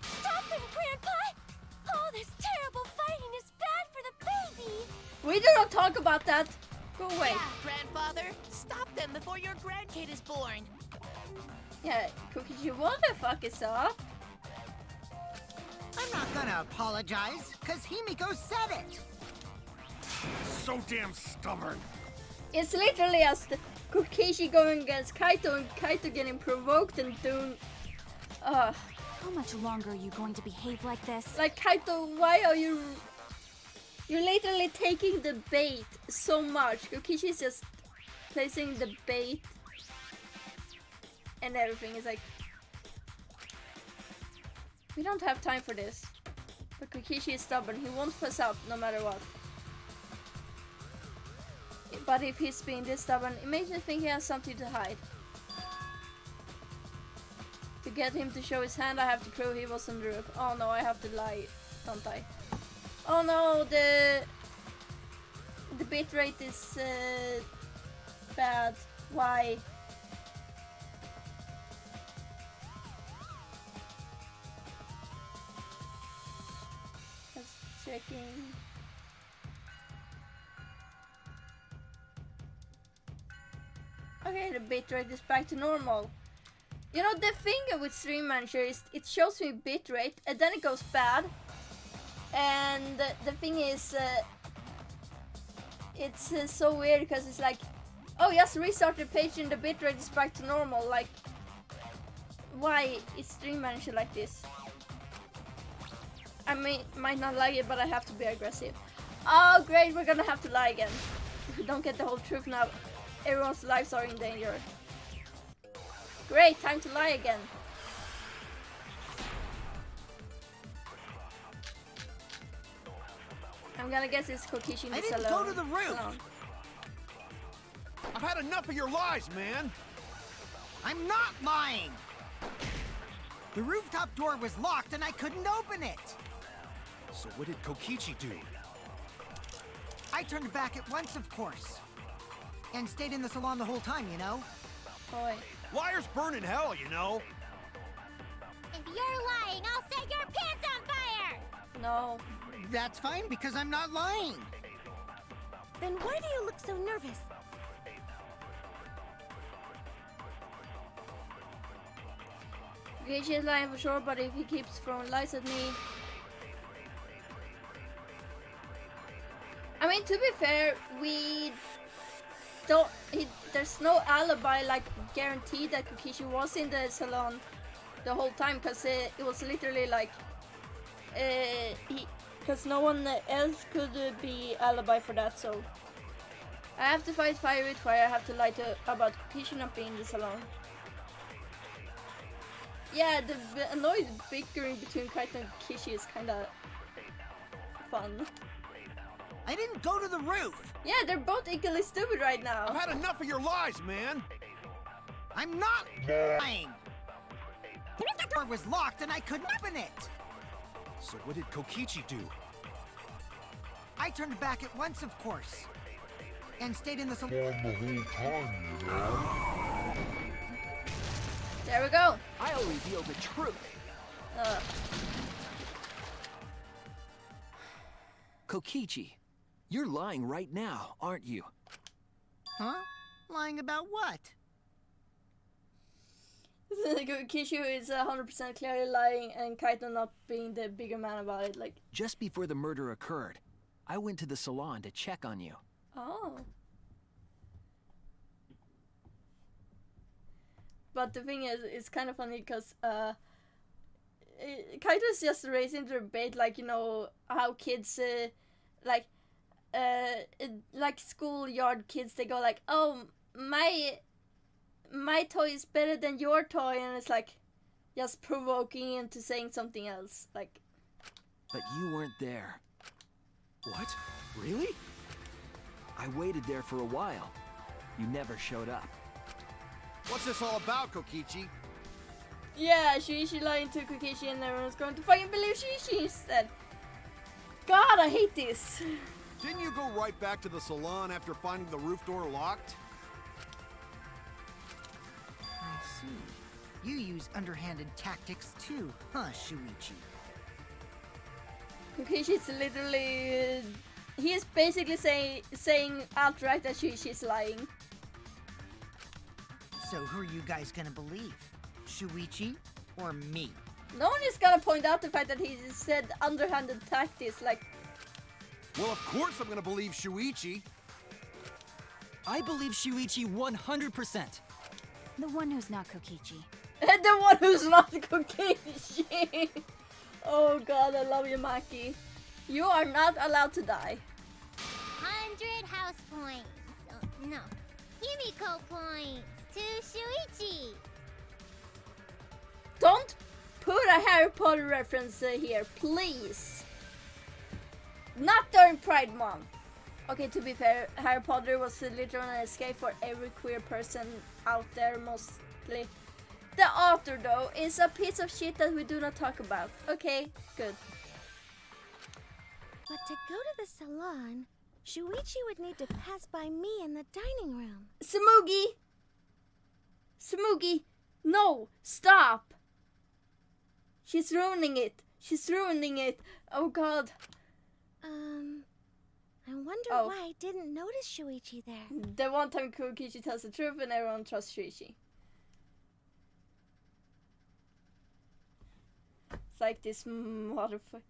Stop him, Grandpa! Oh, this terrible fighting is bad for the baby! We do not talk about that. Go away. Yeah, grandfather. Stop them before your grandkid is born. Yeah, Kokichi, what the fuck is up? I'm not gonna apologize, cause Himiko said it. So damn stubborn. It's literally just Kokishi going against Kaito and Kaito getting provoked and doing... How much longer are you going to behave like this? Like, Kaito, why are you... You're literally taking the bait so much. Kokishi's just placing the bait and everything. Is like... We don't have time for this. But Kokishi is stubborn. He won't fess up no matter what. But if he's being this stubborn, it makes me think he has something to hide. To get him to show his hand, I have to prove he was on the roof. Oh no, I have to lie, don't I? Oh no, the bitrate is bad. Why? Just checking. Okay, the bitrate is back to normal. You know, the thing with Stream Manager is it shows me bitrate and then it goes bad. And the thing is, it's so weird because it's like, oh, just restart the page and the bitrate is back to normal. Like, why is Stream Manager like this? I might not like it, but I have to be aggressive. Oh, great, we're gonna have to lie again. If we don't get the whole truth now, everyone's lives are in danger. Great, time to lie again. I'm gonna guess it's Kokishi in the salon. I didn't go to the roof! I've had enough of your lies, man! I'm not lying! The rooftop door was locked and I couldn't open it! So what did Kokichi do? I turned back at once, of course. And stayed in the salon the whole time, you know? Boy. Liars burn in hell, you know? If you're lying, I'll set your pants on fire! No. That's fine because I'm not lying. Then why do you look so nervous? Kokishi is lying for sure, but if he keeps throwing lies at me... I mean, to be fair, we don't... there's no alibi, like, guaranteed that Kokishi was in the salon the whole time, because it was literally like... because no one else could be alibi for that, so... I have to fight fire with fire, I have to lie about Kokishi not being in the salon. Yeah, the annoyed bickering between Kaito and Kokishi is kinda fun. I didn't go to the roof! Yeah, they're both equally stupid right now. I've had enough of your lies, man! I'm not lying! The rooftop door was locked and I couldn't open it! So what did Kokichi do? I turned back at once, of course. And stayed in the salon the whole time, you know? There we go. I'll reveal the truth. Kokichi, you're lying right now, aren't you? Huh? Lying about what? Kokishi is 100% clearly lying and Kaito not being the bigger man about it, like... Just before the murder occurred, I went to the salon to check on you. Oh. But the thing is, it's kind of funny because Kaito's just raising the debate, like, you know, how kids, like schoolyard kids, they go like, oh, my toy is better than your toy, and it's like, just provoking into saying something else, like... But you weren't there. What? Really? I waited there for a while. You never showed up. What's this all about, Kokichi? Yeah, Shuichi lying to Kokishi and everyone's going to fucking believe Shuichi instead. God, I hate this. Didn't you go right back to the salon after finding the roof door locked? I see. You use underhanded tactics too, huh, Shuichi? Kokishi's literally... he is basically saying outright that she's lying. So who are you guys gonna believe? Shuichi or me? No one is gonna point out the fact that he said underhanded tactics, like... Well, of course I'm gonna believe Shuichi. I believe Shuichi 100%. The one who's not Kokichi. The one who's not Kokichi. Oh god, I love you, Maki. You are not allowed to die. 100 house points. No, Himiko points to Shuichi. Don't put a Harry Potter reference here, please. Not during Pride Month. Okay, to be fair, Harry Potter was literally an escape for every queer person out there, mostly. The author, though, is a piece of shit that we do not talk about. Okay, good. But to go to the salon, Shuichi would need to pass by me in the dining room. Sumugi! Sumugi! No! Stop! She's ruining it! She's ruining it! Oh god. I wonder Oh. why I didn't notice Shuichi there. The one time Kokichi tells the truth and everyone trusts Shuichi. It's like this motherfucker.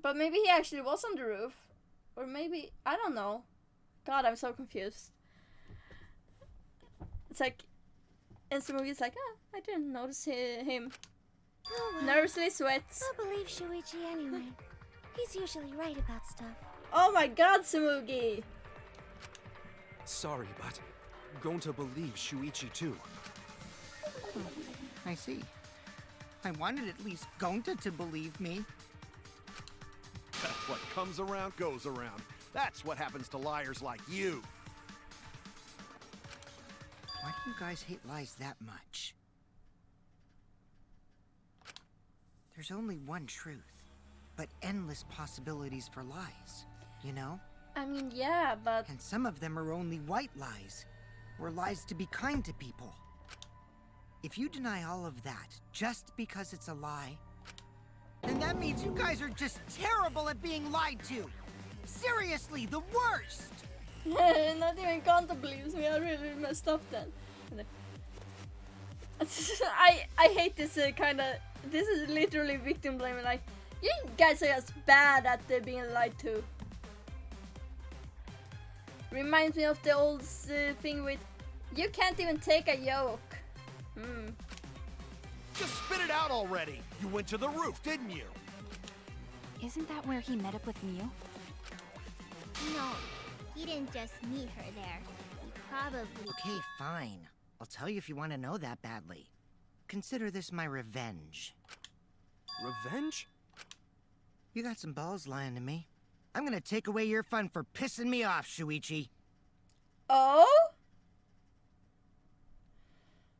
But maybe he actually was on the roof. Or maybe, I don't know. God, I'm so confused. It's like, and Sumugi's like, I didn't notice him. Oh well, Nervously sweats. I'll believe Shuichi anyway. He's usually right about stuff. Oh my god, Sumugi! Sorry, but I'm going to believe Shuichi too. I see. I wanted at least Gonta to believe me. What comes around goes around. That's what happens to liars like you. Why do you guys hate lies that much? There's only one truth, but endless possibilities for lies, you know? I mean, yeah, but... And some of them are only white lies, or lies to be kind to people. If you deny all of that just because it's a lie, then that means you guys are just terrible at being lied to. Seriously, the worst! Not even Gonta believes me. I really messed up then. I hate this kind of... This is literally victim blaming. Like, you guys are just bad at being lied to. Reminds me of the old thing with, you can't even take a joke. Just spit it out already. You went to the roof, didn't you? Isn't that where he met up with Mew? No, he didn't just meet her there. He probably... Okay, fine. I'll tell you if you want to know that badly. Consider this my revenge. Revenge? You got some balls lying to me. I'm gonna take away your fun for pissing me off, Shuichi. Oh?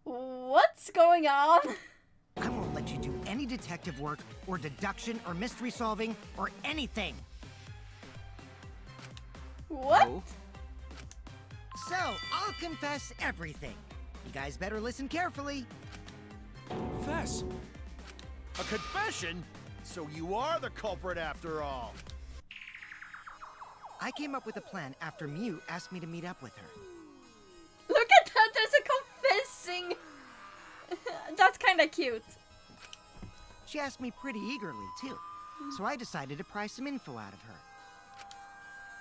What's going on? I won't let you do any detective work, or deduction, or mystery solving, or anything. What? Oh. So, I'll confess everything. You guys better listen carefully. Fess. A confession? So you are the culprit after all. I came up with a plan after Mew asked me to meet up with her. Look at that, there's a confessing. That's kind of cute. She asked me pretty eagerly, too. So I decided to pry some info out of her.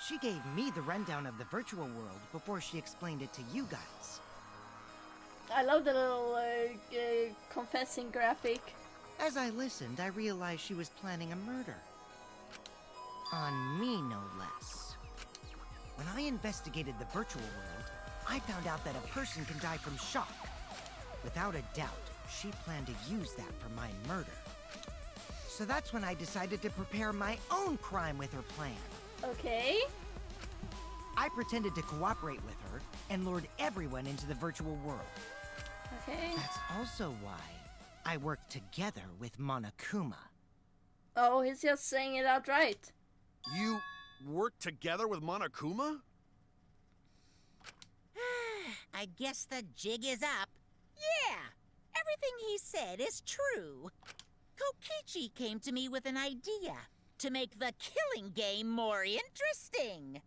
She gave me the rundown of the virtual world before she explained it to you guys. I love the little confessing graphic. As I listened, I realized she was planning a murder. On me, no less. When I investigated the virtual world, I found out that a person can die from shock. Without a doubt, she planned to use that for my murder. So that's when I decided to prepare my own crime with her plan. Okay. I pretended to cooperate with her and lured everyone into the virtual world. Okay. That's also why I worked together with Monokuma. Oh, he's just saying it outright. You worked together with Monokuma? I guess the jig is up. Yeah, everything he said is true. Kokichi came to me with an idea to make the killing game more interesting.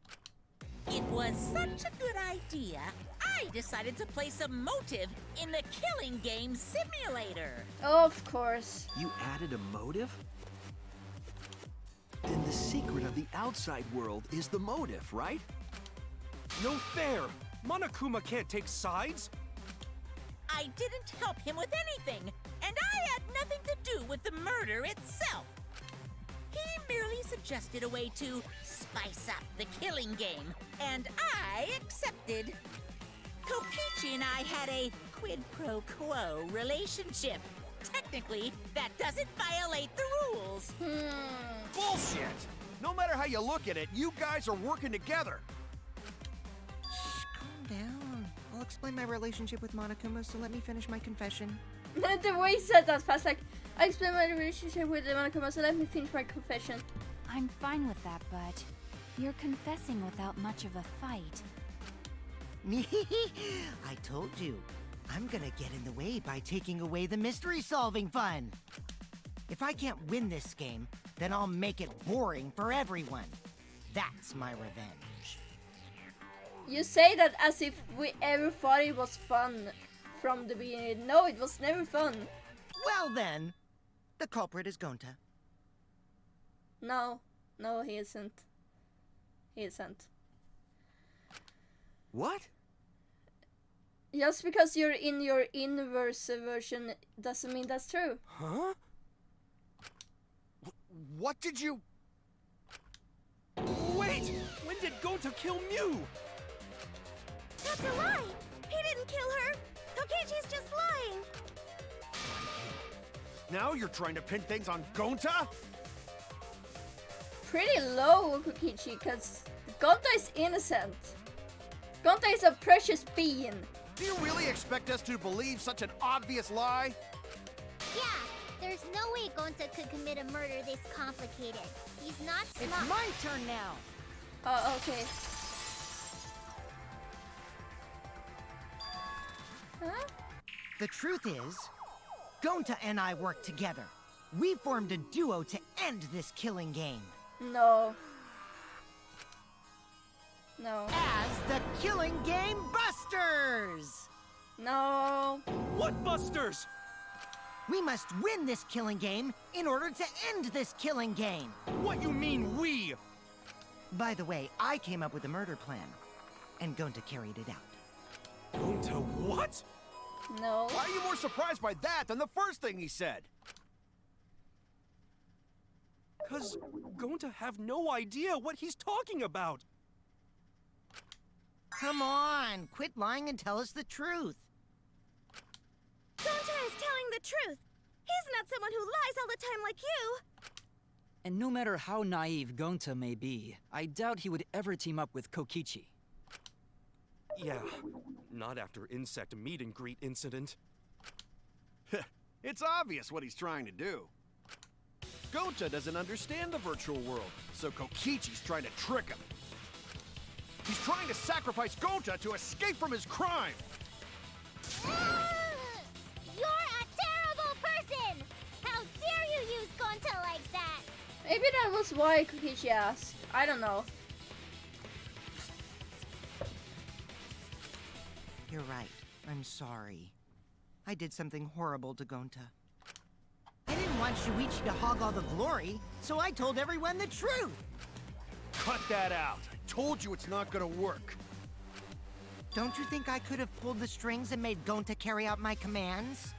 It was such a good idea, I decided to place a motive in the killing game simulator. Of course. You added a motive? Then the secret of the outside world is the motive, right? No fair. Monokuma can't take sides. I didn't help him with anything, and I had nothing to do with the murder itself. He merely suggested a way to spice up the killing game, and I accepted. Kokichi and I had a quid pro quo relationship. Technically, that doesn't violate the rules. Bullshit! No matter how you look at it, you guys are working together. Shh, calm down. I'll explain my relationship with Monokuma, so let me finish my confession. The way he said that fast, like, I explained my relationship with Monokuma, so let me finish my confession. I'm fine with that, but you're confessing without much of a fight. I told you. I'm gonna get in the way by taking away the mystery-solving fun. If I can't win this game, then I'll make it boring for everyone. That's my revenge. You say that as if we ever thought it was fun from the beginning. No, it was never fun. Well then, the culprit is Gonta. No, he isn't. He isn't. What? Just because you're in your inverse version doesn't mean that's true. Huh? What did you... Wait! When did Gonta kill Mew? That's a lie! He didn't kill her! Kokichi's just lying! Now you're trying to pin things on Gonta? Pretty low, Kokichi, because Gonta is innocent. Gonta is a precious being. Do you really expect us to believe such an obvious lie? Yeah, there's no way Gonta could commit a murder this complicated. He's not smart. It's my turn now. Oh, okay. Huh? The truth is, Gonta and I worked together. We formed a duo to end this killing game. No. No. As the Killing Game Busters! No. What busters? We must win this killing game in order to end this killing game. What you mean, we? By the way, I came up with a murder plan, and Gonta carried it out. Gonta what? No. Why are you more surprised by that than the first thing he said? 'Cause Gonta have no idea what he's talking about. Come on, quit lying and tell us the truth. Gonta is telling the truth! He's not someone who lies all the time like you! And no matter how naive Gonta may be, I doubt he would ever team up with Kokichi. Yeah, not after insect meet and greet incident. It's obvious what he's trying to do. Gonta doesn't understand the virtual world, so Kokichi's trying to trick him. He's trying to sacrifice Gonta to escape from his crime! You're a terrible person! How dare you use Gonta like that? Maybe that was why Kokichi asked. I don't know. You're right. I'm sorry. I did something horrible to Gonta. I didn't want Shuichi to hog all the glory, so I told everyone the truth. Cut that out. I told you it's not gonna work. Don't you think I could have pulled the strings and made Gonta carry out my commands?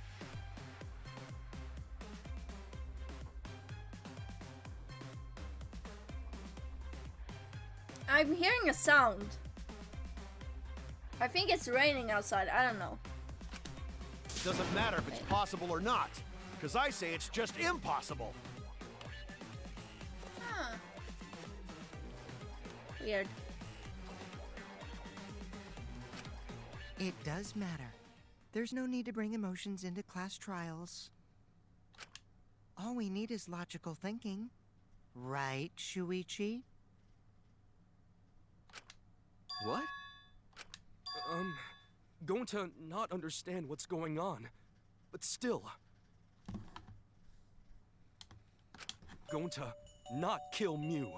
I'm hearing a sound. I think it's raining outside. I don't know. It doesn't matter if it's possible or not, because I say it's just impossible. Huh. Weird. It does matter. There's no need to bring emotions into class trials. All we need is logical thinking. Right, Shuichi? What? Gonta not understand what's going on, but still. Gonta not kill Mew.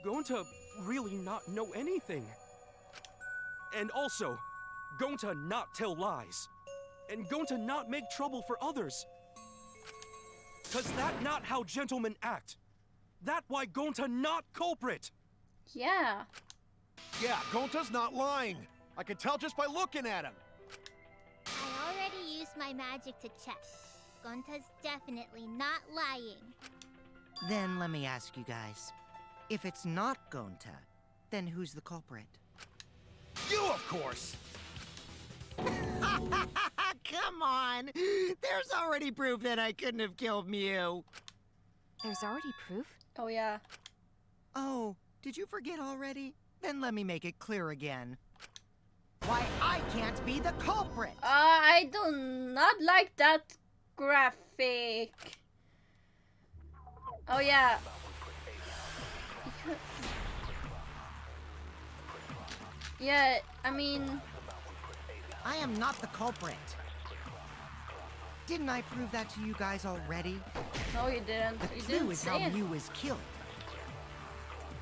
Gonta really not know anything. And also, Gonta not tell lies. And Gonta not make trouble for others. 'Cause that not how gentlemen act. That why Gonta not culprit. Yeah. Yeah, Gonta's not lying. I can tell just by looking at him. I already used my magic to check. Gonta's definitely not lying. Then let me ask you guys. If it's not Gonta, then who's the culprit? You, of course! Come on! There's already proof that I couldn't have killed Mew. There's already proof? Oh yeah. Oh, did you forget already? Then let me make it clear again. Why I can't be the culprit! I do not like that graphic. Oh yeah. Yeah, I mean... I am not the culprit. Didn't I prove that to you guys already? No, you didn't. The You clue didn't is say how it. Mew was killed.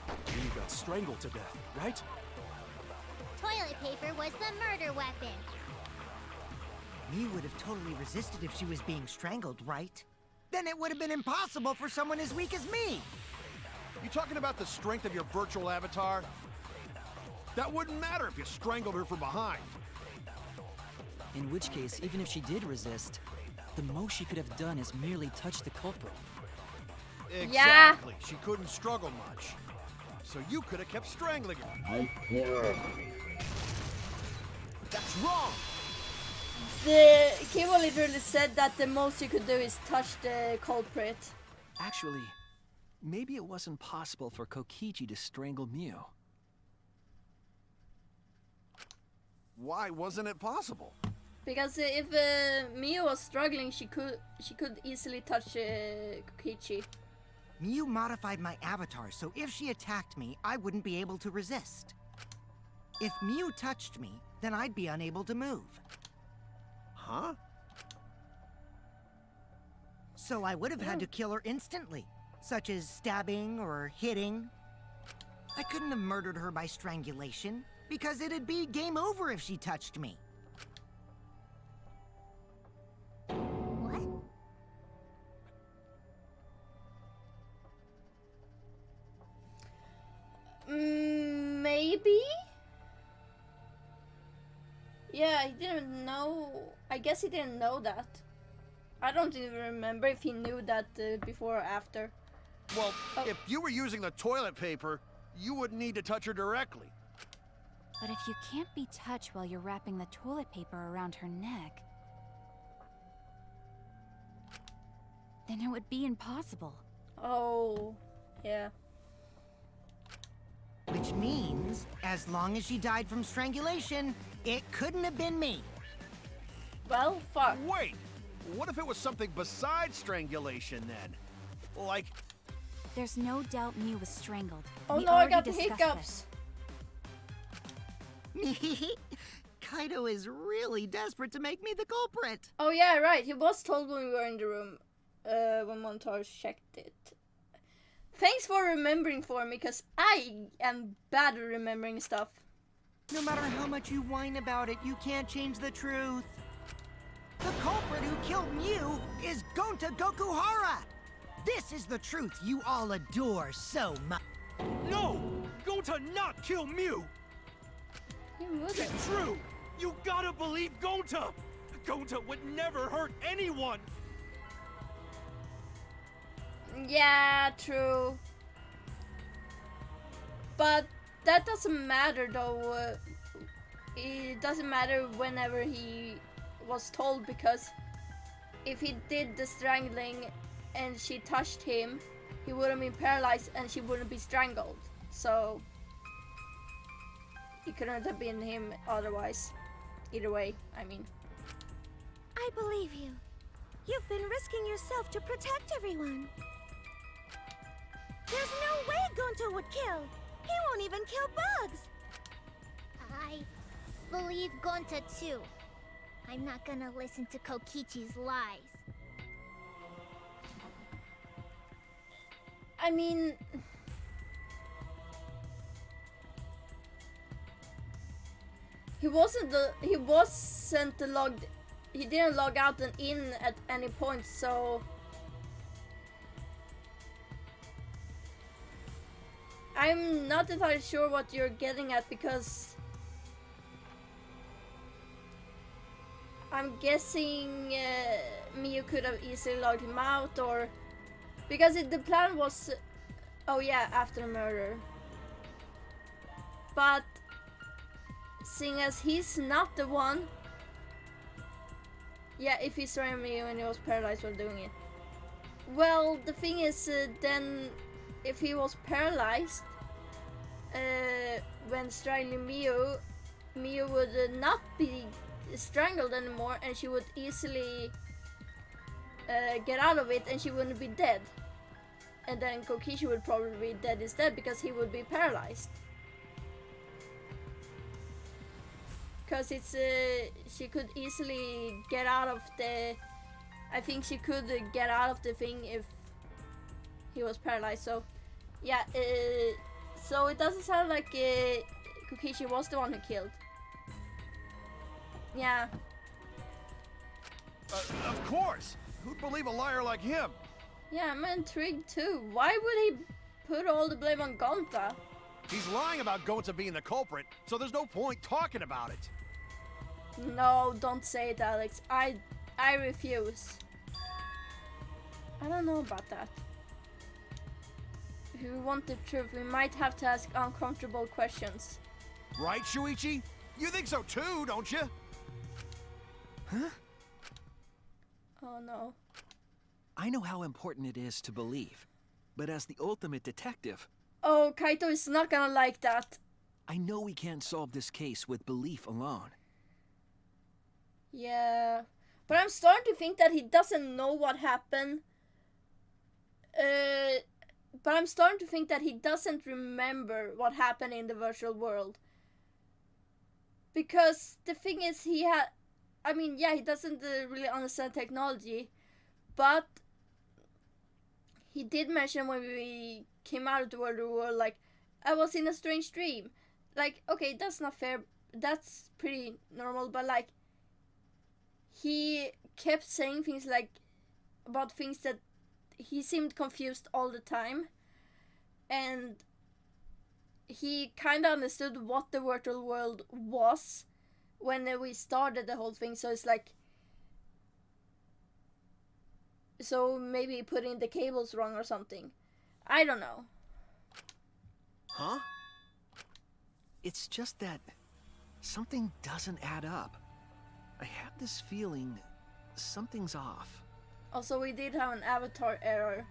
You got strangled to death, right? Toilet paper was the murder weapon. Mew would have totally resisted if she was being strangled, right? Then it would have been impossible for someone as weak as me! You talking about the strength of your virtual avatar? That wouldn't matter if you strangled her from behind. In which case, even if she did resist, the most she could have done is merely touch the culprit. Exactly. She couldn't struggle much. So you could have kept strangling her. That's wrong! The Kibo literally said that the most you could do is touch the culprit. Actually, maybe it wasn't possible for Kokichi to strangle Mew. Why wasn't it possible? Because if Mio was struggling, she could easily touch Kokichi. Mew modified my avatar, so if she attacked me, I wouldn't be able to resist. If Mew touched me, then I'd be unable to move. Huh? So I would have had to kill her instantly, such as stabbing or hitting. I couldn't have murdered her by strangulation, because it'd be game over if she touched me. What? Maybe? Yeah, he didn't know. I guess he didn't know that. I don't even remember if he knew that before or after. Well, if you were using the toilet paper, you wouldn't need to touch her directly. But if you can't be touched while you're wrapping the toilet paper around her neck, then it would be impossible. Oh, yeah. Which means, as long as she died from strangulation, it couldn't have been me. Well, fuck. Wait! What if it was something besides strangulation then? Like... There's no doubt Mew was strangled. Oh We no, I already got the discussed hiccups. this. Kaido is really desperate to make me the culprit. Oh yeah, right. He was told when we were in the room, when Montage checked it. Thanks for remembering for me, because I am bad at remembering stuff. No matter how much you whine about it, you can't change the truth. The culprit who killed Mew is Gonta Gokuhara! This is the truth you all adore so much. No! Go to not kill Mew! It's true! You gotta believe Gonta! Gonta would never hurt anyone! Yeah, true. But that doesn't matter though. It doesn't matter whenever he was told, because if he did the strangling and she touched him, he wouldn't be paralyzed and she wouldn't be strangled. So it couldn't have been him otherwise. Either way, I mean. I believe you. You've been risking yourself to protect everyone. There's no way Gonta would kill. He won't even kill bugs. I believe Gonta too. I'm not gonna listen to Kokichi's lies. I mean, he wasn't logged. He didn't log out and in at any point, so I'm not entirely sure what you're getting at, because I'm guessing Miyu could have easily logged him out, or because the plan was, oh yeah, after murder. But seeing as he's not the one, yeah, if he saw Miyu and he was paralyzed while doing it. Well, the thing is, then if he was paralyzed when strangling Miyu, Miyu would not be strangled anymore, and she would easily get out of it, and she wouldn't be dead. And then Kokichi would probably be dead instead because he would be paralyzed. Because it's she could easily get out of the. I think she could get out of the thing if he was paralyzed. So yeah, so it doesn't sound like Kokichi was the one who killed. Yeah. Of course. Who'd believe a liar like him? Yeah, I'm intrigued too. Why would he put all the blame on Gonta? He's lying about Gonta being the culprit, so there's no point talking about it. No, don't say it, Alex. I refuse. I don't know about that. If we want the truth, we might have to ask uncomfortable questions. Right, Shuichi? You think so too, don't you? Huh? Oh no. I know how important it is to believe, but as the ultimate detective... Oh, Kaito is not gonna like that. I know we can't solve this case with belief alone. Yeah, but I'm starting to think that he doesn't know what happened. But I'm starting to think that he doesn't remember what happened in the virtual world. Because the thing is, he doesn't really understand technology, but he did mention when we came out of the virtual world, like, I was in a strange dream. Like, okay, that's not fair. That's pretty normal, but like, he kept saying things like about things that he seemed confused all the time, and he kind of understood what the virtual world was when we started the whole thing. So it's like, so maybe he put in the cables wrong or something. I don't know. Huh? It's just that something doesn't add up. I have this feeling something's off. Also, we did have an avatar error,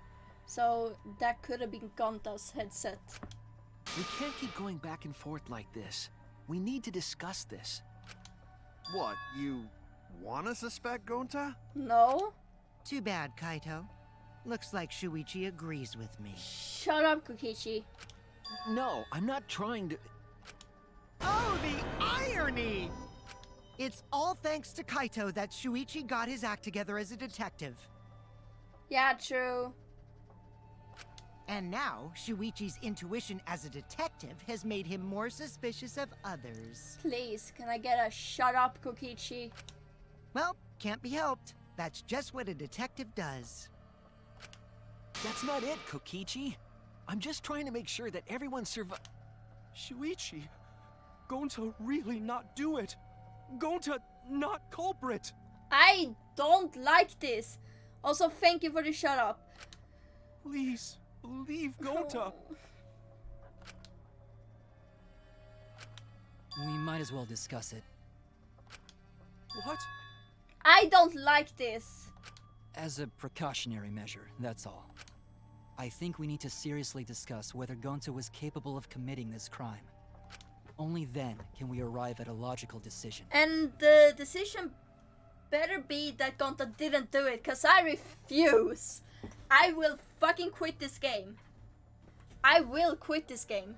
so that could have been Gonta's headset. We can't keep going back and forth like this. We need to discuss this. What, you wanna suspect Gonta? No. Too bad, Kaito. Looks like Shuichi agrees with me. Shut up, Kokichi. No, I'm not trying to... Oh, the irony! It's all thanks to Kaito that Shuichi got his act together as a detective. Yeah, true. And now, Shuichi's intuition as a detective has made him more suspicious of others. Please, can I get a shut up, Kokichi? Well, can't be helped. That's just what a detective does. That's not it, Kokichi. I'm just trying to make sure that everyone Shuichi, Gonta really not do it. Gonta not culprit. I don't like this. Also, thank you for the shut up. Please, believe Gonta. We might as well discuss it. What? I don't like this. As a precautionary measure, that's all. I think we need to seriously discuss whether Gonta was capable of committing this crime. Only then can we arrive at a logical decision. And the decision better be that Gonta didn't do it, because I refuse. I will fucking quit this game. I will quit this game.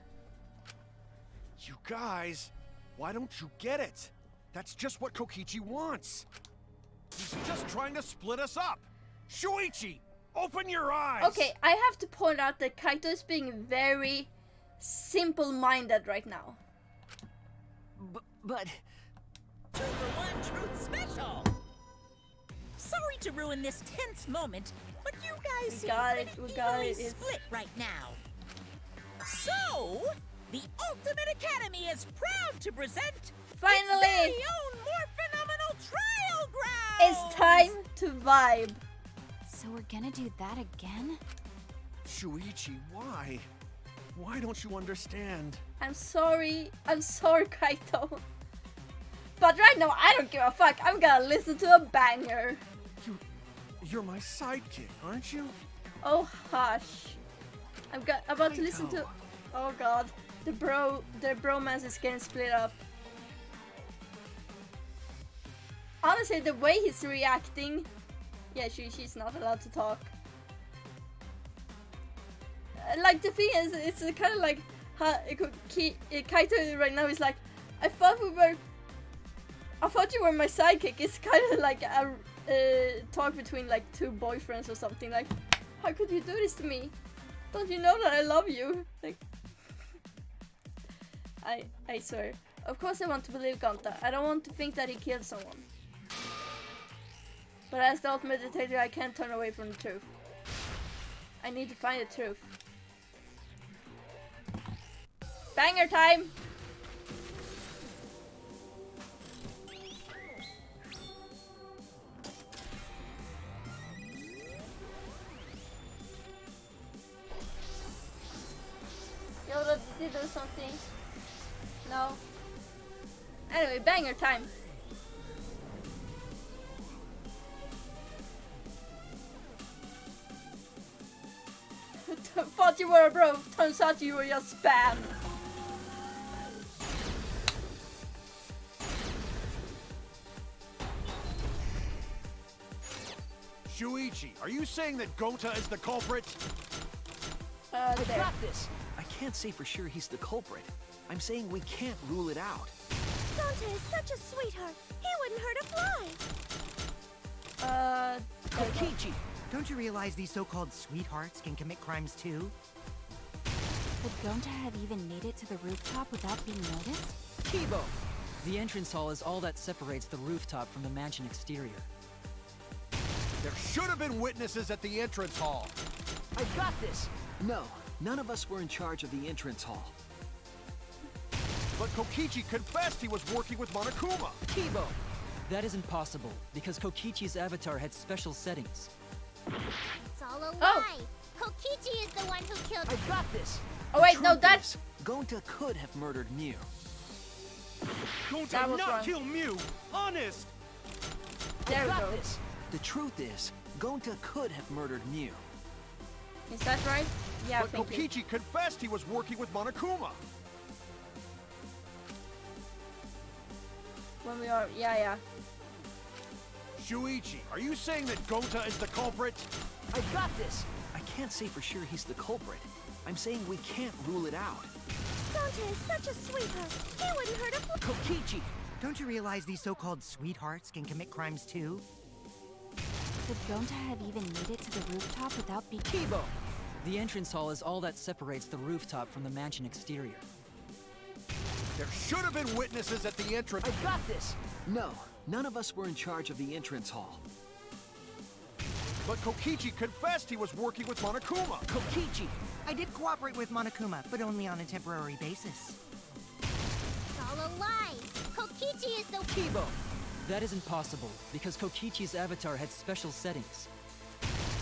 You guys, why don't you get it? That's just what Kokichi wants. He's just trying to split us up. Shuichi, open your eyes! Okay, I have to point out that Kaito is being very simple-minded right now. But... 2 for 1 Truth Special! Sorry to ruin this tense moment, but you guys seem pretty evenly split right now. So, the Ultimate Academy is proud to present finally its very own more phenomenal trial ground! It's time to vibe. So we're gonna do that again? Shuichi, why? Why don't you understand? I'm sorry, Kaito. But right now, I don't give a fuck. I'm gonna listen to a banger. You're my sidekick, aren't you? Oh, hush. I'm about to listen to... Oh god. The bromance is getting split up. Honestly, the way he's reacting... Yeah, she's not allowed to talk. Like, the thing is, it's kind of like... Kaito right now is like, I thought you were my sidekick. It's kind of like a talk between like two boyfriends or something. Like, how could you do this to me? Don't you know that I love you? Like, I swear. Of course I want to believe Gonta. I don't want to think that he killed someone. But as the ultimate dictator, I can't turn away from the truth. I need to find the truth. Banger time! Yoda, did you do something? No. Anyway, banger time. Thought you were a bro, turns out you were just spam. Shuichi, are you saying that Gonta is the culprit? I got this! I can't say for sure he's the culprit. I'm saying we can't rule it out. Gonta is such a sweetheart. He wouldn't hurt a fly. Kokichi, don't you realize these so-called sweethearts can commit crimes too? Would Gonta have even made it to the rooftop without being noticed? Kibo! The entrance hall is all that separates the rooftop from the mansion exterior. There should have been witnesses at the entrance hall. I got this! No, none of us were in charge of the entrance hall. But Kokichi confessed he was working with Monokuma. Kibo! That isn't possible, because Kokichi's avatar had special settings. It's all a lie. Kokichi is the one who killed. I got this! Oh wait, no, that's... Gonta could have murdered Mew. Gonta not kill Mew! Honest! There we go. This. The truth is, Gonta could have murdered Mew. Is that right? Yeah, but thank you. Kokichi confessed he was working with Monokuma. When we are... Yeah. Shuichi, are you saying that Gonta is the culprit? I got this! I can't say for sure he's the culprit. I'm saying we can't rule it out. Gonta is such a sweetheart. He wouldn't hurt a fly. Kokichi! Don't you realize these so-called sweethearts can commit crimes too? Could Gonta have even made it to the rooftop without being... Kibo! The entrance hall is all that separates the rooftop from the mansion exterior. There should have been witnesses at the entrance. I got this! No, none of us were in charge of the entrance hall. But Kokichi confessed he was working with Monokuma. Kokichi! I did cooperate with Monokuma, but only on a temporary basis. It's all a lie. Kokichi is the... Kibo! That isn't possible, because Kokichi's avatar had special settings.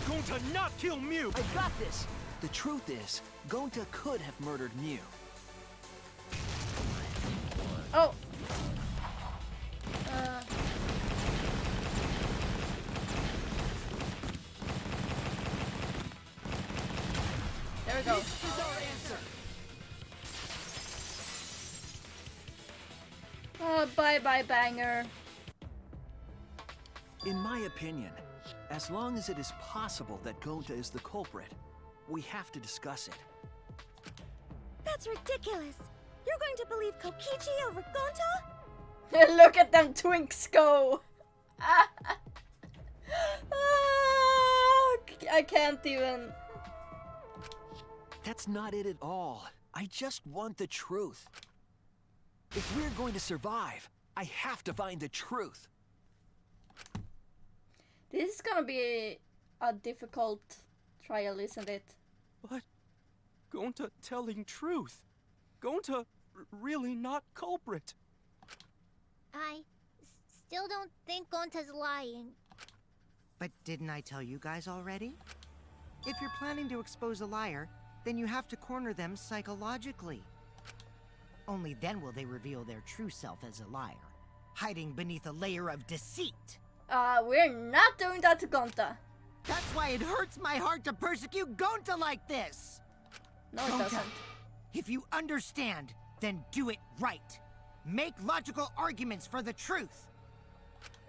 Gonta not kill Mew! I got this! The truth is, Gonta could have murdered Mew. Oh. There we go. This is our answer! Oh, bye-bye, banger. In my opinion, as long as it is possible that Gonta is the culprit, we have to discuss it. That's ridiculous. You're going to believe Kokichi over Gonta? Look at them twinks go. I can't even. That's not it at all. I just want the truth. If we're going to survive, I have to find the truth. This is gonna be a difficult trial, isn't it? But Gonta telling truth. Gonta really not culprit. I still don't think Gonta's lying. But didn't I tell you guys already? If you're planning to expose a liar, then you have to corner them psychologically. Only then will they reveal their true self as a liar, hiding beneath a layer of deceit. We're not doing that to Gonta. That's why it hurts my heart to persecute Gonta like this! No, it Gonta, doesn't. if you understand, then do it right. Make logical arguments for the truth.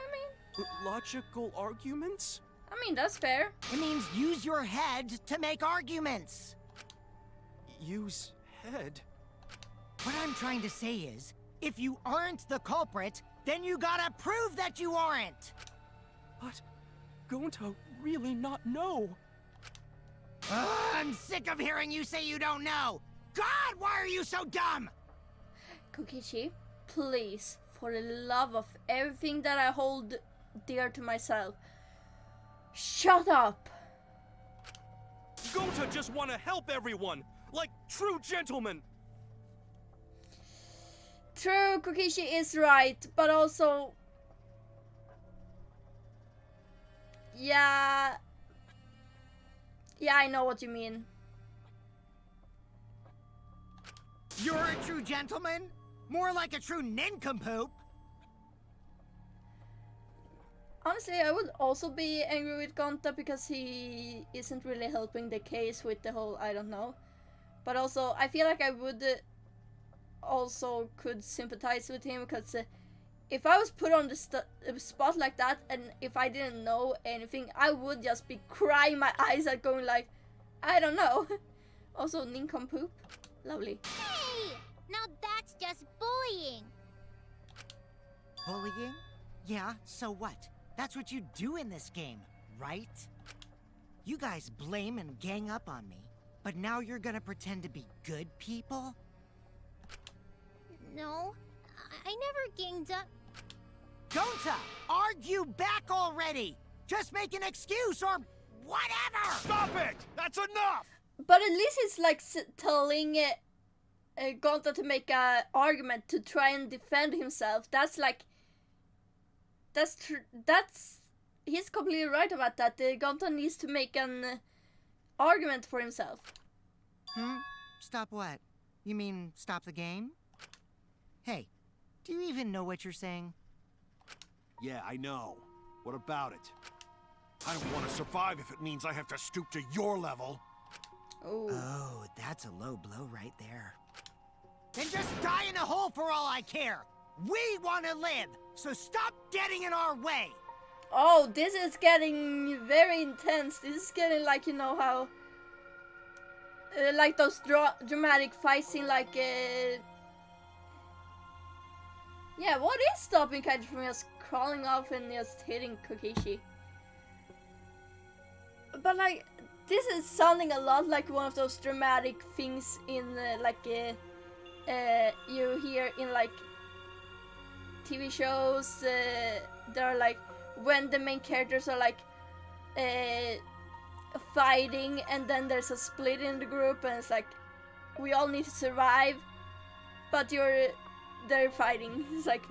I mean, Logical arguments? that's fair. It means use your head to make arguments. Use head? What I'm trying to say is, if you aren't the culprit, then you gotta prove that you aren't! But Gonta really not know. I'm sick of hearing you say you don't know! God, why are you so dumb? Kokichi, please, for the love of everything that I hold dear to myself, shut up! Gonta just want to help everyone, like true gentlemen. True, Kokichi is right, but also... Yeah, I know what you mean. You're a true gentleman? More like a true nincompoop! Honestly, I would also be angry with Gonta because he isn't really helping the case with the whole I don't know. But also, I feel like I would also could sympathize with him because if I was put on the spot like that and if I didn't know anything, I would just be crying my eyes out going like, I don't know. Also, nincompoop. Lovely. Hey! Now that's just bullying. Bullying? Yeah, so what? That's what you do in this game, right? You guys blame and gang up on me, but now you're gonna pretend to be good people? No, I never ganged up. Gonta, argue back already! Just make an excuse or whatever! Stop it! That's enough! But at least it's like telling Gonta to make an argument to try and defend himself. That's like... That's... He's completely right about that. Gonta needs to make an argument for himself. Stop what? You mean stop the game? Hey, do you even know what you're saying? Yeah, I know. What about it? I don't want to survive if it means I have to stoop to your level. Oh, that's a low blow right there. Then just die in a hole for all I care! We want to live, so stop getting in our way! Oh, this is getting very intense. This is getting like, you know how... like those dramatic fight scene, like... Yeah, what is stopping Kaiji from just crawling off and just hitting Kokichi? But like, this is sounding a lot like one of those dramatic things in you hear in like TV shows that are like when the main characters are like fighting and then there's a split in the group and it's like we all need to survive, but they're fighting. It's like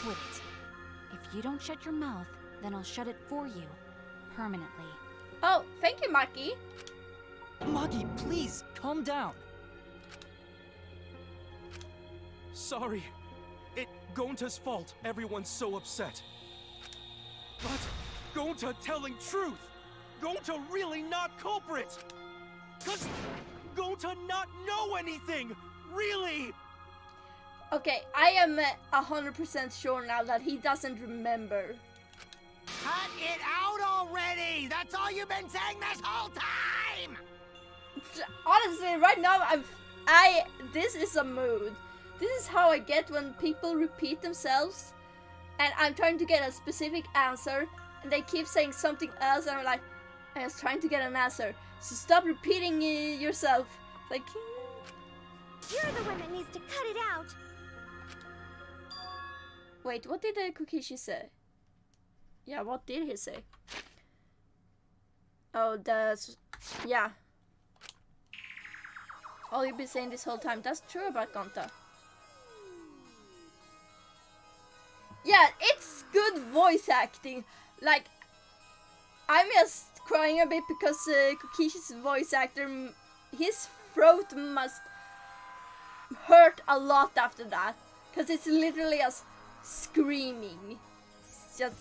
Wait. If you don't shut your mouth, then I'll shut it for you. Permanently. Oh, thank you, Maki. Maki, please, calm down. Sorry. It Gonta's fault everyone's so upset. But Gonta telling truth. Gonta really not culprit. 'Cause Gonta not know anything. Really. Okay, I am 100% sure now that he doesn't remember. Cut it out already! That's all you've been saying this whole time! Honestly, right now, this is a mood. This is how I get when people repeat themselves and I'm trying to get a specific answer and they keep saying something else and I'm like, I'm just trying to get an answer. So stop repeating yourself. Like, You're the one that needs to cut it out. wait, what did Kokichi say? Yeah, what did he say? Oh, yeah. All you've been saying this whole time. That's true about Gonta. yeah, it's good voice acting. Like, I'm just crying a bit because Kokishi's voice actor, his throat must hurt a lot after that, because it's literally just screaming. It's just,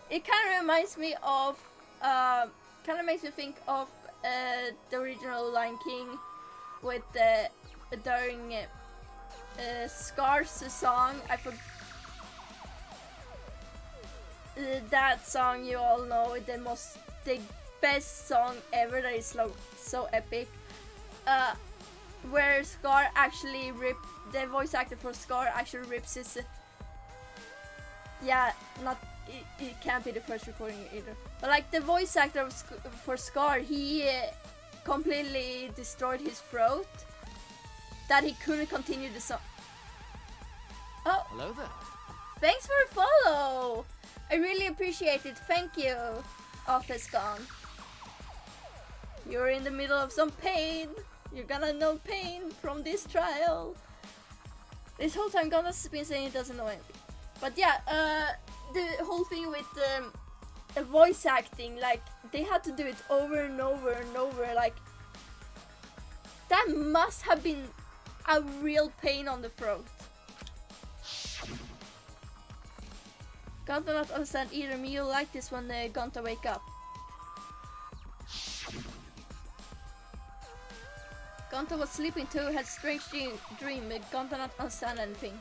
it kind of reminds me of, kind of makes me think of the original Lion King with during Scar's song. I forgot. That song you all know, the best song ever, that is so epic, where Scar actually the voice actor for Scar actually rips his, yeah, not, it can't be the first recording either, but like the voice actor for Scar, he completely destroyed his throat, that he couldn't continue the song. Oh, Hello there. thanks for a follow! I really appreciate it, thank you, Office Gone. You're in the middle of some pain. You're gonna know pain from this trial. This whole time Gonta's been saying he doesn't know anything. But yeah, the whole thing with the voice acting, like, they had to do it over and over and over, like, that must have been a real pain on the throat. Gonta not understand either. Me, you like this when Gonta wake up. Gonta was sleeping too, had strange dream, but Gonta not understand anything.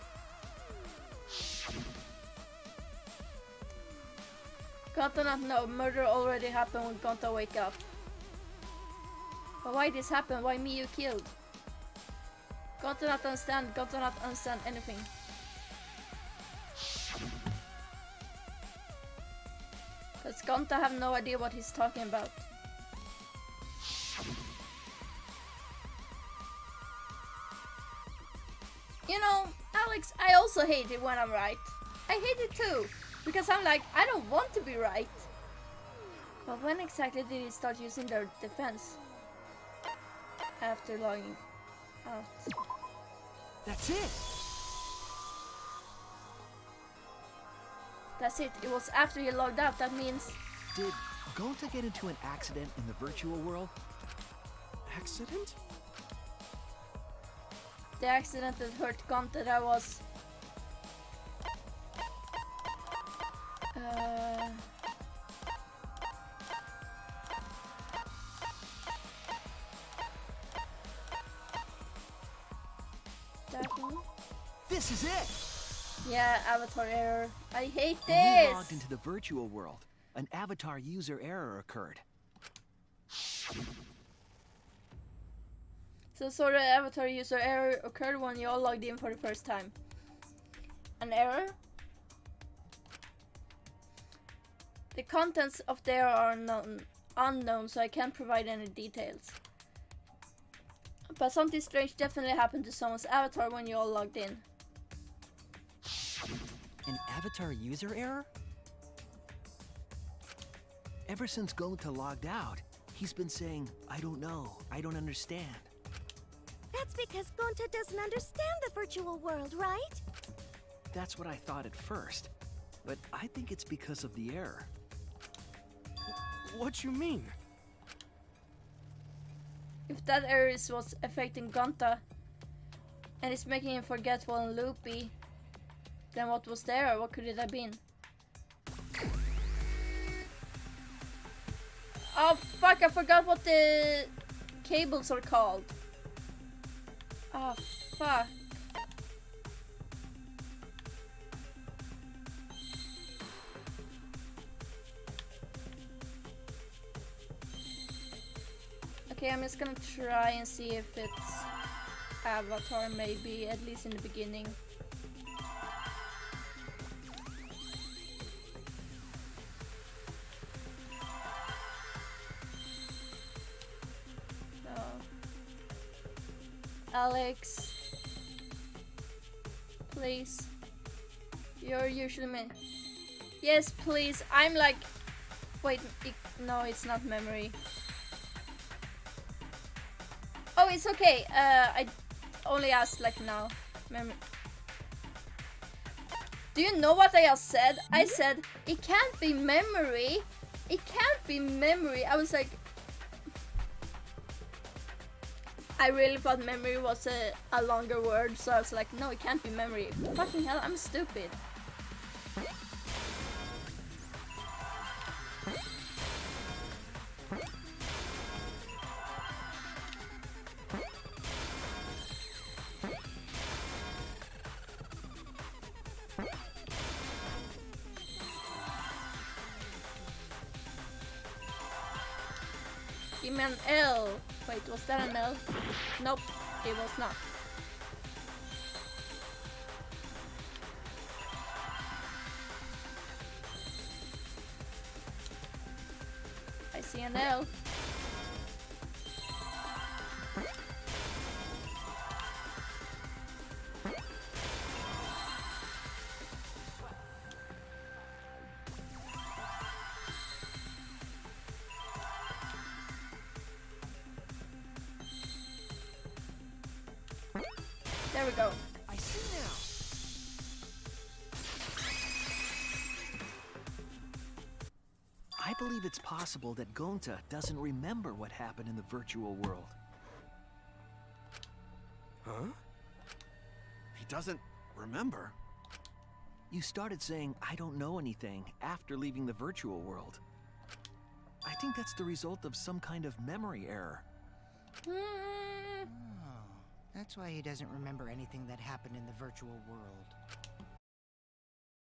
Gonta not know, murder already happened when Gonta wake up. But why this happened? Why me you killed? Gonta not understand anything. Cause Gonta have no idea what he's talking about. You know, Alex, I also hate it when I'm right. I hate it too, because I'm like, I don't want to be right. But when exactly did he start using their defense? After logging out. That's it. That's it. It was after he logged out. That means... Did Gonta get into an accident in the virtual world? Accident? the accident that hurt Gonta, that was... that one? This is it! Yeah, avatar error. I hate When we this! logged into the virtual world, an avatar user error occurred. So the avatar user error occurred when you all logged in for the first time. An error? The contents of the error are unknown, so I can't provide any details. But something strange definitely happened to someone's avatar when you all logged in. An avatar user error? Ever since Gonta logged out, he's been saying, I don't know, I don't understand. That's because Gonta doesn't understand the virtual world, right? That's what I thought at first, but I think it's because of the error. What you mean? If that error is what's affecting Gonta and it's making him forgetful and loopy, then what was the error? What could it have been? Oh fuck, I forgot what the cables are called. Oh fuck. Okay, I'm just gonna try and see if it's avatar, maybe, at least in the beginning. No. Alex, please. You're usually me. Yes, please. I'm like, wait, no, it's not memory. Oh, it's okay. I only asked like now. Do you know what I just said? I said, it can't be memory. It can't be memory. I was like, I really thought memory was a longer word, so I was like, no, it can't be memory. Fucking hell, I'm stupid. Give me an L. Wait, was that an L? Nope, it was not. I see an L. There we go. I see now. I believe it's possible that Gonta doesn't remember what happened in the virtual world. Huh? He doesn't remember? You started saying, I don't know anything, after leaving the virtual world. I think that's the result of some kind of memory error. Oh, that's why he doesn't remember anything that happened in the virtual world.